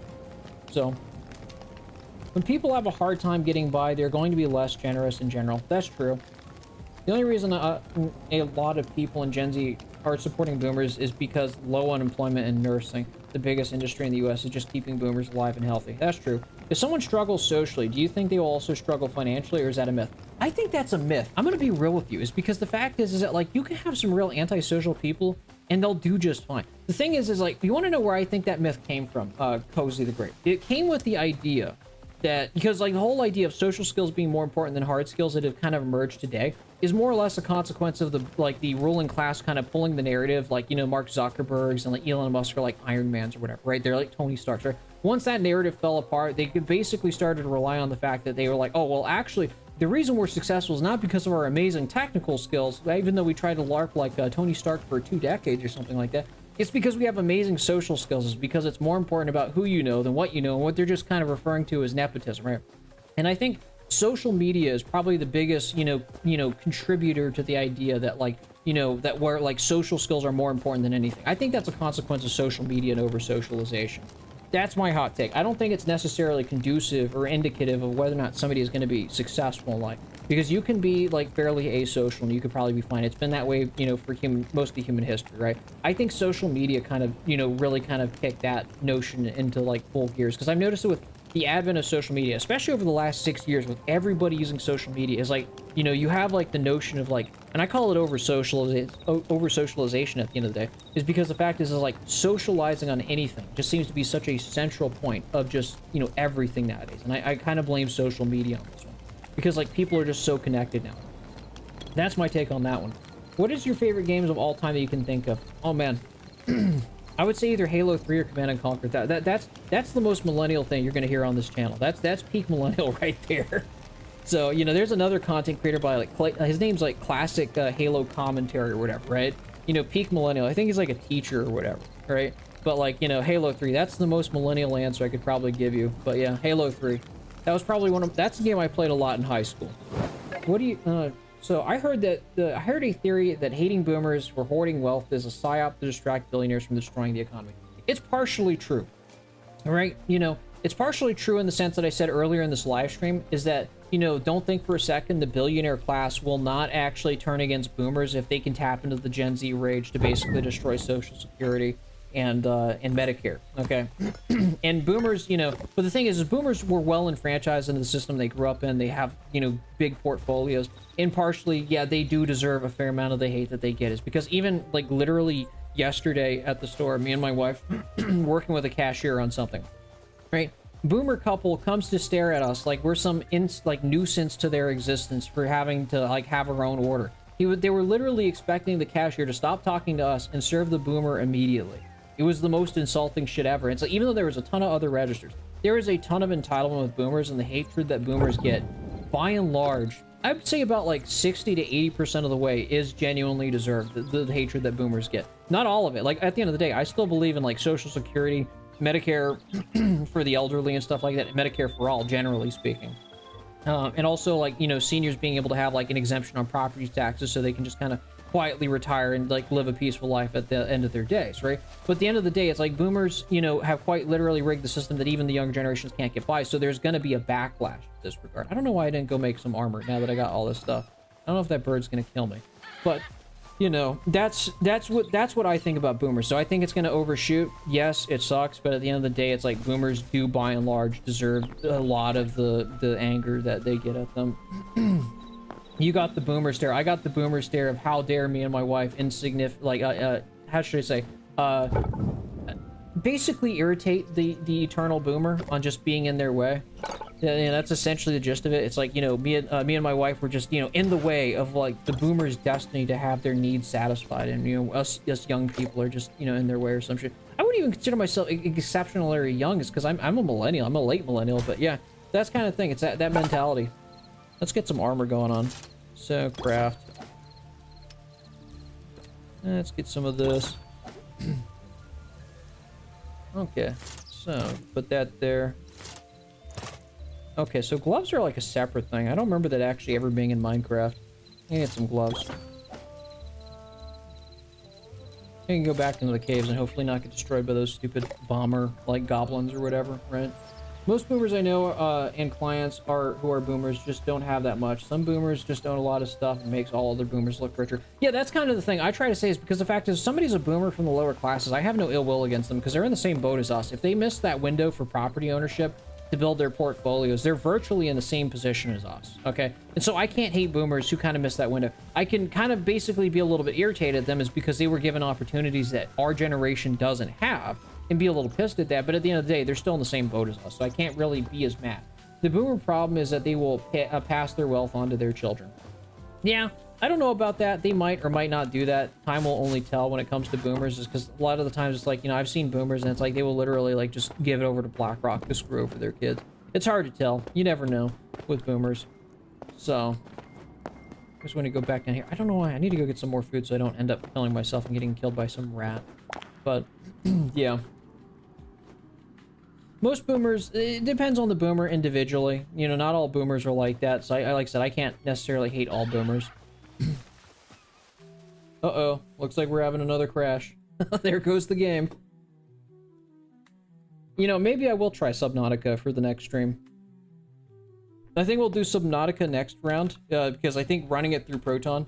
[SPEAKER 1] So when people have a hard time getting by, they're going to be less generous in general. That's true. The only reason a lot of people in Gen Z are supporting boomers is because low unemployment in nursing, the biggest industry in the US, is just keeping boomers alive and healthy. That's true. If someone struggles socially, do you think they will also struggle financially, or is that a myth? I think that's a myth. I'm gonna be real with you, is because the fact is that like you can have some real antisocial people and they'll do just fine. The thing is like, you want to know where I think that myth came from, Cozy the Great? It came with the idea that, because like the whole idea of social skills being more important than hard skills that have kind of emerged today is more or less a consequence of the ruling class kind of pulling the narrative, like, you know, Mark Zuckerberg's and like Elon Musk are like Iron Mans or whatever, right? They're like Tony Stark's, right? Once that narrative fell apart, they basically started to rely on the fact that they were like, oh, well, actually, the reason we're successful is not because of our amazing technical skills, even though we tried to LARP like Tony Stark for 2 decades or something like that. It's because we have amazing social skills. It's because it's more important about who you know than what you know, and what they're just kind of referring to as nepotism, right? And I think social media is probably the biggest, you know, contributor to the idea that like, you know, that where like social skills are more important than anything. I think that's a consequence of social media and over socialization. That's my hot take. I don't think it's necessarily conducive or indicative of whether or not somebody is going to be successful in life, because you can be like fairly asocial and you could probably be fine. It's been that way, you know, for most of human history, right? I think social media kind of, you know, really kind of kicked that notion into like full gears, because I've noticed it with the advent of social media, especially over the last 6 years, with everybody using social media, is like, you know, you have like the notion of like, and I call it over socialization at the end of the day, is because the fact is like socializing on anything just seems to be such a central point of just, you know, everything nowadays. And I kind of blame social media on this one, because like people are just so connected now. That's my take on that one. What is your favorite games of all time that you can think of? Oh man. I would say either Halo 3 or Command & Conquer. That's the most millennial thing you're going to hear on this channel. That's peak millennial right there. So, you know, there's another content creator by like, his name's like Classic Halo Commentary or whatever, right? You know, peak millennial. I think he's like a teacher or whatever, right? But like, you know, Halo 3, that's the most millennial answer I could probably give you. But yeah, Halo 3. That was probably that's a game I played a lot in high school. What do you, so I heard I heard a theory that hating boomers for hoarding wealth is a psyop to distract billionaires from destroying the economy. It's partially true, all right? You know, it's partially true in the sense that I said earlier in this live stream, is that, you know, don't think for a second the billionaire class will not actually turn against boomers if they can tap into the Gen Z rage to basically destroy Social Security and Medicare, okay? And boomers, you know, but the thing is boomers were well enfranchised into the system they grew up in. They have, you know, big portfolios. And partially, yeah, they do deserve a fair amount of the hate that they get, is because even like literally yesterday at the store, me and my wife working with a cashier on something, right? Boomer couple comes to stare at us like we're some nuisance to their existence for having to like have our own order. They were literally expecting the cashier to stop talking to us and serve the boomer immediately. It was the most insulting shit ever. It's like, even though there was a ton of other registers, there is a ton of entitlement with boomers, and the hatred that boomers get, by and large, I would say about like 60 to 80% of the way is genuinely deserved, the hatred that boomers get. Not all of it. Like, at the end of the day, I still believe in like Social Security, Medicare for the elderly and stuff like that, Medicare for all, generally speaking. And also, like, you know, seniors being able to have like an exemption on property taxes so they can just kind of quietly retire and like live a peaceful life at the end of their days, right? But at the end of the day, it's like boomers, you know, have quite literally rigged the system that even the younger generations can't get by. So there's going to be a backlash in this regard. I don't know why I didn't go make some armor now that I got all this stuff. I don't know if that bird's going to kill me, but you know, that's what I think about boomers. So I think it's going to overshoot. Yes, it sucks, but at the end of the day, it's like boomers do by and large deserve a lot of the anger that they get at them. You got the boomer stare. I got the boomer stare of how dare me and my wife insignificant, like, how should I say, basically irritate the eternal boomer on just being in their way. Yeah, that's essentially the gist of it. It's like, you know, me and my wife were just, you know, in the way of like the boomer's destiny to have their needs satisfied, and you know, us young people are just, you know, in their way or some shit. I wouldn't even consider myself exceptionally young, is because I'm a millennial. I'm a late millennial, but yeah, that's kind of thing. It's that mentality. Let's get some armor going on. So, craft. Let's get some of this. Okay, so put that there. Okay, so gloves are like a separate thing. I don't remember that actually ever being in Minecraft. I can get some gloves. I can go back into the caves and hopefully not get destroyed by those stupid bomber, like, goblins or whatever, right? Most boomers I know and clients who are boomers just don't have that much. Some boomers just own a lot of stuff and makes all other boomers look richer. Yeah, that's kind of the thing I try to say, is because the fact is, if somebody's a boomer from the lower classes, I have no ill will against them because they're in the same boat as us. If they miss that window for property ownership to build their portfolios, they're virtually in the same position as us, okay? And so I can't hate boomers who kind of miss that window. I can kind of basically be a little bit irritated at them is because they were given opportunities that our generation doesn't have, and be a little pissed at that, but at the end of the day, they're still in the same boat as us, so I can't really be as mad. The boomer problem is that they will pass their wealth on to their children. Yeah, I don't know about that. They might or might not do that. Time will only tell when it comes to boomers, is because a lot of the times it's like, you know, I've seen boomers and it's like they will literally like just give it over to BlackRock to screw over their kids. It's hard to tell. You never know with boomers. So, I just want to go back down here. I don't know why. I need to go get some more food so I don't end up killing myself and getting killed by some rat. But, yeah. Most boomers, it depends on the boomer individually. You know, not all boomers are like that. So I like I said, I can't necessarily hate all boomers. Uh-oh. Looks like we're having another crash. There goes the game. You know, maybe I will try Subnautica for the next stream. I think we'll do Subnautica next round, because I think running it through Proton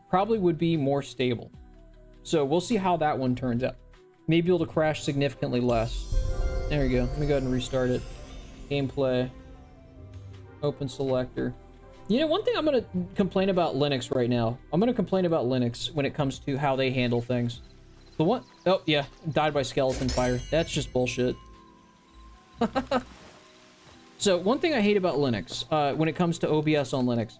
[SPEAKER 1] probably would be more stable. So we'll see how that one turns out. Maybe it'll crash significantly less. There we go. Let me go ahead and restart it. Gameplay. Open selector. You know, one thing I'm going to complain about Linux right now. I'm going to complain about Linux when it comes to how they handle things. The one... Oh, yeah. Died by skeleton fire. That's just bullshit. So, one thing I hate about Linux, when it comes to OBS on Linux,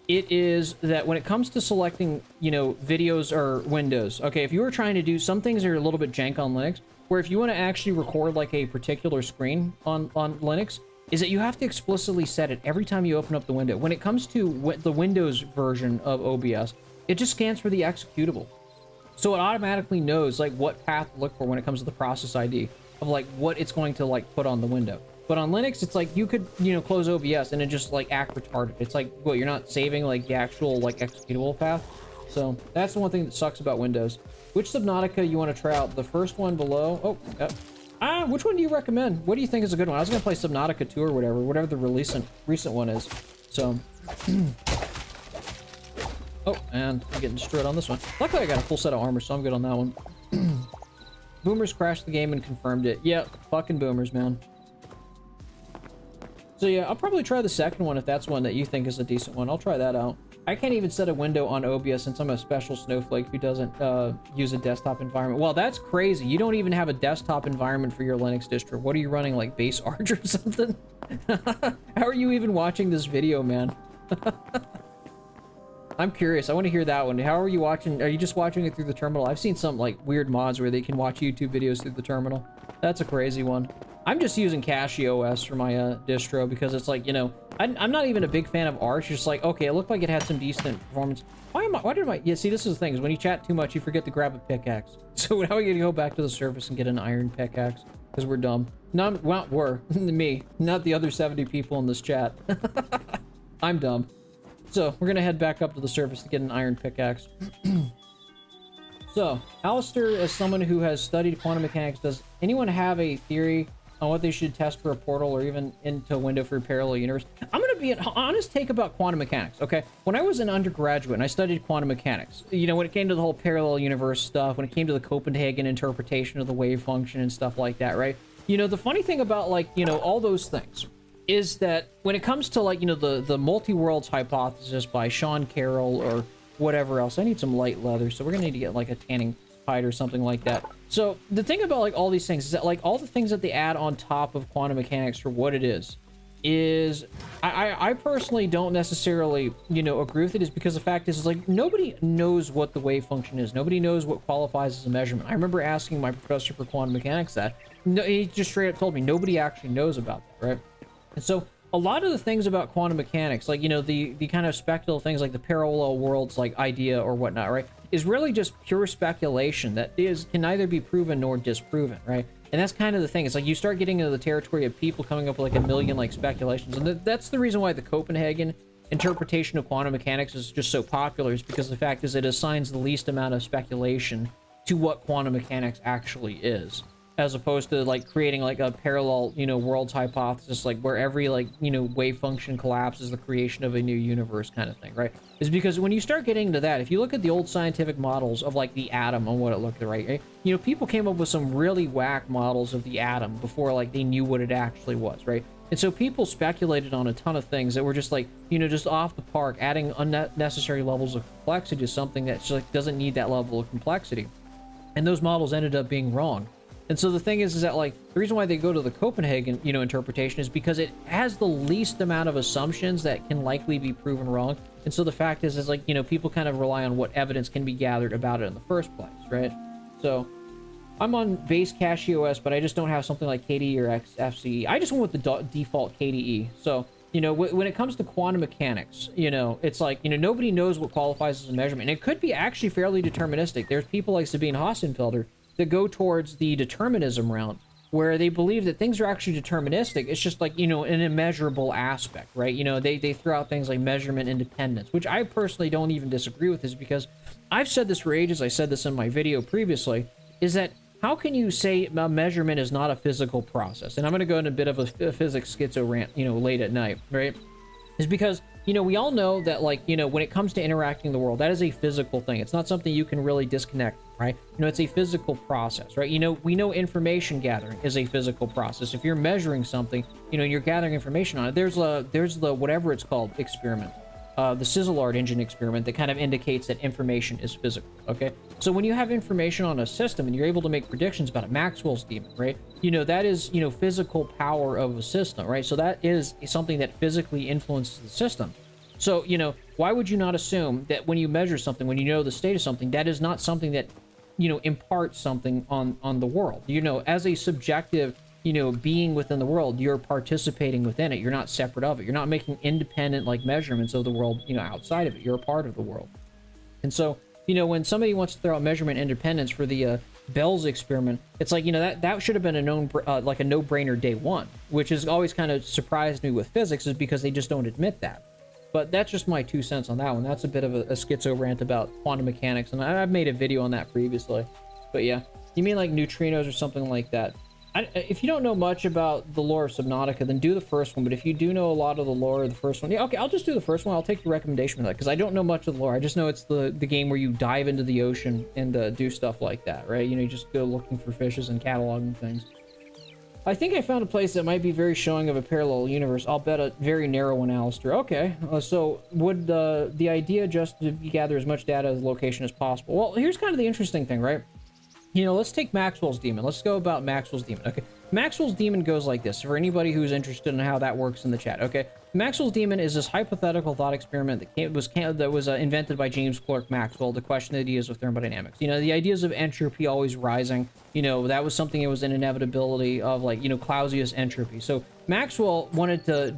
[SPEAKER 1] it is that when it comes to selecting, you know, videos or windows, okay, if you were trying to do... Some things are a little bit jank on Linux, where if you want to actually record like a particular screen on Linux, is that you have to explicitly set it every time you open up the window. When it comes to the Windows version of OBS, it just scans for the executable. So it automatically knows like what path to look for when it comes to the process ID of like what it's going to like put on the window. But on Linux, it's like you could, you know, close OBS and it just like act retarded. It's like, what, you're not saving like the actual like executable path? So that's the one thing that sucks about Windows. Which Subnautica you want to try out? The first one below? Oh, which one do you recommend? What do you think is a good one? I was going to play Subnautica 2 or whatever the recent one is. So, oh, and I'm getting destroyed on this one. Luckily I got a full set of armor, so I'm good on that one. Boomers crashed the game and confirmed it. Yeah, fucking boomers, man. So yeah, I'll probably try the second one if that's one that you think is a decent one. I'll try that out. I can't even set a window on OBS since I'm a special snowflake who doesn't use a desktop environment. Well, that's crazy. You don't even have a desktop environment for your Linux distro. What are you running, like base Arch or something? How are you even watching this video, man? I'm curious. I want to hear that one. How are you watching? Are you just watching it through the terminal? I've seen some like weird mods where they can watch YouTube videos through the terminal. That's a crazy one. I'm just using CachyOS for my distro because it's like, you know, I'm not even a big fan of Arch. Just like, okay, it looked like it had some decent performance. Why did I? Yeah, see, this is the thing, is when you chat too much, you forget to grab a pickaxe. So now we gotta go back to the surface and get an iron pickaxe because we're dumb. No, well, we're me, not the other 70 people in this chat. I'm dumb. So we're gonna head back up to the surface to get an iron pickaxe. So, Alistair, as someone who has studied quantum mechanics, does anyone have a theory on what they should test for a portal or even into a window for a parallel universe? I'm going to be an honest take about quantum mechanics, okay? When I was an undergraduate and I studied quantum mechanics, you know, when it came to the whole parallel universe stuff, when it came to the Copenhagen interpretation of the wave function and stuff like that, right? You know, the funny thing about, like, you know, all those things is that when it comes to, like, you know, the multi-worlds hypothesis by Sean Carroll or whatever else, I need some light leather, so we're gonna need to get like a tanning hide or something like that. So the thing about like all these things is that like all the things that they add on top of quantum mechanics for what it is I personally don't necessarily, you know, agree with it, is because the fact is like nobody knows what the wave function is. Nobody knows what qualifies as a measurement. I remember asking my professor for quantum mechanics that. No, he just straight up told me nobody actually knows about that, right? And so a lot of the things about quantum mechanics, like, you know, the kind of speculative things like the parallel worlds like idea or whatnot, right, is really just pure speculation that can neither be proven nor disproven, right? And that's kind of the thing. It's like you start getting into the territory of people coming up with like a million like speculations, and that's the reason why the Copenhagen interpretation of quantum mechanics is just so popular, is because the fact is it assigns the least amount of speculation to what quantum mechanics actually is, as opposed to like creating like a parallel, you know, worlds hypothesis, like where every like, you know, wave function collapses the creation of a new universe kind of thing, right? Is because when you start getting into that, if you look at the old scientific models of like the atom and what it looked like, right? You know, people came up with some really whack models of the atom before like they knew what it actually was, right? And so people speculated on a ton of things that were just like, you know, just off the park, adding unnecessary levels of complexity to something that just like doesn't need that level of complexity. And those models ended up being wrong. And so the thing is that like the reason why they go to the Copenhagen, you know, interpretation is because it has the least amount of assumptions that can likely be proven wrong. And so the fact is like, you know, people kind of rely on what evidence can be gathered about it in the first place, right? So I'm on base CachyOS, but I just don't have something like KDE or FCE. I just went with the default KDE. So, you know, when it comes to quantum mechanics, you know, it's like, you know, nobody knows what qualifies as a measurement. And it could be actually fairly deterministic. There's people like Sabine Hassenfelder that go towards the determinism route, where they believe that things are actually deterministic. It's just like, you know, an immeasurable aspect, right? You know, they throw out things like measurement independence, which I personally don't even disagree with, is because I've said this for ages. I said this in my video previously, is that how can you say a measurement is not a physical process? And I'm going to go into a bit of a physics schizo rant, you know, late at night, right? Is because, you know, we all know that, like, you know, when it comes to interacting in the world, that is a physical thing. It's not something you can really disconnect, right? You know, it's a physical process, right? You know, we know information gathering is a physical process. If you're measuring something, you know, you're gathering information on it. There's the whatever it's called experiment, the Sizzlard engine experiment, that kind of indicates that information is physical, okay? So when you have information on a system and you're able to make predictions about it, Maxwell's demon, right? You know, that is, you know, physical power of a system, right? So that is something that physically influences the system. So, you know, why would you not assume that when you measure something, when you know the state of something, that is not something that, you know, imparts something on the world? You know, as a subjective, you know, being within the world, you're participating within it. You're not separate of it. You're not making independent, like, measurements of the world, you know, outside of it. You're a part of the world. And so, you know, when somebody wants to throw out measurement independence for the Bell's experiment, it's like, you know, that should have been a known, like a no-brainer day one, which has always kind of surprised me with physics, is because they just don't admit that. But that's just my 2 cents on that one. That's a bit of a schizo rant about quantum mechanics, and I've made a video on that previously. But yeah, you mean like neutrinos or something like that? If you don't know much about the lore of Subnautica, then do the first one. But if you do know a lot of the lore of the first one, yeah, okay, I'll just do the first one. I'll take your recommendation for that, because I don't know much of the lore. I just know it's the game where you dive into the ocean and do stuff like that, right? You know, you just go looking for fishes and cataloging things. I think I found a place that might be very showing of a parallel universe. I'll bet a very narrow one, Alistair. Okay, so would the idea just to gather as much data as location as possible? Well, here's kind of the interesting thing, right? You know, let's take Maxwell's Demon. Let's go about Maxwell's Demon. Okay, Maxwell's Demon goes like this. For anybody who's interested in how that works in the chat, okay? Maxwell's Demon is this hypothetical thought experiment that was invented by James Clerk Maxwell to question the ideas of thermodynamics. You know, the ideas of entropy always rising. You know, that was something that was an inevitability of, like, you know, Clausius entropy. So Maxwell wanted to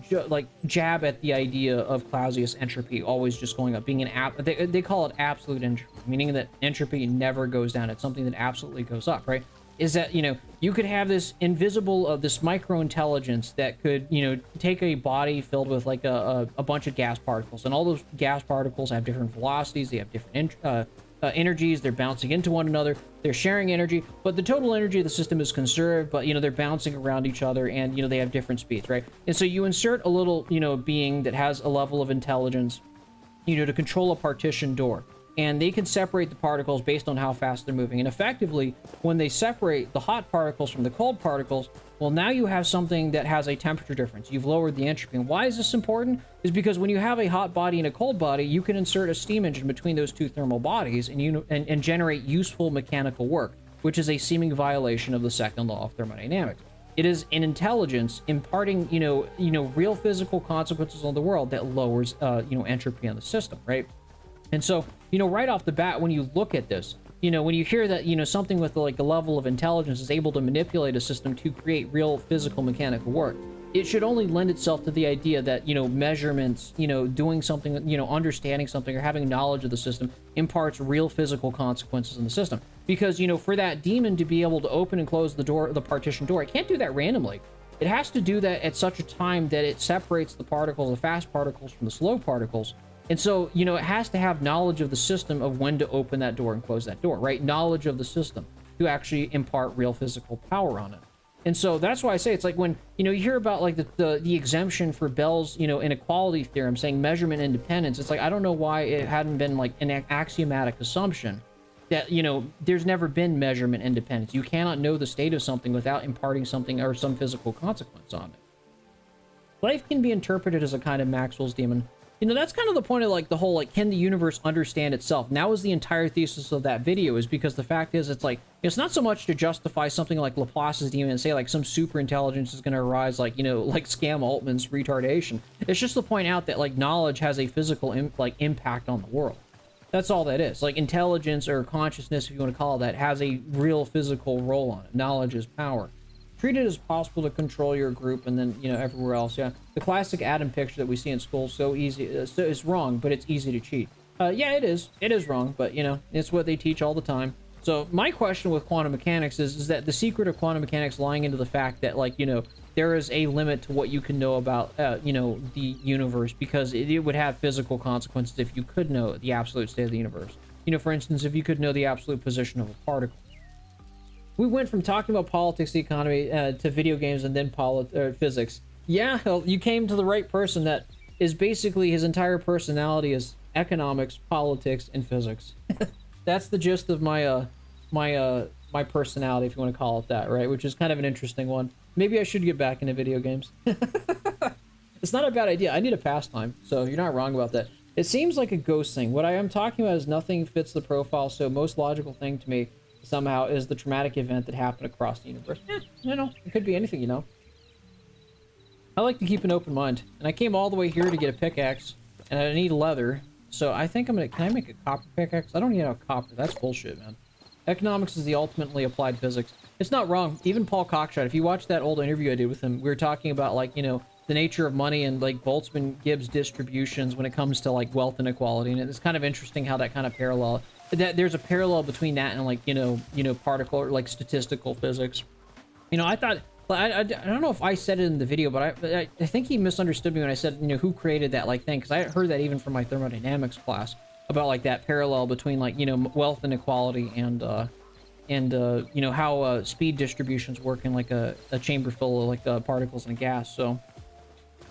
[SPEAKER 1] jab at the idea of Clausius entropy always just going up, being they call it absolute entropy, meaning that entropy never goes down. It's something that absolutely goes up, right? Is that, you know, you could have this invisible, this micro intelligence that could, you know, take a body filled with like a bunch of gas particles, and all those gas particles have different velocities, they have different energies, they're bouncing into one another, they're sharing energy, but the total energy of the system is conserved, but, you know, they're bouncing around each other, and, you know, they have different speeds, right? And so you insert a little, you know, being that has a level of intelligence, you know, to control a partition door. And they can separate the particles based on how fast they're moving. And effectively, when they separate the hot particles from the cold particles, well, now you have something that has a temperature difference. You've lowered the entropy. And why is this important? Is because when you have a hot body and a cold body, you can insert a steam engine between those two thermal bodies and generate useful mechanical work, which is a seeming violation of the second law of thermodynamics. It is an intelligence imparting, you know, real physical consequences on the world that lowers, you know, entropy on the system, right? And so, you know, right off the bat, when you look at this, you know, when you hear that, you know, something with like a level of intelligence is able to manipulate a system to create real physical mechanical work, it should only lend itself to the idea that, you know, measurements, you know, doing something, you know, understanding something or having knowledge of the system imparts real physical consequences in the system. Because, you know, for that demon to be able to open and close the door, the partition door, it can't do that randomly. It has to do that at such a time that it separates the particles, the fast particles from the slow particles. And so, you know, it has to have knowledge of the system of when to open that door and close that door, right? Knowledge of the system to actually impart real physical power on it. And so that's why I say it's like when, you know, you hear about like the exemption for Bell's, you know, inequality theorem saying measurement independence. It's like, I don't know why it hadn't been like an axiomatic assumption that, you know, there's never been measurement independence. You cannot know the state of something without imparting something or some physical consequence on it. Life can be interpreted as a kind of Maxwell's demon. You know, that's kind of the point of like the whole, like, can the universe understand itself? And that was the entire thesis of that video, is because the fact is, it's like, it's not so much to justify something like Laplace's demon and say like some super intelligence is going to arise, like, you know, like Scam Altman's retardation. It's just to point out that like knowledge has a physical impact on the world. That's all that is. Like intelligence or consciousness, if you want to call it that, has a real physical role on it. Knowledge is power. Treat it as possible to control your group, and then, you know, everywhere else. Yeah, the classic atom picture that we see in school, so easy. It's wrong, but it's easy to cheat. Yeah, it is. It is wrong, but, you know, it's what they teach all the time. So my question with quantum mechanics is that the secret of quantum mechanics lying into the fact that, like, you know, there is a limit to what you can know about, you know, the universe, because it would have physical consequences if you could know the absolute state of the universe. You know, for instance, if you could know the absolute position of a particle. We went from talking about politics, the economy, to video games, and then physics. Yeah, you came to the right person. That is basically his entire personality is economics, politics, and physics. That's the gist of my my personality, if you want to call it that, right? Which is kind of an interesting one. Maybe I should get back into video games. It's not a bad idea. I need a pastime, so you're not wrong about that. It seems like a ghost thing. What I am talking about is nothing fits the profile, so most logical thing to me somehow is the traumatic event that happened across the universe. You know, it could be anything, you know. I like to keep an open mind, and I came all the way here to get a pickaxe, and I need leather, so I think I'm gonna, can I make a copper pickaxe? I don't need no copper, that's bullshit, man. Economics is the ultimately applied physics. It's not wrong. Even Paul Cockshot, if you watch that old interview I did with him, we were talking about, like, you know, the nature of money and like Boltzmann-Gibbs distributions when it comes to like wealth inequality, and it's kind of interesting how that kind of parallel, that there's a parallel between that and like, you know, particle or like statistical physics. You know, I thought, I don't know if I said it in the video, but I think he misunderstood me when I said, you know, who created that like thing, because I heard that even from my thermodynamics class about like that parallel between like, you know, wealth inequality and you know, how speed distributions work in like a chamber full of like particles and gas. So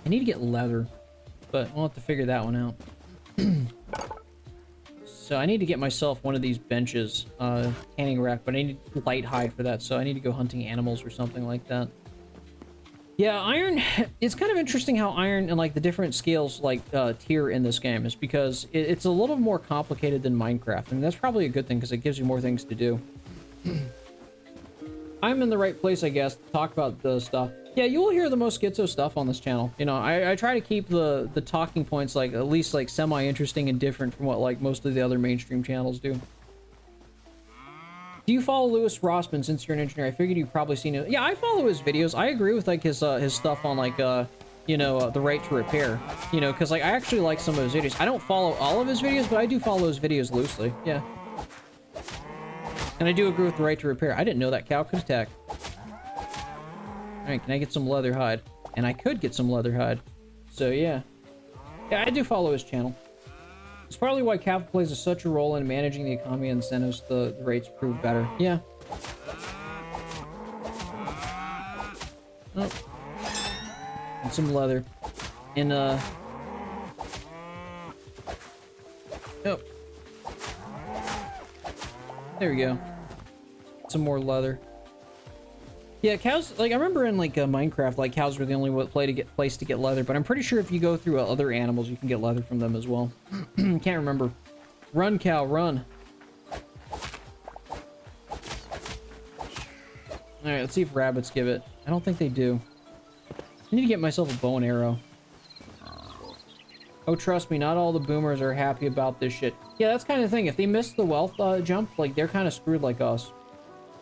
[SPEAKER 1] I need to get leather, but we'll have to figure that one out. So I need to get myself one of these benches, canning rack, but I need light hide for that, so I need to go hunting animals or something like that. Yeah, iron, it's kind of interesting how iron and like the different scales like tier in this game is because it's a little more complicated than Minecraft, and that's probably a good thing because it gives you more things to do. I'm in the right place, I guess, to talk about the stuff. Yeah, you will hear the most schizo stuff on this channel. You know, I try to keep the talking points like at least like semi-interesting and different from what like most of the other mainstream channels do. Do you follow Louis Rossmann since you're an engineer? I figured you've probably seen it. Yeah, I follow his videos. I agree with like his stuff on like you know, the right to repair. You know, because like I actually like some of his videos. I don't follow all of his videos, but I do follow his videos loosely. Yeah. And I do agree with the right to repair. I didn't know that cow could attack. Alright, can I get some leather hide? And I could get some leather hide. So yeah. Yeah, I do follow his channel. It's partly why capital plays such a role in managing the economy and incentives the rates prove better. Yeah. Oh. And some leather. And oh. There we go. Some more leather. Yeah, cows, like, I remember in, like, Minecraft, like, cows were the only place to get leather, but I'm pretty sure if you go through other animals, you can get leather from them as well. Can't remember. Run, cow, run. Alright, let's see if rabbits give it. I don't think they do. I need to get myself a bow and arrow. Oh, trust me, not all the boomers are happy about this shit. Yeah, that's kind of the thing. If they miss the wealth jump, like, they're kind of screwed like us.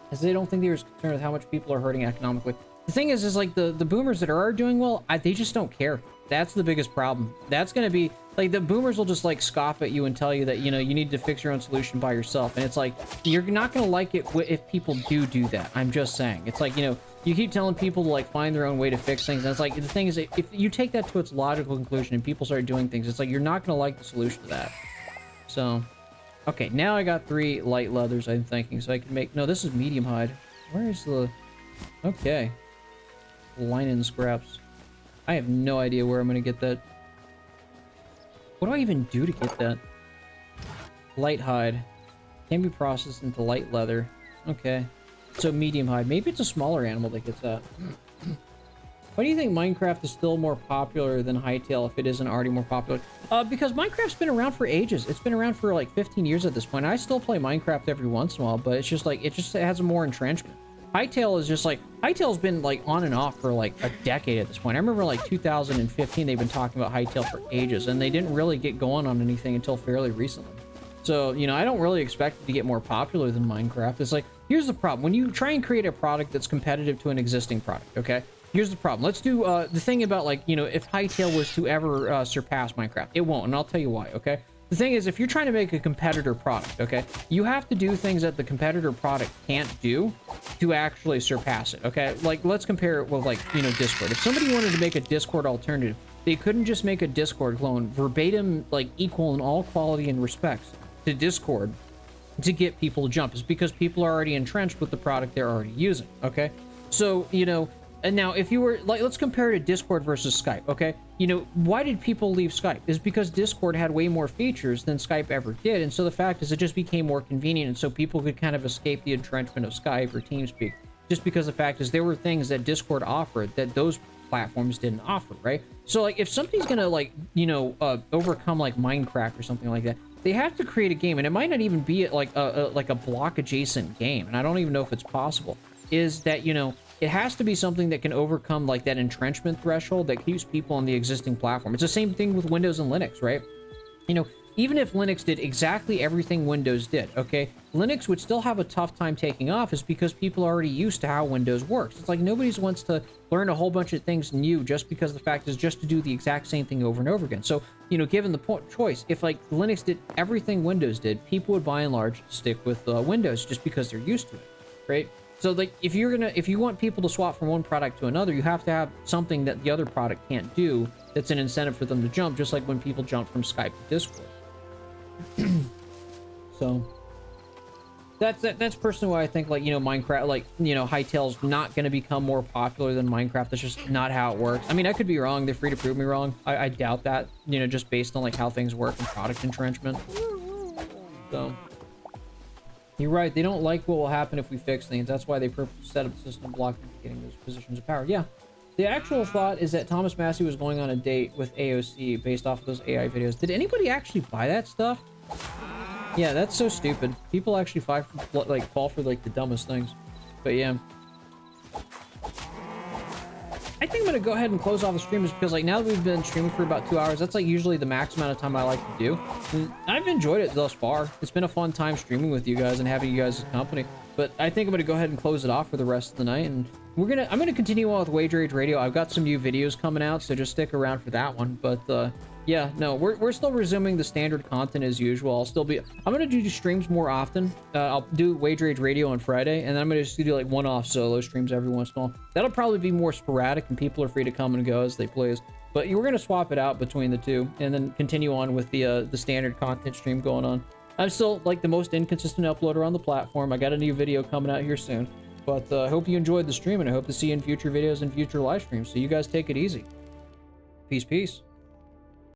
[SPEAKER 1] Because they don't think they were concerned with how much people are hurting economically. The thing is like, the boomers that are doing well, they just don't care. That's the biggest problem. That's going to be, like, the boomers will just, like, scoff at you and tell you that, you know, you need to fix your own solution by yourself. And it's like, you're not going to like it if people do that. I'm just saying. It's like, you know, you keep telling people to, like, find their own way to fix things. And it's like, the thing is, if you take that to its logical conclusion and people start doing things, it's like, you're not going to like the solution to that. So... okay, now I got 3 light leathers, I'm thinking, so I can make... no, this is medium hide. Where is the... okay. Linen scraps. I have no idea where I'm gonna get that. What do I even do to get that? Light hide. Can be processed into light leather. Okay. So medium hide. Maybe it's a smaller animal that gets that. Why do you think Minecraft is still more popular than Hytale if it isn't already more popular? Because Minecraft's been around for ages. It's been around for like 15 years at this point. I still play Minecraft every once in a while, but it's just like, it has more entrenchment. Hytale is just like, Hytale's been like on and off for like a decade at this point. I remember like 2015, they've been talking about Hytale for ages, and they didn't really get going on anything until fairly recently. So, you know, I don't really expect it to get more popular than Minecraft. It's like, here's the problem. When you try and create a product that's competitive to an existing product, okay? Here's the problem. Let's do the thing about, like, you know, if Hytale was to ever surpass Minecraft. It won't, and I'll tell you why, okay? The thing is, if you're trying to make a competitor product, okay, you have to do things that the competitor product can't do to actually surpass it, okay? Like, let's compare it with, like, you know, Discord. If somebody wanted to make a Discord alternative, they couldn't just make a Discord clone verbatim, like, equal in all quality and respects to Discord to get people to jump. It's because people are already entrenched with the product they're already using, okay? So, you know... and now, if you were, like, let's compare it to Discord versus Skype, okay? You know, why did people leave Skype? It's because Discord had way more features than Skype ever did, and so the fact is it just became more convenient, and so people could kind of escape the entrenchment of Skype or TeamSpeak, just because the fact is there were things that Discord offered that those platforms didn't offer, right? So, like, if somebody's gonna, like, you know, overcome, like, Minecraft or something like that, they have to create a game, and it might not even be, like a block-adjacent game, and I don't even know if it's possible, is that, you know, it has to be something that can overcome, like, that entrenchment threshold that keeps people on the existing platform. It's the same thing with Windows and Linux, right? You know, even if Linux did exactly everything Windows did, okay, Linux would still have a tough time taking off is because people are already used to how Windows works. It's like nobody wants to learn a whole bunch of things new just because the fact is just to do the exact same thing over and over again. So, you know, given the choice, if, like, Linux did everything Windows did, people would, by and large, stick with Windows just because they're used to it, right? So, like, if you want people to swap from one product to another, you have to have something that the other product can't do that's an incentive for them to jump, just like when people jump from Skype to Discord. So, that's personally why I think, like, you know, Minecraft, like, you know, Hytale's not going to become more popular than Minecraft. That's just not how it works. I mean, I could be wrong. They're free to prove me wrong. I doubt that, you know, just based on, like, how things work and product entrenchment. So... you're right, they don't like what will happen if we fix things. That's why they purposely set up a system blocking getting those positions of power. Yeah. The actual thought is that Thomas Massey was going on a date with AOC based off of those AI videos. Did anybody actually buy that stuff? Yeah, that's so stupid. People actually fall for like the dumbest things. But yeah. I think I'm gonna go ahead and close off the stream, just because like now that we've been streaming for about 2 hours, that's like usually the max amount of time I like to do. And I've enjoyed it thus far. It's been a fun time streaming with you guys and having you guys' company. But I think I'm gonna go ahead and close it off for the rest of the night, and I'm gonna continue on with Wage Rage Radio. I've got some new videos coming out, so just stick around for that one. But yeah, no, we're still resuming the standard content as usual. I'm gonna do streams more often. I'll do Wage Rage Radio on Friday, and then I'm gonna just do like one-off solo streams every once in a while. That'll probably be more sporadic, and people are free to come and go as they please. But we're gonna swap it out between the two, and then continue on with the standard content stream going on. I'm still like the most inconsistent uploader on the platform. I got a new video coming out here soon. But I hope you enjoyed the stream, and I hope to see you in future videos and future live streams. So you guys take it easy. Peace, peace.